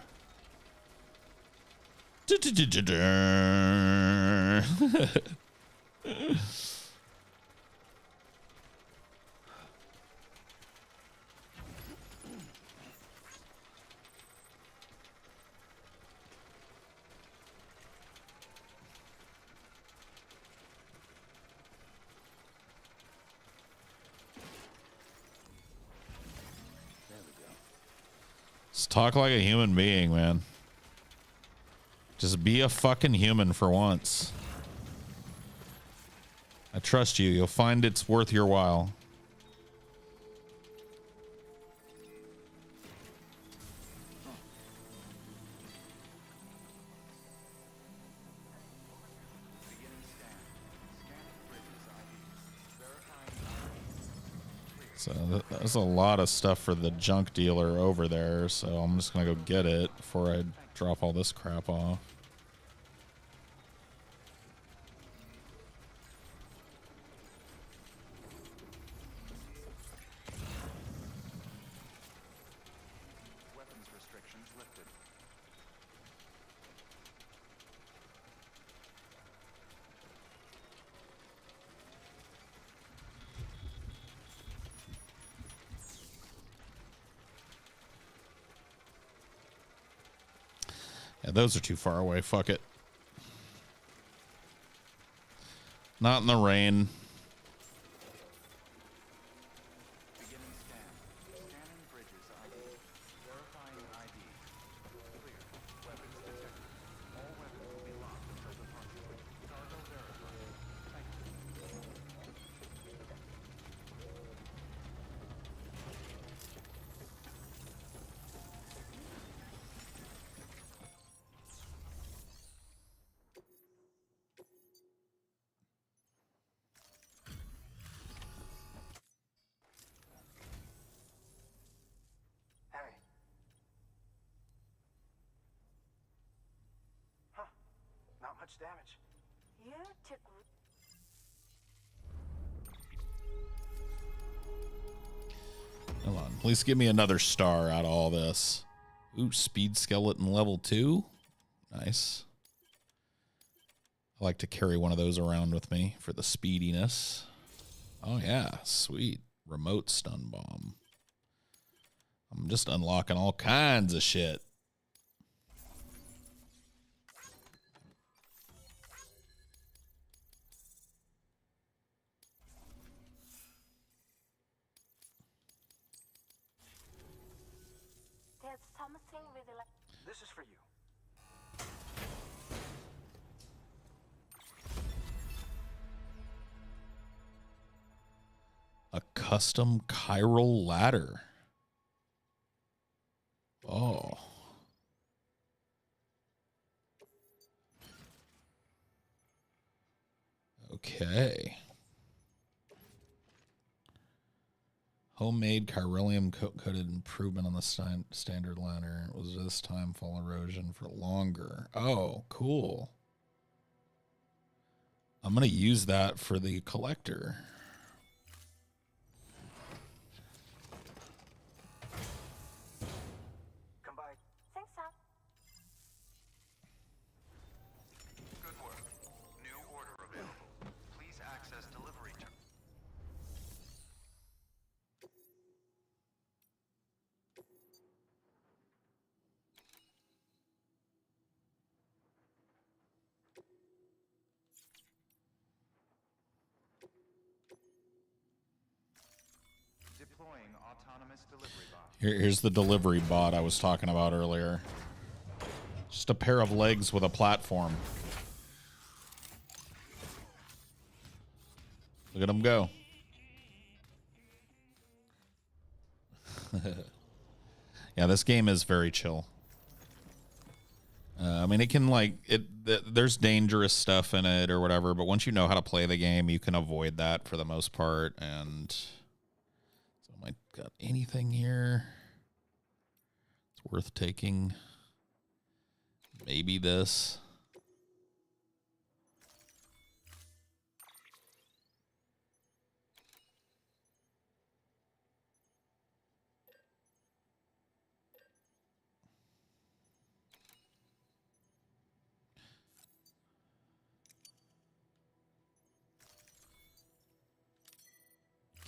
Just talk like a human being, man. Just be a fucking human for once. I trust you. You'll find it's worth your while. So there's a lot of stuff for the junk dealer over there, so I'm just gonna go get it before I drop all this crap off. Weapons restrictions lifted. Yeah, those are too far away. Fuck it. Not in the rain. Beginning scan. Scanning bridges ID. Verifying ID. Clear. Weapons detected. All weapons will be locked until departure. Cargo verified. Thank you. Hey. Huh. Not much damage. You took Come on. At least give me another star out of all this. Ooh, speed skeleton level 2. Nice. I like to carry one of those around with me for the speediness. Oh, yeah. Sweet. Remote stun bomb. I'm just unlocking all kinds of shit. This is for you. A custom chiral ladder. Oh. Okay. Homemade chiralium coated improvement on the standard ladder. It was this time fall erosion for longer. Oh, cool. I'm going to use that for the collector. Come by. Good work. New order available. Please access delivery terminal. Deploying autonomous delivery bot. Here's the delivery bot I was talking about earlier. Just a pair of legs with a platform. Look at him go. Yeah, this game is very chill. I mean, it can there's dangerous stuff in it or whatever, but once you know how to play the game, you can avoid that for the most part. And so, am I got anything here? It's worth taking. Maybe this.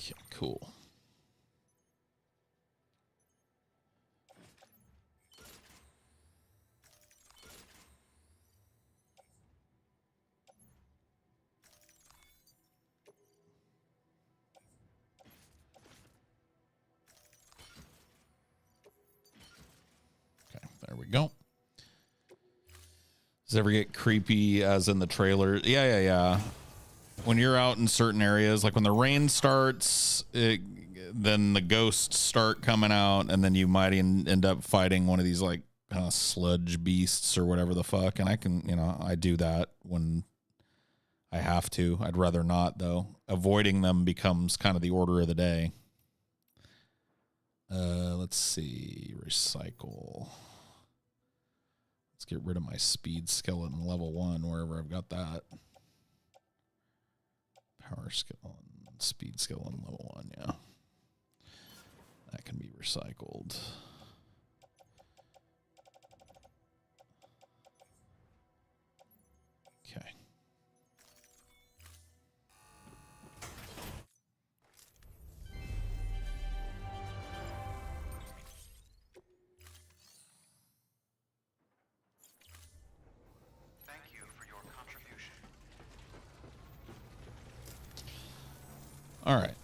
Okay, cool. Okay, there we go. Does it ever get creepy as in the trailer? Yeah. When you're out in certain areas, like when the rain starts, then the ghosts start coming out, and then you might end up fighting one of these like kind of sludge beasts or whatever the fuck. And I do that when I have to. I'd rather not, though. Avoiding them becomes kind of the order of the day. Let's see. Recycle. Let's get rid of my speed skeleton level 1 wherever I've got that. Power skeleton, speed skeleton level 1, yeah. That can be recycled. Okay. Thank you for your contribution. All right.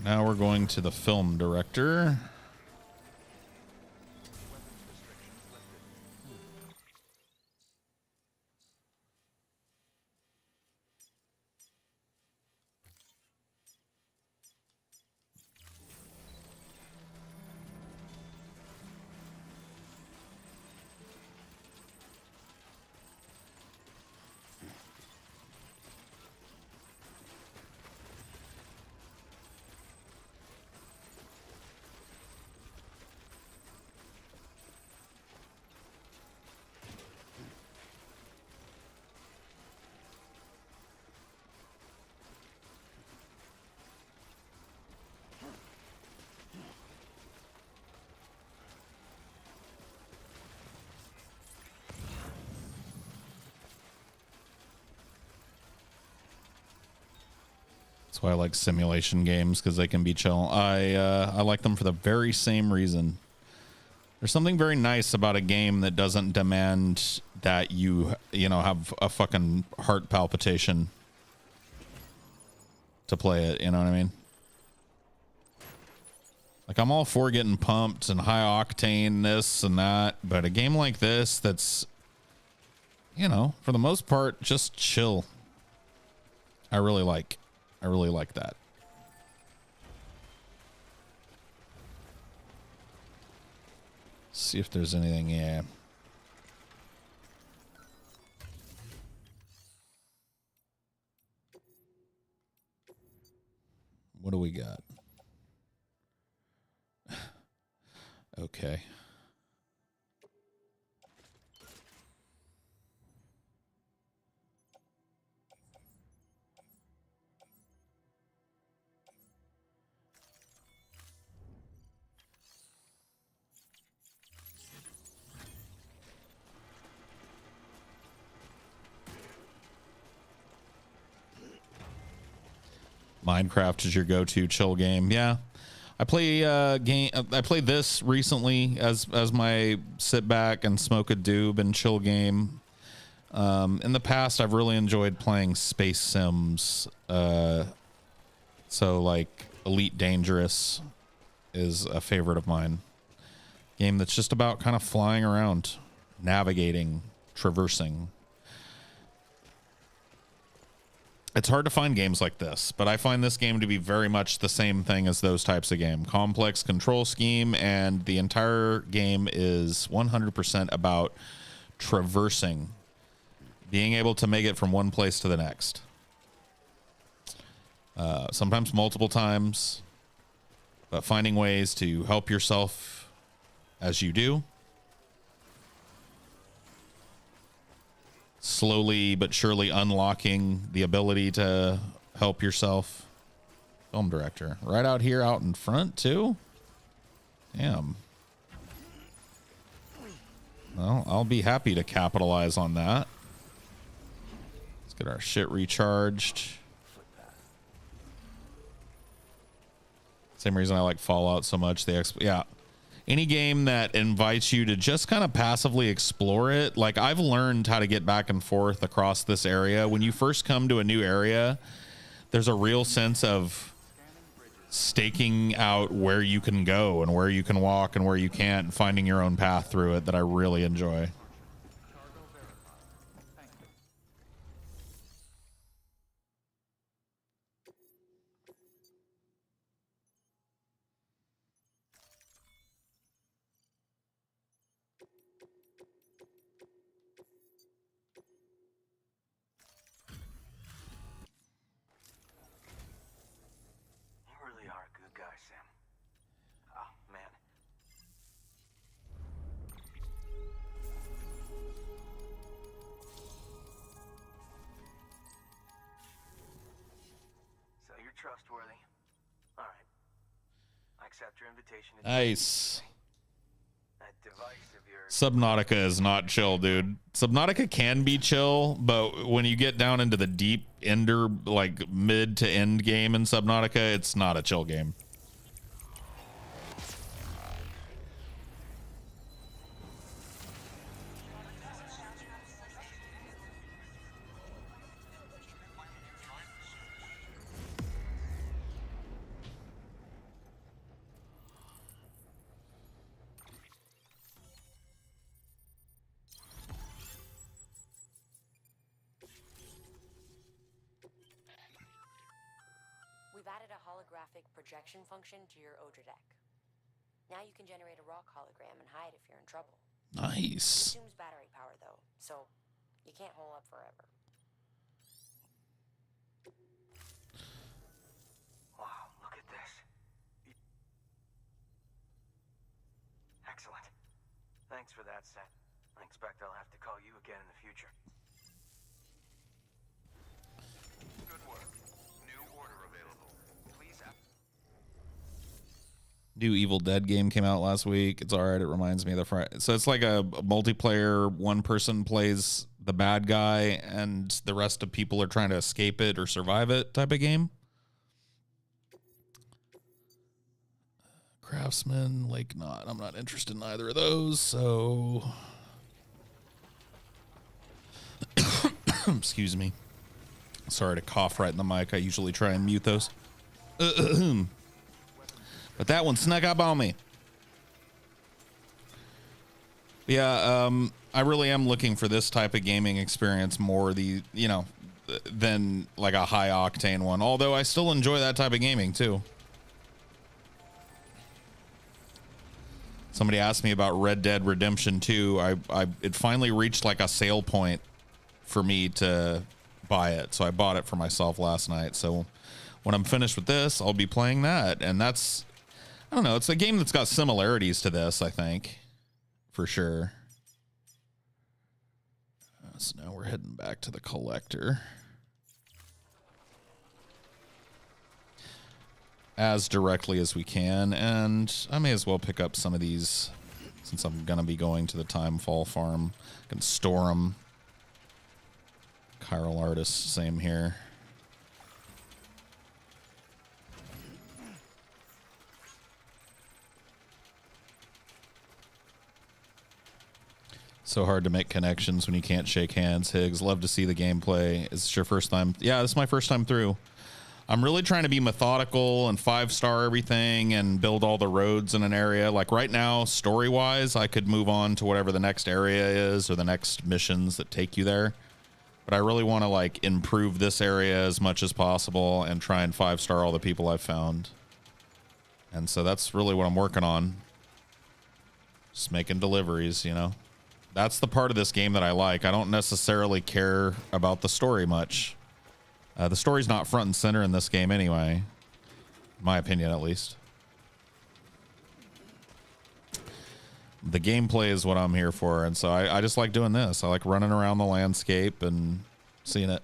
Now we're going to the film director. That's why I like simulation games, because they can be chill. I like them for the very same reason. There's something very nice about a game that doesn't demand that you have a fucking heart palpitation to play it. You know what I mean? Like, I'm all for getting pumped and high octane this and that, but a game like this that's, you know, for the most part, just chill. I really like that. See if there's anything, yeah. What do we got? Okay. Minecraft is your go-to chill game. Yeah. I play I played this recently as my sit back and smoke a doob and chill game. In the past I've really enjoyed playing space sims. So like Elite Dangerous is a favorite of mine. Game that's just about kind of flying around, navigating, traversing. It's hard to find games like this, but I find this game to be very much the same thing as those types of game. Complex control scheme, and the entire game is 100% about traversing, being able to make it from one place to the next. Sometimes multiple times, but finding ways to help yourself as you do. Slowly but surely unlocking the ability to help yourself. Film director. Right out here, out in front, too? Damn. Well, I'll be happy to capitalize on that. Let's get our shit recharged. Same reason I like Fallout so much. Yeah. Any game that invites you to just kind of passively explore it. Like, I've learned how to get back and forth across this area. When you first come to a new area, there's a real sense of staking out where you can go and where you can walk and where you can't, and finding your own path through it that I really enjoy. Trustworthy. All right. I accept your invitation. Nice. That device of yours. Subnautica is not chill, dude. Subnautica can be chill, but when you get down into the deep ender, like mid to end game in Subnautica, it's not a chill game. Projection function to your Odra deck. Now you can generate a rock hologram and hide if you're in trouble. Nice. It consumes battery power though, so you can't hole up forever. Wow, look at this. Excellent. Thanks for that, Sam. I expect I'll have to call you again in the future. Good work. New order available. Please New Evil Dead game came out last week. It's all right. It reminds me of the Friday. So it's like a multiplayer. One person plays the bad guy, and the rest of people are trying to escape it or survive it type of game. Craftsman, Lake Knot. I'm not interested in either of those. So, excuse me. Sorry to cough right in the mic. I usually try and mute those. But that one snuck up on me. Yeah, I really am looking for this type of gaming experience more than like a high octane one. Although I still enjoy that type of gaming too. Somebody asked me about Red Dead Redemption 2. It finally reached like a sale point for me to buy it. So I bought it for myself last night. So when I'm finished with this, I'll be playing that. And that's, I don't know, it's a game that's got similarities to this, I think. For sure. So now we're heading back to the collector. As directly as we can. And I may as well pick up some of these since I'm going to be going to the Timefall farm. I can store them. Chiral Artist, same here. So hard to make connections when you can't shake hands. Higgs, love to see the gameplay. Is this your first time? Yeah, this is my first time through. I'm really trying to be methodical and 5-star everything and build all the roads in an area. Like right now, story-wise, I could move on to whatever the next area is or the next missions that take you there. But I really want to like improve this area as much as possible and try and 5-star all the people I've found. And so that's really what I'm working on. Just making deliveries, you know. That's the part of this game that I like. I don't necessarily care about the story much. The story's not front and center in this game anyway. In my opinion, at least. The gameplay is what I'm here for. And so I just like doing this. I like running around the landscape and seeing it.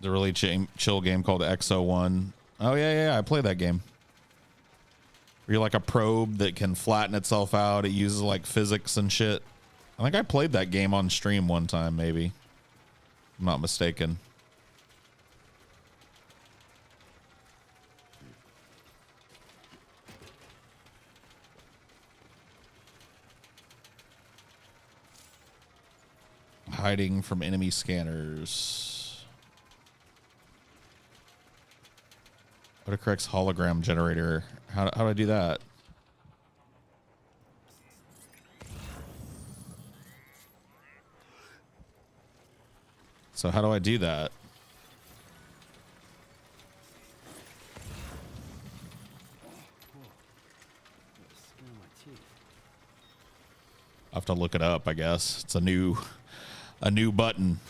The really chill game called XO1. Oh, yeah, I played that game. Where you're like a probe that can flatten itself out. It uses like physics and shit. I think I played that game on stream one time, maybe. I'm not mistaken. Hiding from enemy scanners. Autocorrect's hologram generator. How do I do that? So how do I do that? I'll have to look it up, I guess. It's a new button.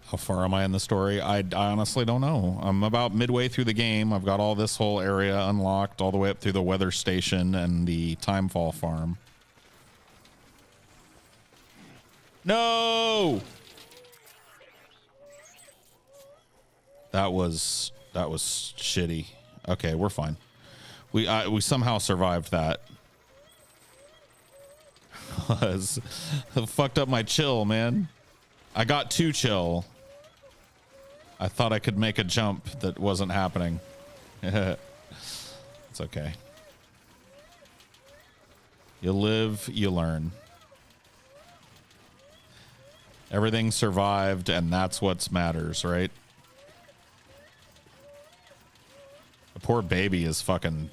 How far am I in the story? I honestly don't know. I'm about midway through the game. I've got all this whole area unlocked all the way up through the weather station and the Timefall farm. No! That was shitty. Okay, we're fine. We somehow survived that. Fucked up my chill, man. I got too chill. I thought I could make a jump that wasn't happening. It's okay. You live, you learn. Everything survived, and that's what matters, right? The poor baby is fucking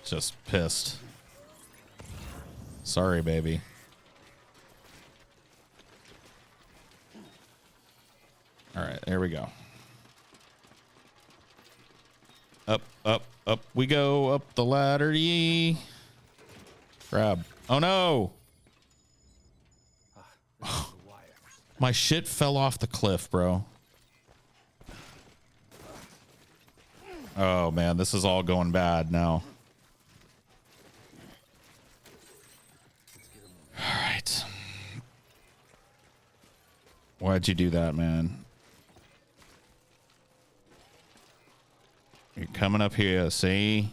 just pissed. Sorry, baby. All right, there we go. Up we go, up the ladder, yee. Grab. Oh no! My shit fell off the cliff, bro. Oh man, this is all going bad now. All right. Why'd you do that, man? coming up here, see?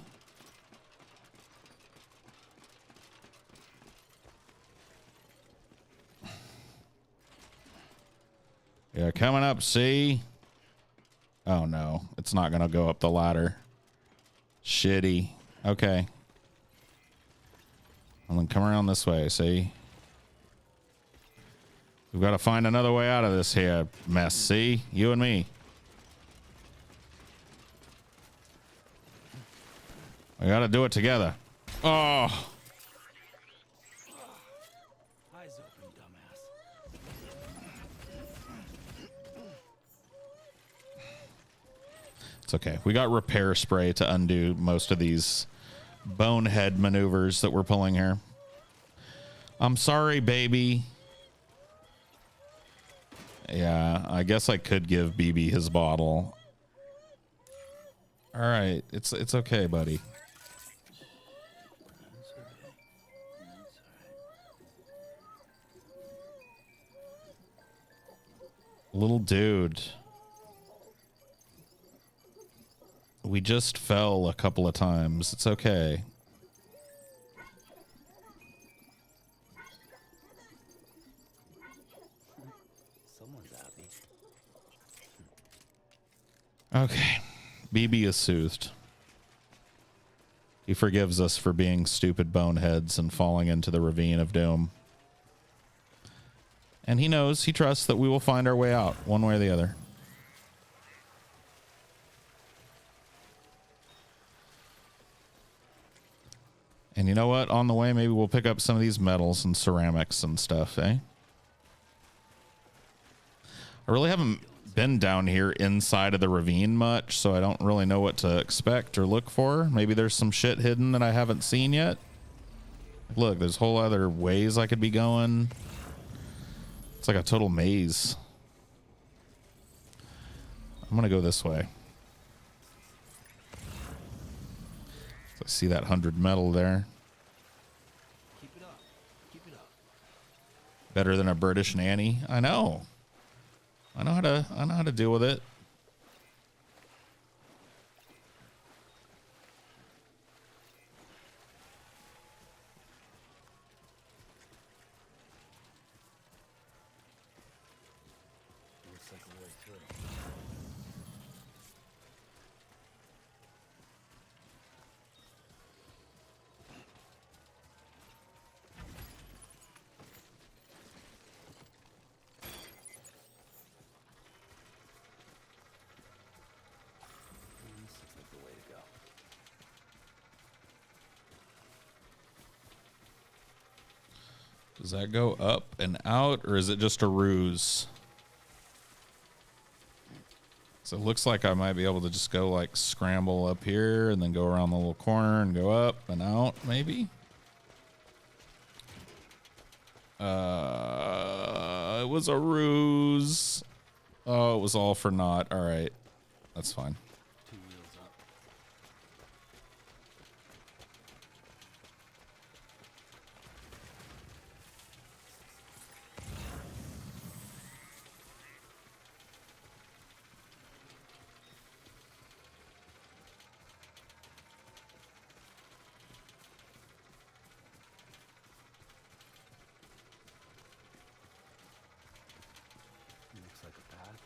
You're coming up, see? Oh, no. It's not going to go up the ladder. Shitty. Okay. And then come around this way, see? We've got to find another way out of this here mess, see? You and me. We got to do it together. Oh. Eyes open, dumbass. It's okay. We got repair spray to undo most of these bonehead maneuvers that we're pulling here. I'm sorry, baby. Yeah, I guess I could give BB his bottle. All right, it's okay, buddy. Little dude. We just fell a couple of times. It's okay. Someone's happy. Okay. BB is soothed. He forgives us for being stupid boneheads and falling into the ravine of doom. And he knows, he trusts that we will find our way out one way or the other. And you know what? On the way, maybe we'll pick up some of these metals and ceramics and stuff, eh? I really haven't been down here inside of the ravine much, so I don't really know what to expect or look for. Maybe there's some shit hidden that I haven't seen yet. Look, there's whole other ways I could be going. It's like a total maze. I'm gonna go this way. So I see that 100 metal there. Keep it up. Keep it up. Better than a British nanny. I know. I know how to deal with it. Looks like a way through. This looks like the way to go. Does that go up and out, or is it just a ruse? So it looks like I might be able to just go like scramble up here and then go around the little corner and go up and out, maybe. It was a ruse. Oh, it was all for naught. All right. That's fine. 2 wheels up. Looks like a path.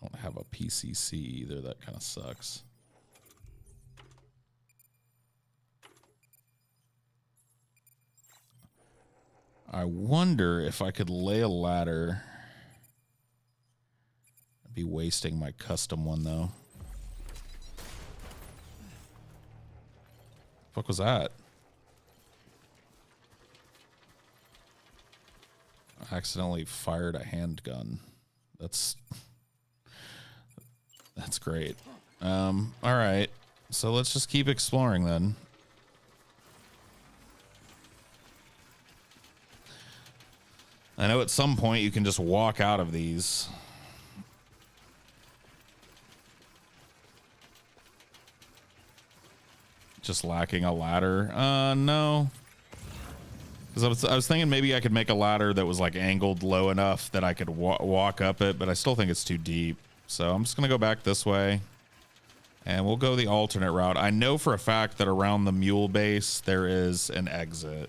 I don't have a PCC either. That kind of sucks. I wonder if I could lay a ladder. I'd be wasting my custom one, though. Fuck was that? I accidentally fired a handgun. That's great. All right. So let's just keep exploring then. I know at some point you can just walk out of these. Just lacking a ladder. No. Because I was thinking maybe I could make a ladder that was like angled low enough that I could walk up it, but I still think it's too deep. So I'm just going to go back this way. And we'll go the alternate route. I know for a fact that around the mule base, there is an exit.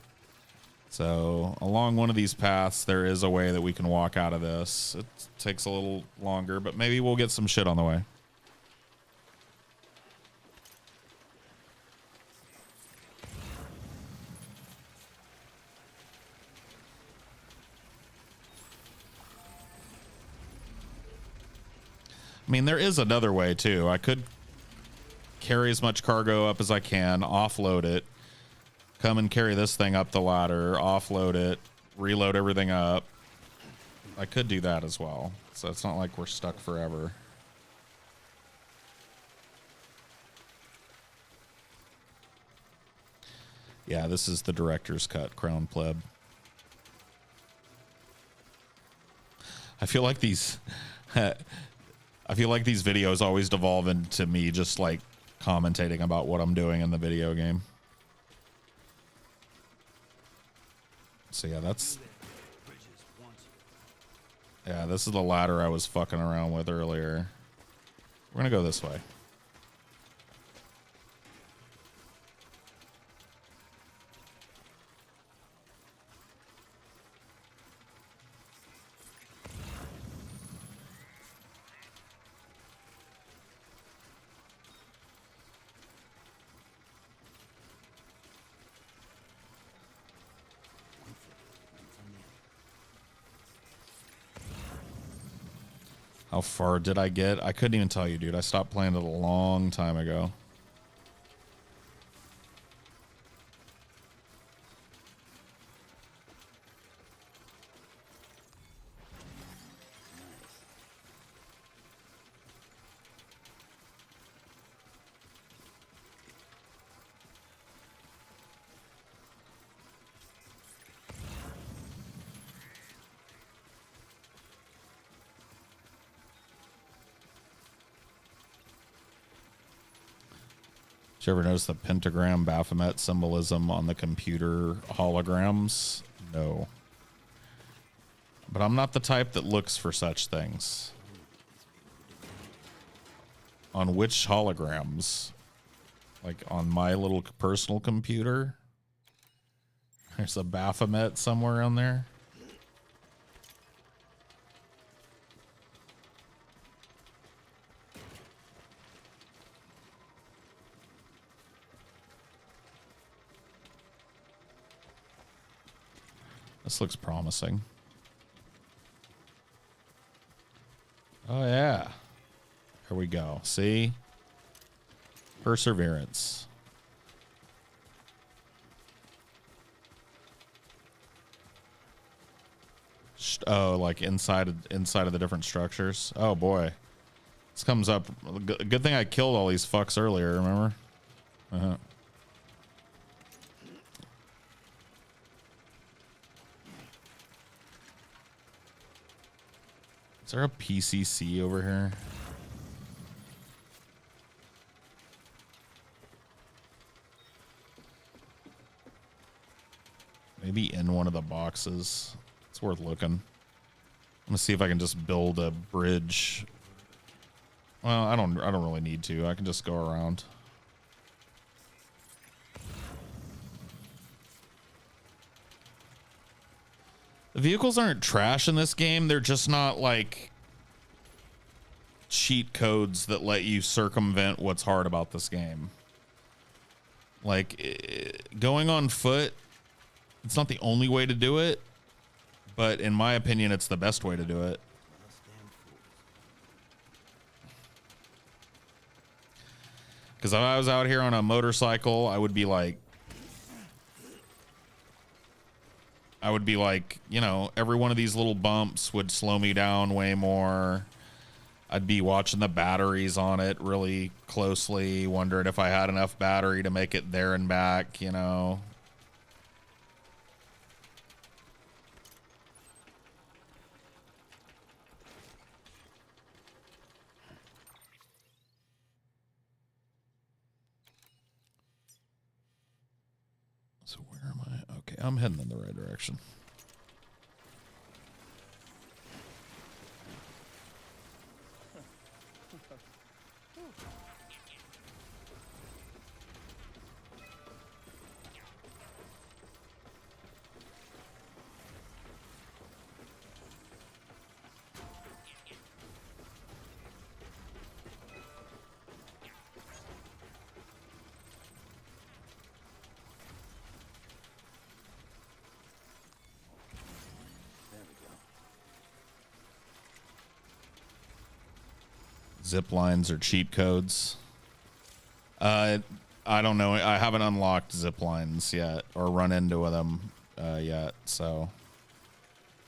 So along one of these paths, there is a way that we can walk out of this. It takes a little longer, but maybe we'll get some shit on the way. I mean, there is another way too. I could carry as much cargo up as I can, offload it, come and carry this thing up the ladder, offload it, reload everything up. I could do that as well. So it's not like we're stuck forever. Yeah, this is the director's cut, Crown Pleb. I feel like these videos always devolve into me just like commentating about what I'm doing in the video game. So yeah, this is the ladder I was fucking around with earlier. We're gonna go this way. How far did I get? I couldn't even tell you, dude. I stopped playing it a long time ago. Did you ever notice the pentagram Baphomet symbolism on the computer holograms? No. But I'm not the type that looks for such things. On which holograms? Like on my little personal computer? There's a Baphomet somewhere on there. This looks promising. Oh, yeah. Here we go. See? Perseverance. Oh, like inside of the different structures. Oh, boy. This comes up. Good thing I killed all these fucks earlier, remember? Uh-huh. Is there a PCC over here? Maybe in one of the boxes. It's worth looking. I'm gonna see if I can just build a bridge. Well, I don't really need to. I can just go around. The vehicles aren't trash in this game. They're just not like cheat codes that let you circumvent what's hard about this game. Like going on foot, it's not the only way to do it, but in my opinion, it's the best way to do it. Because if I was out here on a motorcycle, I would be like, you know, every one of these little bumps would slow me down way more. I'd be watching the batteries on it really closely, wondering if I had enough battery to make it there and back, you know. So where am I? Okay, I'm heading in the right direction. Zip lines or cheat codes. I don't know. I haven't unlocked zip lines yet or run into them yet. So,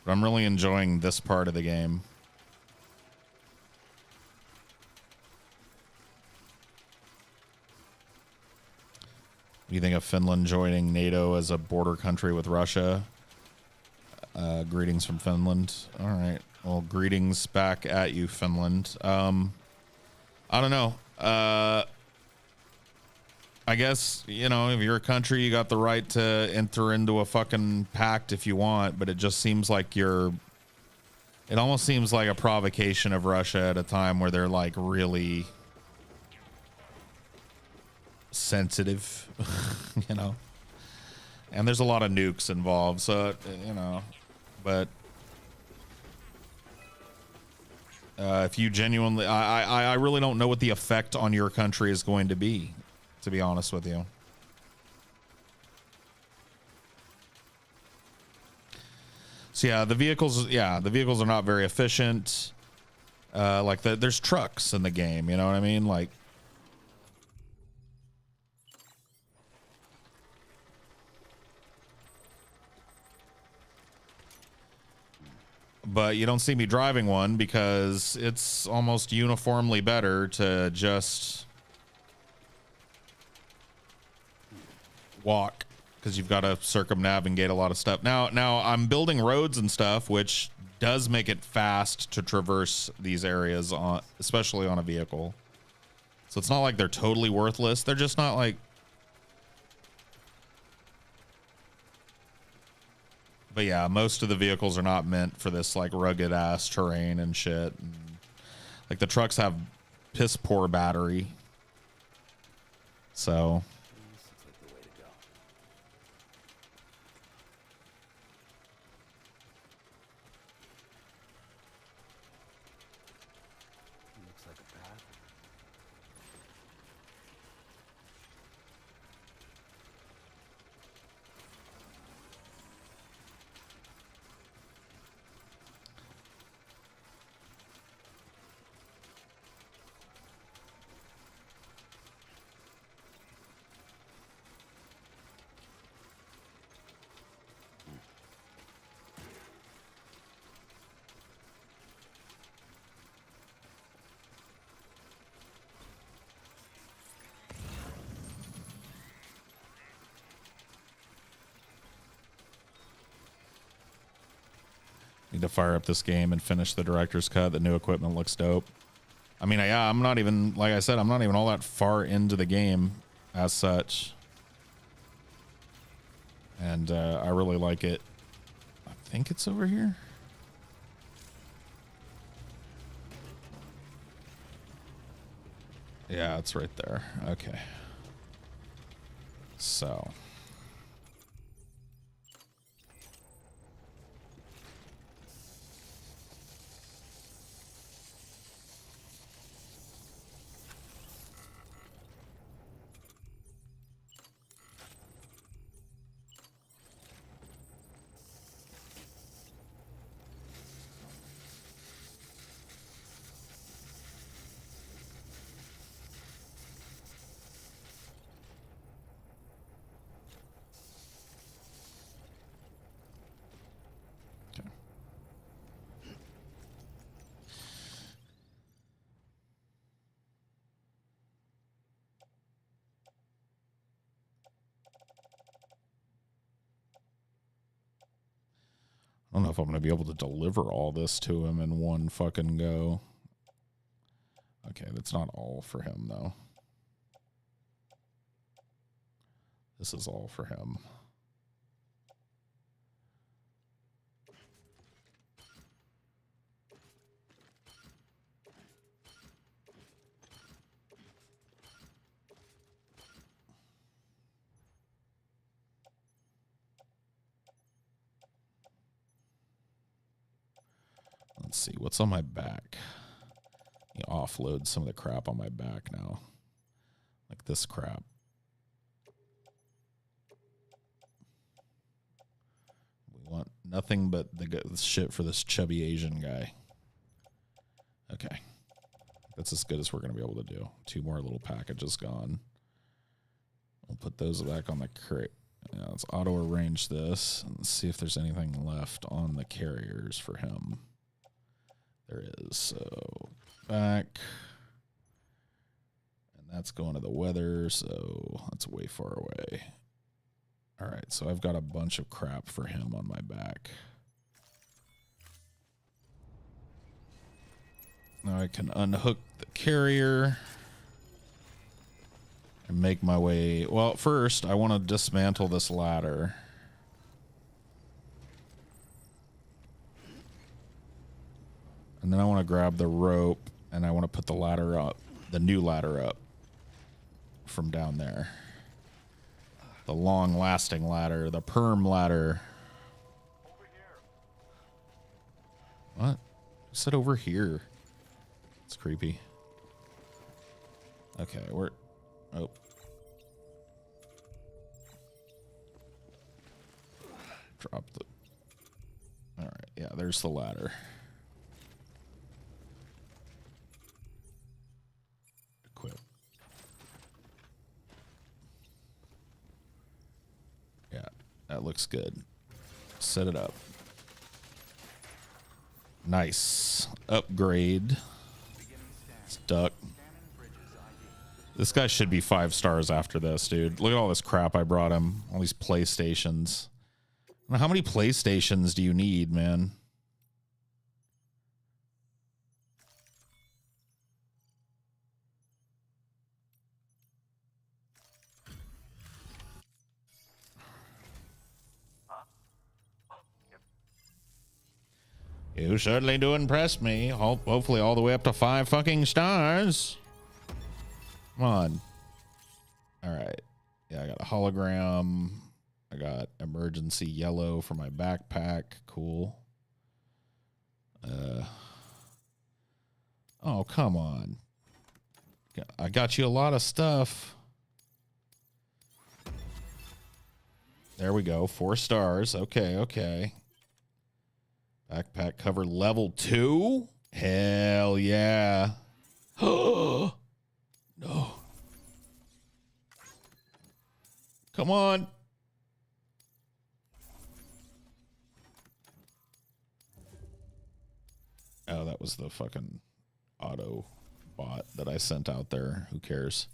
but I'm really enjoying this part of the game. What do you think of Finland joining NATO as a border country with Russia? Greetings from Finland. All right. Well, greetings back at you, Finland. I don't know. I guess, you know, if you're a country, you got the right to enter into a fucking pact if you want, but it just seems like it almost seems like a provocation of Russia at a time where they're like really sensitive, you know, and there's a lot of nukes involved. So, you know, but if you genuinely, I really don't know what the effect on your country is going to be, to be honest with you. So yeah, the vehicles are not very efficient. Like there's trucks in the game, you know what I mean? Like, but you don't see me driving one because it's almost uniformly better to just walk, because you've got to circumnavigate a lot of stuff. Now I'm building roads and stuff, which does make it fast to traverse these areas, especially on a vehicle. So it's not like they're totally worthless. They're just not like. But yeah, most of the vehicles are not meant for this like rugged ass terrain and shit. And, like the trucks have piss poor battery. So. Need to fire up this game and finish the director's cut. The new equipment looks dope. I mean, yeah, I'm not even, like I said, I'm not even all that far into the game as such. And I really like it. I think it's over here. Yeah, it's right there. Okay. So. I don't know if I'm going to be able to deliver all this to him in one fucking go. Okay, that's not all for him, though. This is all for him. Let's see. What's on my back? You offload some of the crap on my back now. Like this crap. We want nothing but the shit for this chubby Asian guy. Okay. That's as good as we're going to be able to do. 2 more little packages gone. We'll put those back on the crate. Yeah, let's auto arrange this and see if there's anything left on the carriers for him. There is. So back. And that's going to the weather, so that's way far away. All right, so I've got a bunch of crap for him on my back. Now I can unhook the carrier and make my way. Well, first I want to dismantle this ladder. And then I want to grab the rope and I want to put the ladder up, the new ladder up from down there. The long-lasting ladder, the perm ladder. Over here. What? Who said over here? It's creepy. Okay, we're... Oh. Drop the... Alright, yeah, there's the ladder. Equip. Yeah, that looks good. Set it up. Nice. Upgrade. Stuck. This guy should be 5 stars after this, dude. Look at all this crap I brought him. All these PlayStations. Now, how many PlayStations do you need, man? You certainly do impress me. Hopefully all the way up to 5 fucking stars. Come on. All right. Yeah, I got a hologram. I got emergency yellow for my backpack. Cool. Oh, come on. I got you a lot of stuff. There we go. 4 stars. Okay, okay. Backpack cover level 2? Hell yeah. Oh, no. Come on. Oh, that was the fucking auto bot that I sent out there. Who cares?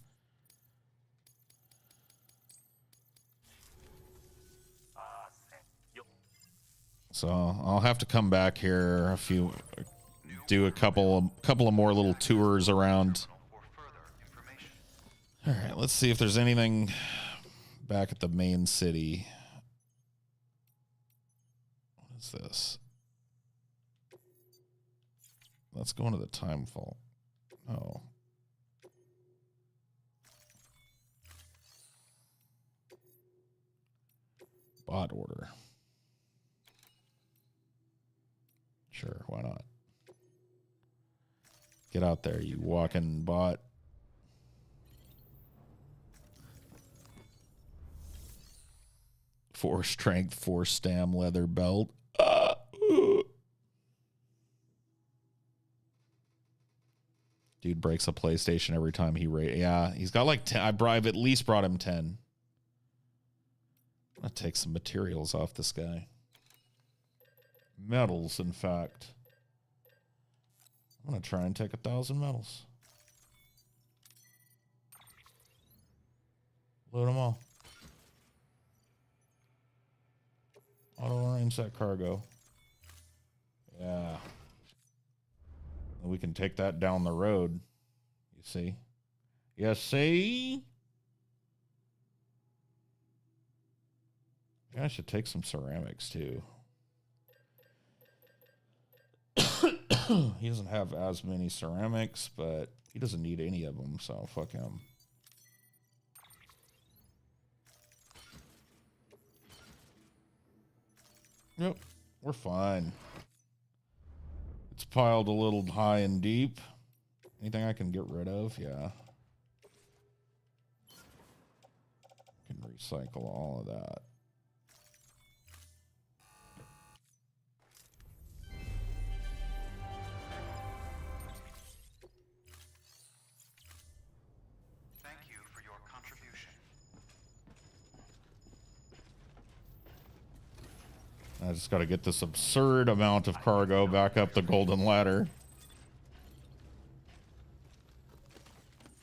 So I'll have to come back here do a couple of more little tours around. All right, let's see if there's anything back at the main city. What is this? Let's go into the time vault. Oh. Bot order. Sure, why not? Get out there, you walking bot. Four strength, 4 stam leather belt. Dude breaks a PlayStation every time he yeah, he's got like 10. I've at least brought him 10. I'm gonna take some materials off this guy. Metals, in fact. I'm gonna try and take 1,000 metals. Load them all. Auto arrange that cargo. Yeah. We can take that down the road. You see? You see? Yeah, I should take some ceramics too. He doesn't have as many ceramics, but he doesn't need any of them, so fuck him. Yep, we're fine. It's piled a little high and deep. Anything I can get rid of? Yeah. Can recycle all of that. Thank you for your contribution. I just got to get this absurd amount of cargo back up the golden ladder.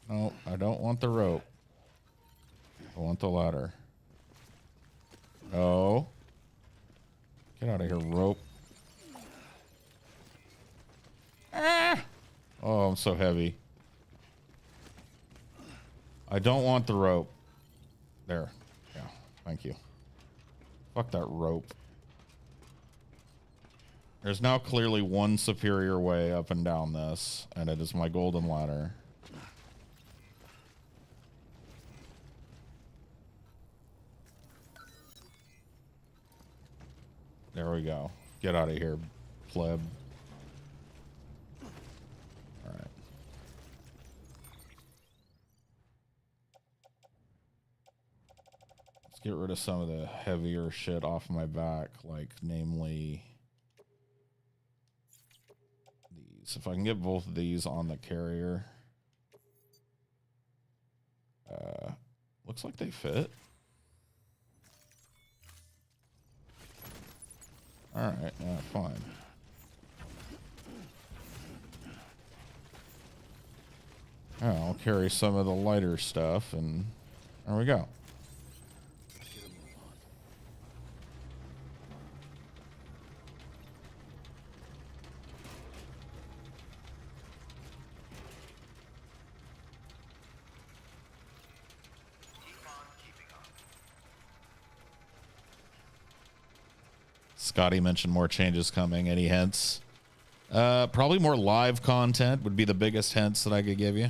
No, I don't want the rope. I want the ladder. Oh. Get out of here, rope. Ah! Oh, I'm so heavy. I don't want the rope. There. Yeah, thank you. Fuck that rope. There's now clearly one superior way up and down this, and it is my golden ladder. There we go. Get out of here, pleb. All right. Let's get rid of some of the heavier shit off my back, like namely these. If I can get both of these on the carrier. Looks like they fit. All right, yeah, fine. Yeah, I'll carry some of the lighter stuff, and there we go. Scotty mentioned more changes coming. Any hints? Probably more live content would be the biggest hints that I could give you.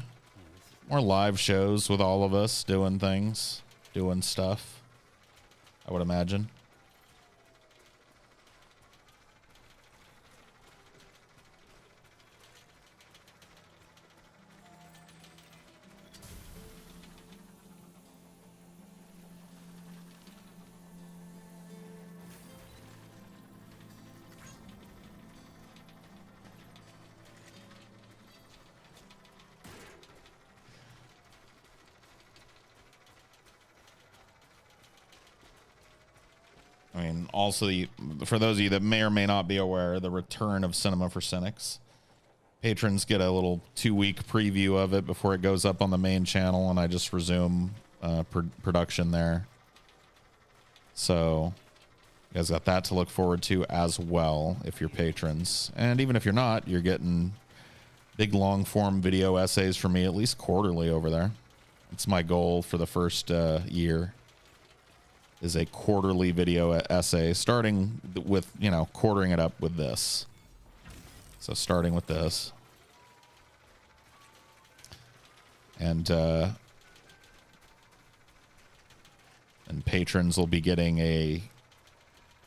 More live shows with all of us doing things, doing stuff, I would imagine. I mean, also, for those of you that may or may not be aware, the return of Cinema for Cynics. Patrons get a little 2-week preview of it before it goes up on the main channel, and I just resume production there. So, you guys got that to look forward to as well if you're patrons. And even if you're not, you're getting big long-form video essays from me at least quarterly over there. It's my goal for the first year. Is a quarterly video essay, starting with, you know, quartering it up with this. So starting with this. And patrons will be getting a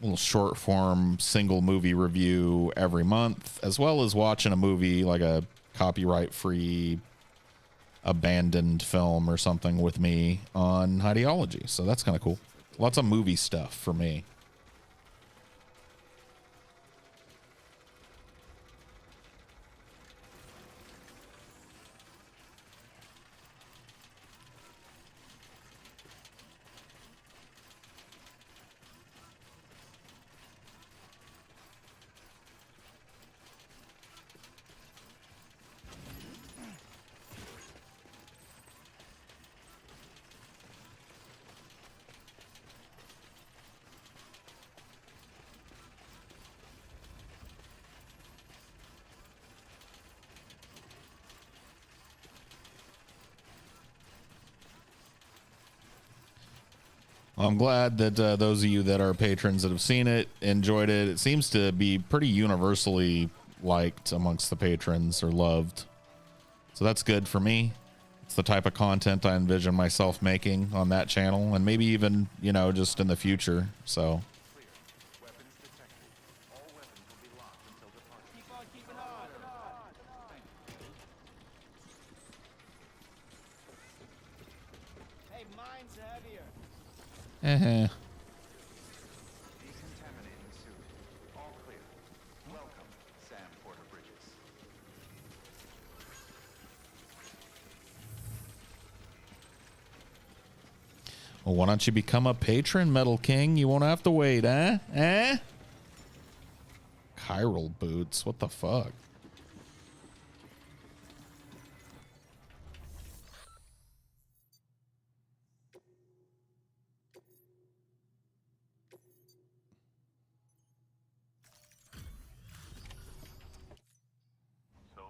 little short form single movie review every month, as well as watching a movie like a copyright free abandoned film or something with me on Highdeology. So that's kind of cool. Lots of movie stuff for me. Well, I'm glad that those of you that are patrons that have seen it, enjoyed it. It seems to be pretty universally liked amongst the patrons or loved. So that's good for me. It's the type of content I envision myself making on that channel, and maybe even, you know, just in the future. So Weapons detected. All weapons will be locked until departure. Keep on keeping on. Eh. Decontaminating suit. All clear. Welcome, Sam Porter Bridges. Well, why don't you become a patron, Metal King? You won't have to wait, eh? Eh? Chiral boots. What the fuck? So,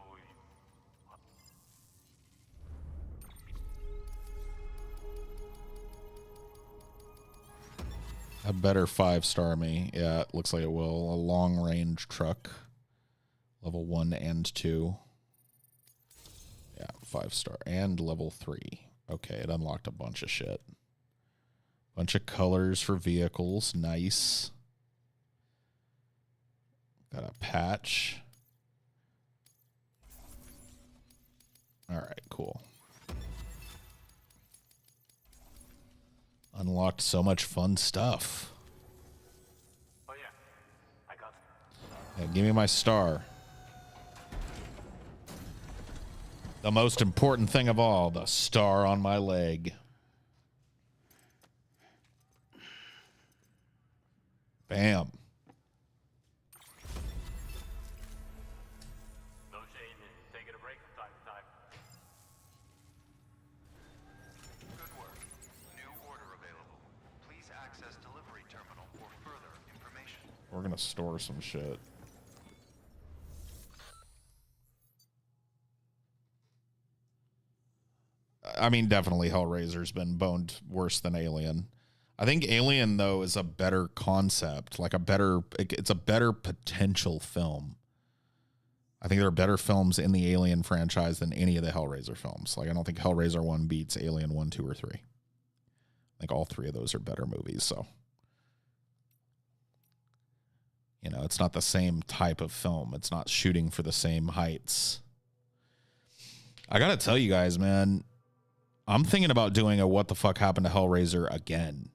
A better 5-star me. Yeah, it looks like it will. A long-range truck. Level 1 and 2. Yeah, 5-star. And level 3. Okay, it unlocked a bunch of shit. Bunch of colors for vehicles. Nice. Got a patch. Alright, cool. Unlocked so much fun stuff. oh yeah, I got Yeah, give me my star. The most important thing of all, the star on my leg. Bam. no shame in taking a break from time to time. Good work. New order available. Please access delivery terminal for further information. We're going to store some shit. I mean, definitely Hellraiser's been boned worse than Alien. I think Alien, though, is a better concept, like it's a better potential film. I think there are better films in the Alien franchise than any of the Hellraiser films. Like, I don't think Hellraiser 1 beats Alien 1, 2, or 3. I think all three of those are better movies, so. You know, it's not the same type of film. It's not shooting for the same heights. I gotta tell you guys, man, I'm thinking about doing a What the Fuck Happened to Hellraiser again.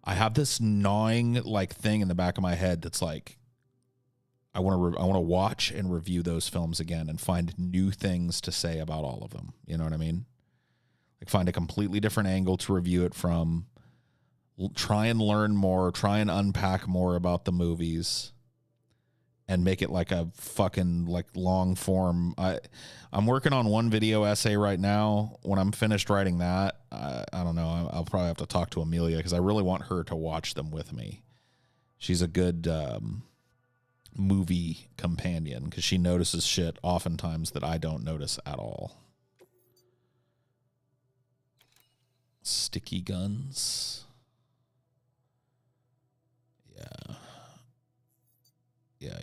I have this gnawing like thing in the back of my head that's like, I want to watch and review those films again and find new things to say about all of them. You know what I mean? Like find a completely different angle to review it from. Try and learn more. Try and unpack more about the movies, and make it like a fucking like long form. I'm working on one video essay right now. When I'm finished writing that, I don't know. I'll probably have to talk to Amelia because I really want her to watch them with me. She's a good movie companion because she notices shit oftentimes that I don't notice at all. Sticky guns. Yeah. Yeah.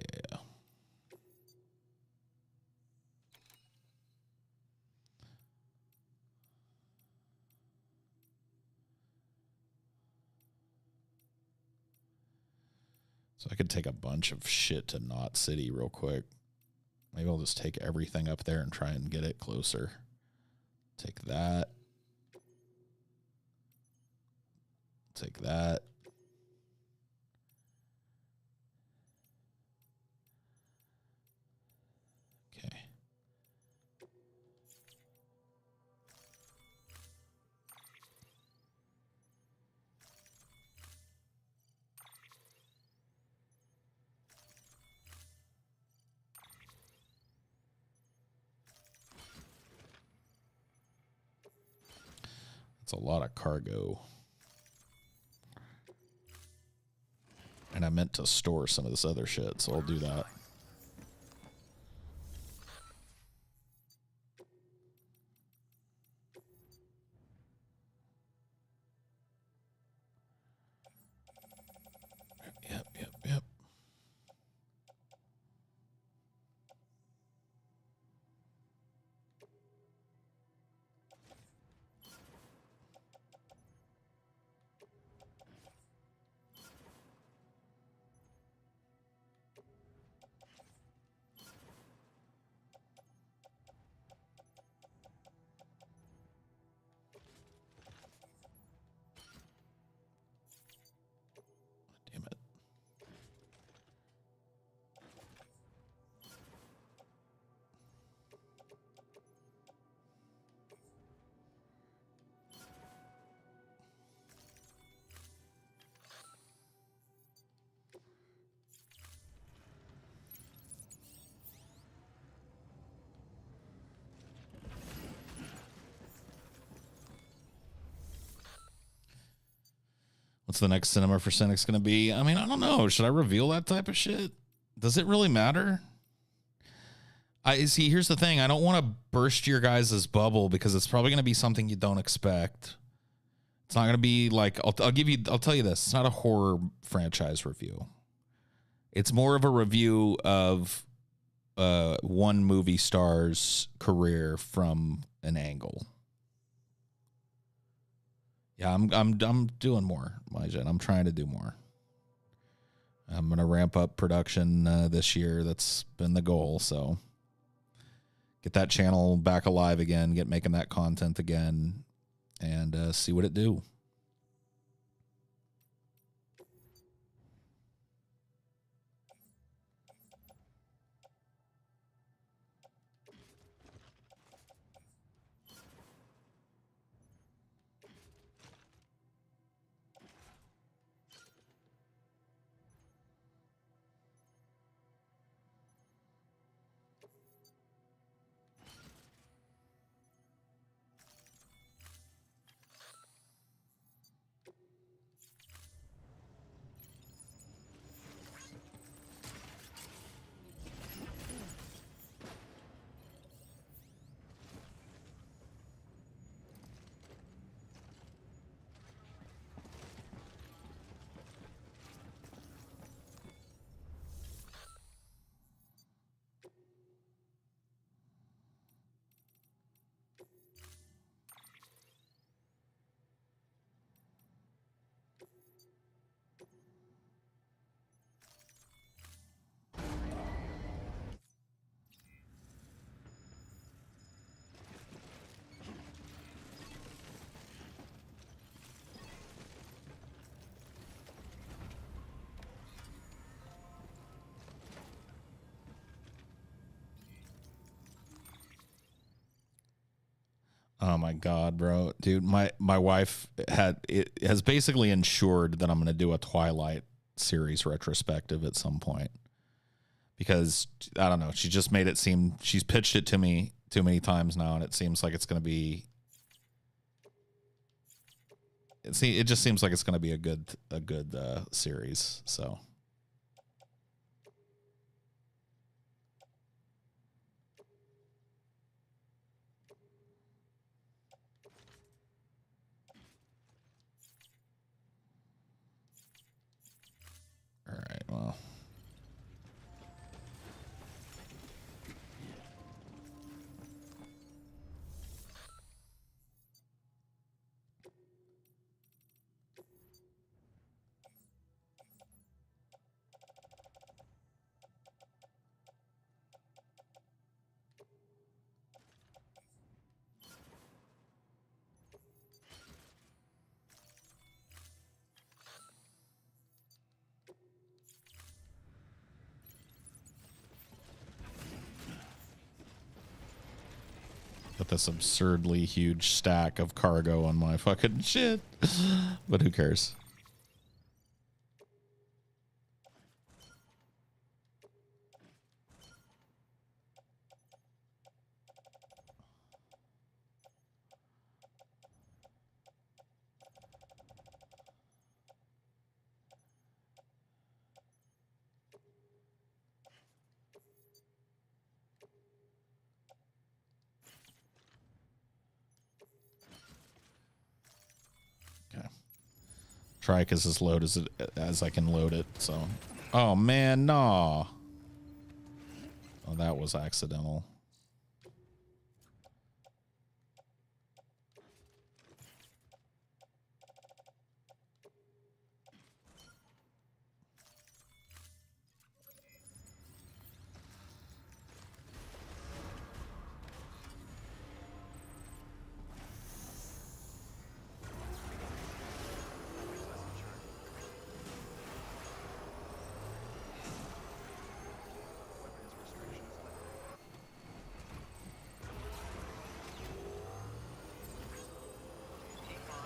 So I could take a bunch of shit to Knot City real quick. Maybe I'll just take everything up there and try and get it closer. Take that. Take that. Okay. That's a lot of cargo. And I meant to store some of this other shit, so I'll do that. Yep. What's the next Cinema for Cynics going to be? I mean, I don't know. Should I reveal that type of shit? Does it really matter? I see. Here's the thing. I don't want to burst your guys' bubble because it's probably going to be something you don't expect. It's not going to be like, I'll tell you this. It's not a horror franchise review. It's more of a review of one movie star's career from an angle. Yeah, I'm doing more, Myjan. I'm trying to do more. I'm gonna ramp up production this year. That's been the goal. So get that channel back alive again. Get making that content again, and see what it do. Oh my God, bro. Dude, my wife has basically ensured that I'm going to do a Twilight series retrospective at some point. Because I don't know, she just made it seem, she's pitched it to me too many times now, and it seems like it's going to be, it just seems like it's going to be a good series. So all right, well. Got this absurdly huge stack of cargo on my fucking shit. But who cares? Trike is as low as I can load it. So, oh man, no. Oh, that was accidental.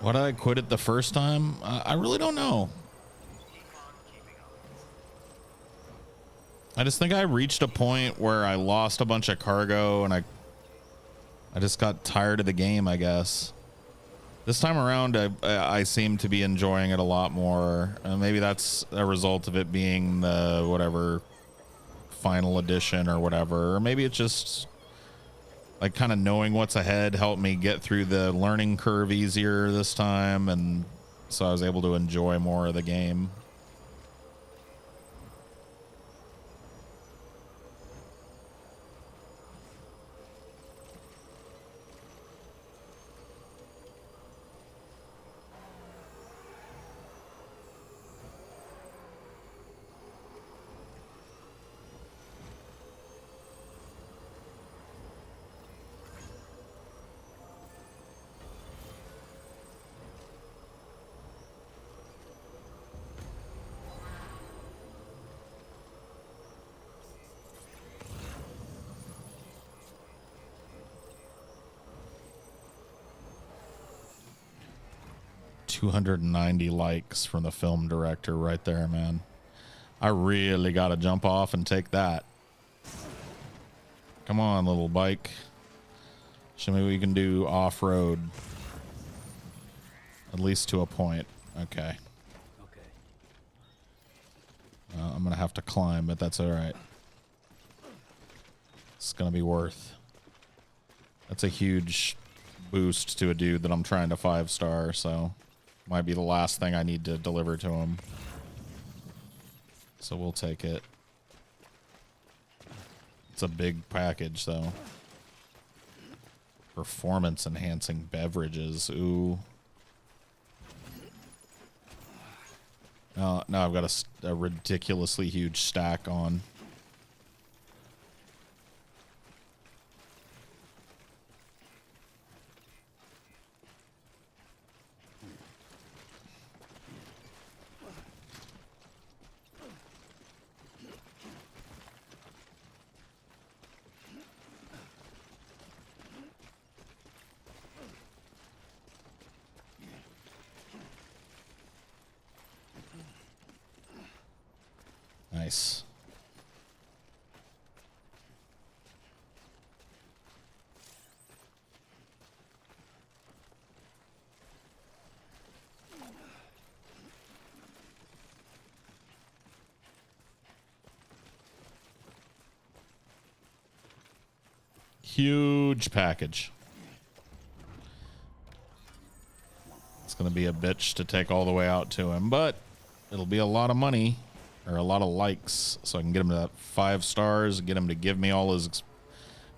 Why did I quit it the first time? I really don't know. I just think I reached a point where I lost a bunch of cargo and I just got tired of the game, I guess. This time around, I seem to be enjoying it a lot more. Maybe that's a result of it being the whatever final edition or whatever. Or maybe it's just like kind of knowing what's ahead helped me get through the learning curve easier this time, and so I was able to enjoy more of the game. $290 likes from the film director right there, man. I really got to jump off and take that. Come on, little bike. Show me what you can do off-road. At least to a point. Okay. Okay. I'm going to have to climb, but that's all right. It's going to be worth. That's a huge boost to a dude that I'm trying to 5-star, so might be the last thing I need to deliver to him. So we'll take it. It's a big package, though. Performance enhancing beverages. Ooh. Now I've got a ridiculously huge stack on. Nice. Huge package. It's going to be a bitch to take all the way out to him, but it'll be a lot of money. Or a lot of likes, so I can get him to that 5 stars, get him to give me all his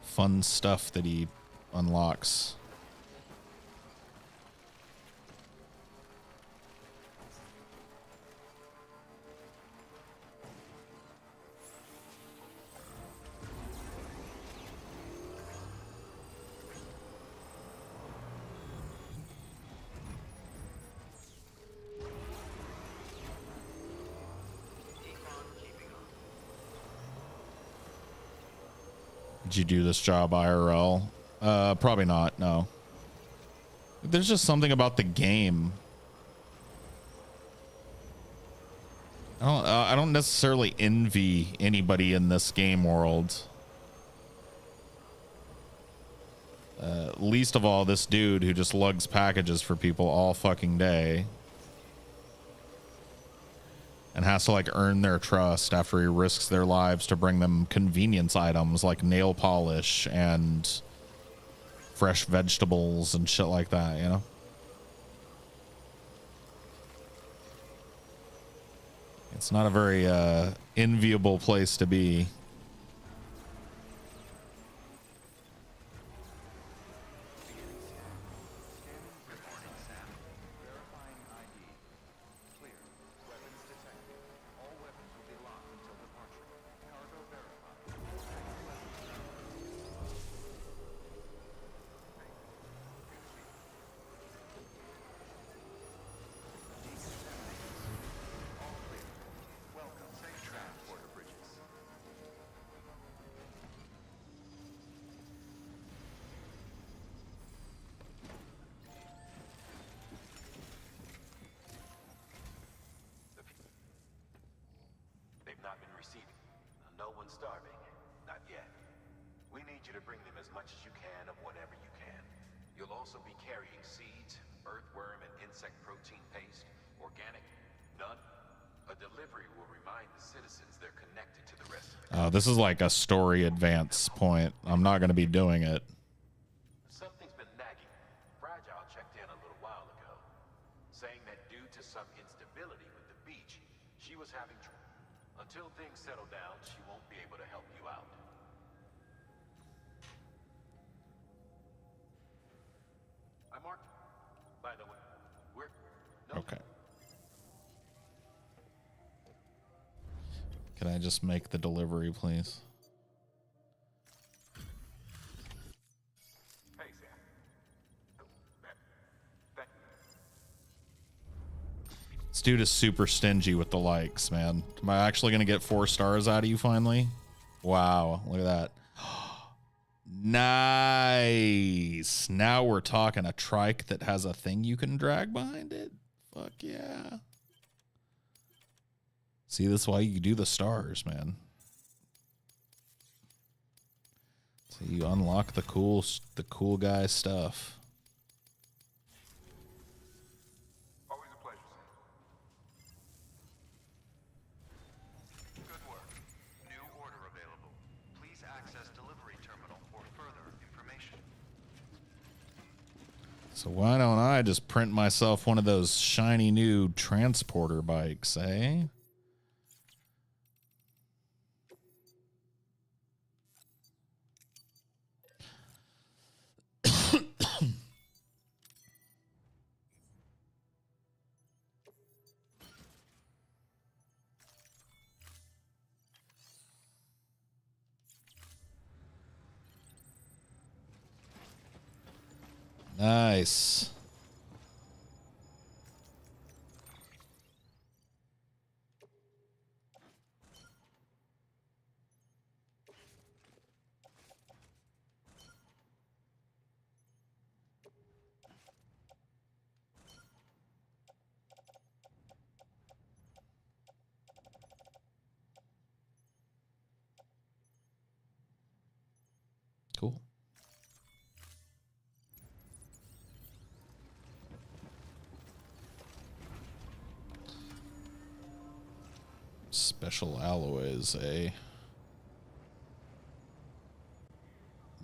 fun stuff that he unlocks. Did you do this job IRL? Probably not, no. There's just something about the game. I don't necessarily envy anybody in this game world. Least of all this dude who just lugs packages for people all fucking day. And has to like earn their trust after he risks their lives to bring them convenience items like nail polish and fresh vegetables and shit like that, you know? It's not a very enviable place to be. Not been receiving. No one's starving. Not yet. We need you to bring them as much as you can of whatever you can. You'll also be carrying seeds, earthworm and insect protein paste, organic, none. A delivery will remind the citizens they're connected to the rest of the This is like a story advance point. I'm not going to be doing it. Something's been nagging. Fragile checked in a little while ago, saying that due to some instability with the beach, she was having trouble. Until things settle down, she won't be able to help you out. I marked. By the way, we're Okay. Can I just make the delivery, please? Hey, Sam. This dude is super stingy with the likes, man. Am I actually going to get 4 stars out of you finally? Wow, look at that. Nice. Now we're talking a trike that has a thing you can drag behind it. Fuck yeah. See, that's why you do the stars, man. So you unlock the cool guy stuff. Always a pleasure, Sam. Good work. New order available. Please access delivery terminal for further information. So why don't I just print myself one of those shiny new transporter bikes, eh? Nice. Cool. Special alloys, eh?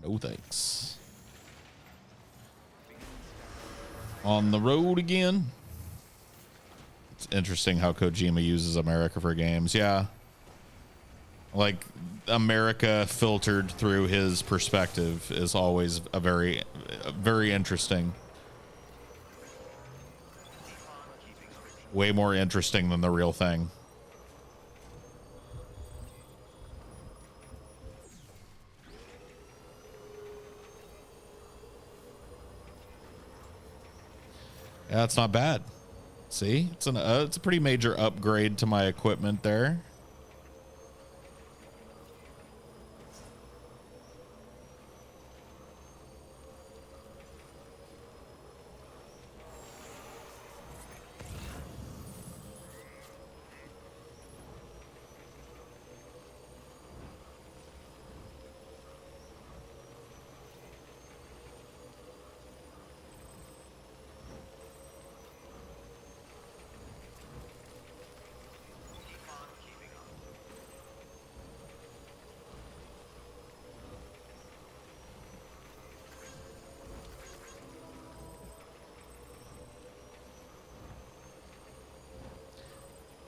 No thanks. On the road again. It's interesting how Kojima uses America for games. Yeah. Like, America filtered through his perspective is always a very interesting. Way more interesting than the real thing. Yeah, it's not bad. See, it's a pretty major upgrade to my equipment there.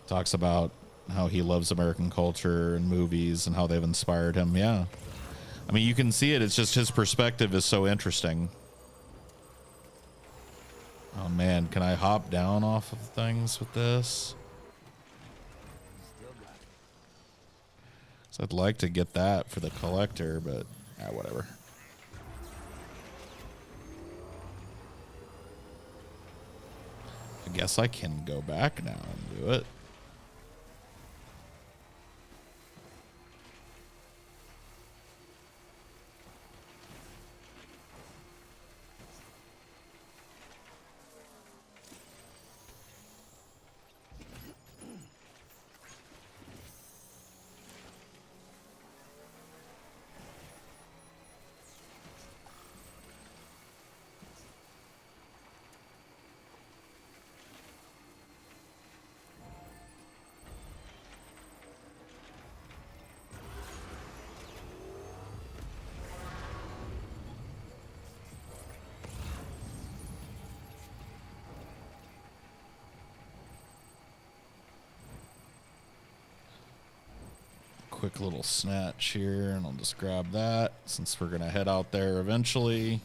Talks about how he loves American culture and movies and how they've inspired him. Yeah. I mean, you can see it. It's just his perspective is so interesting. Oh, man. Can I hop down off of things with this? So I'd like to get that for the collector, but whatever. I guess I can go back now and do it. quick little snatch here, and I'll just grab that since we're going to head out there eventually.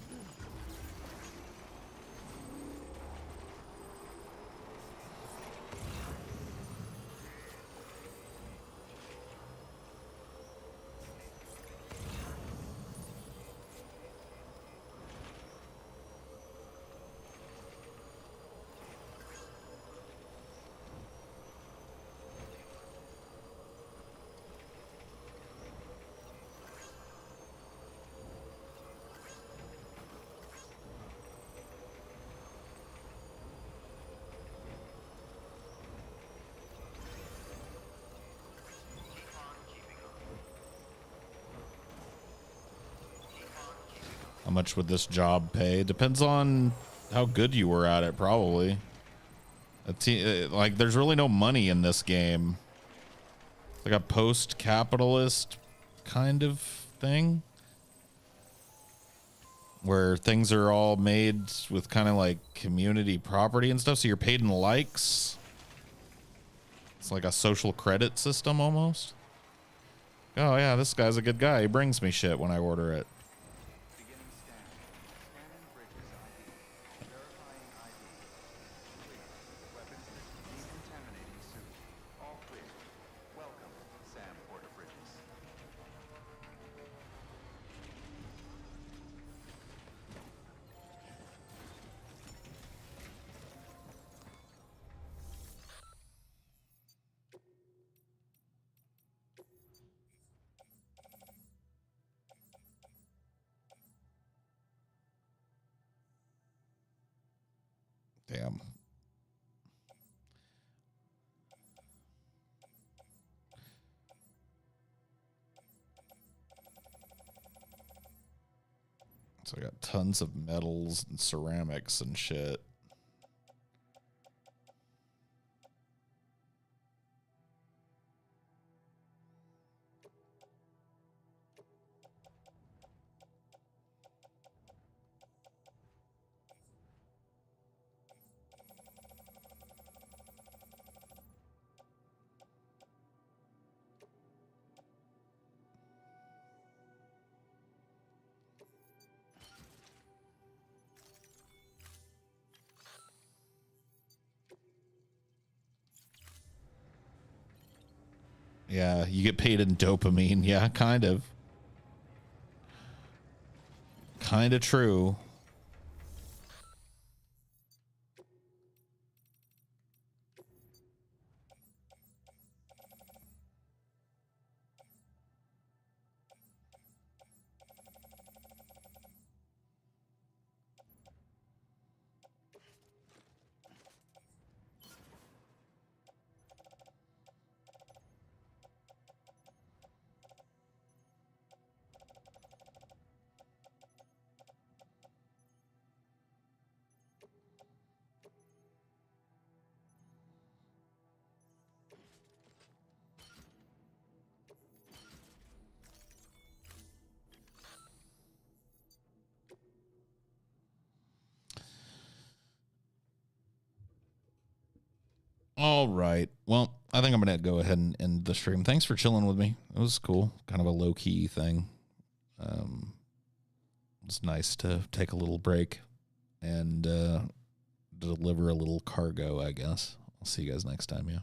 How much would this job pay? Depends on how good you were at it, probably. Like, there's really no money in this game. It's like a post-capitalist kind of thing, where things are all made with kind of like community property and stuff, so you're paid in likes. It's like a social credit system almost. Oh yeah, this guy's a good guy. He brings me shit when I order it. Beginning scan. Scanning bridges ID. Verifying ID. Clear. Weapons decontaminating suit. All clear. Welcome, Sam Porter Bridges. Damn. So I got tons of metals and ceramics and shit. Yeah, you get paid in dopamine. Yeah, kind of. Kind of true. All right. Well, I think I'm going to go ahead and end the stream. Thanks for chilling with me. It was cool. Kind of a low-key thing. It's nice to take a little break and deliver a little cargo, I guess. I'll see you guys next time, yeah.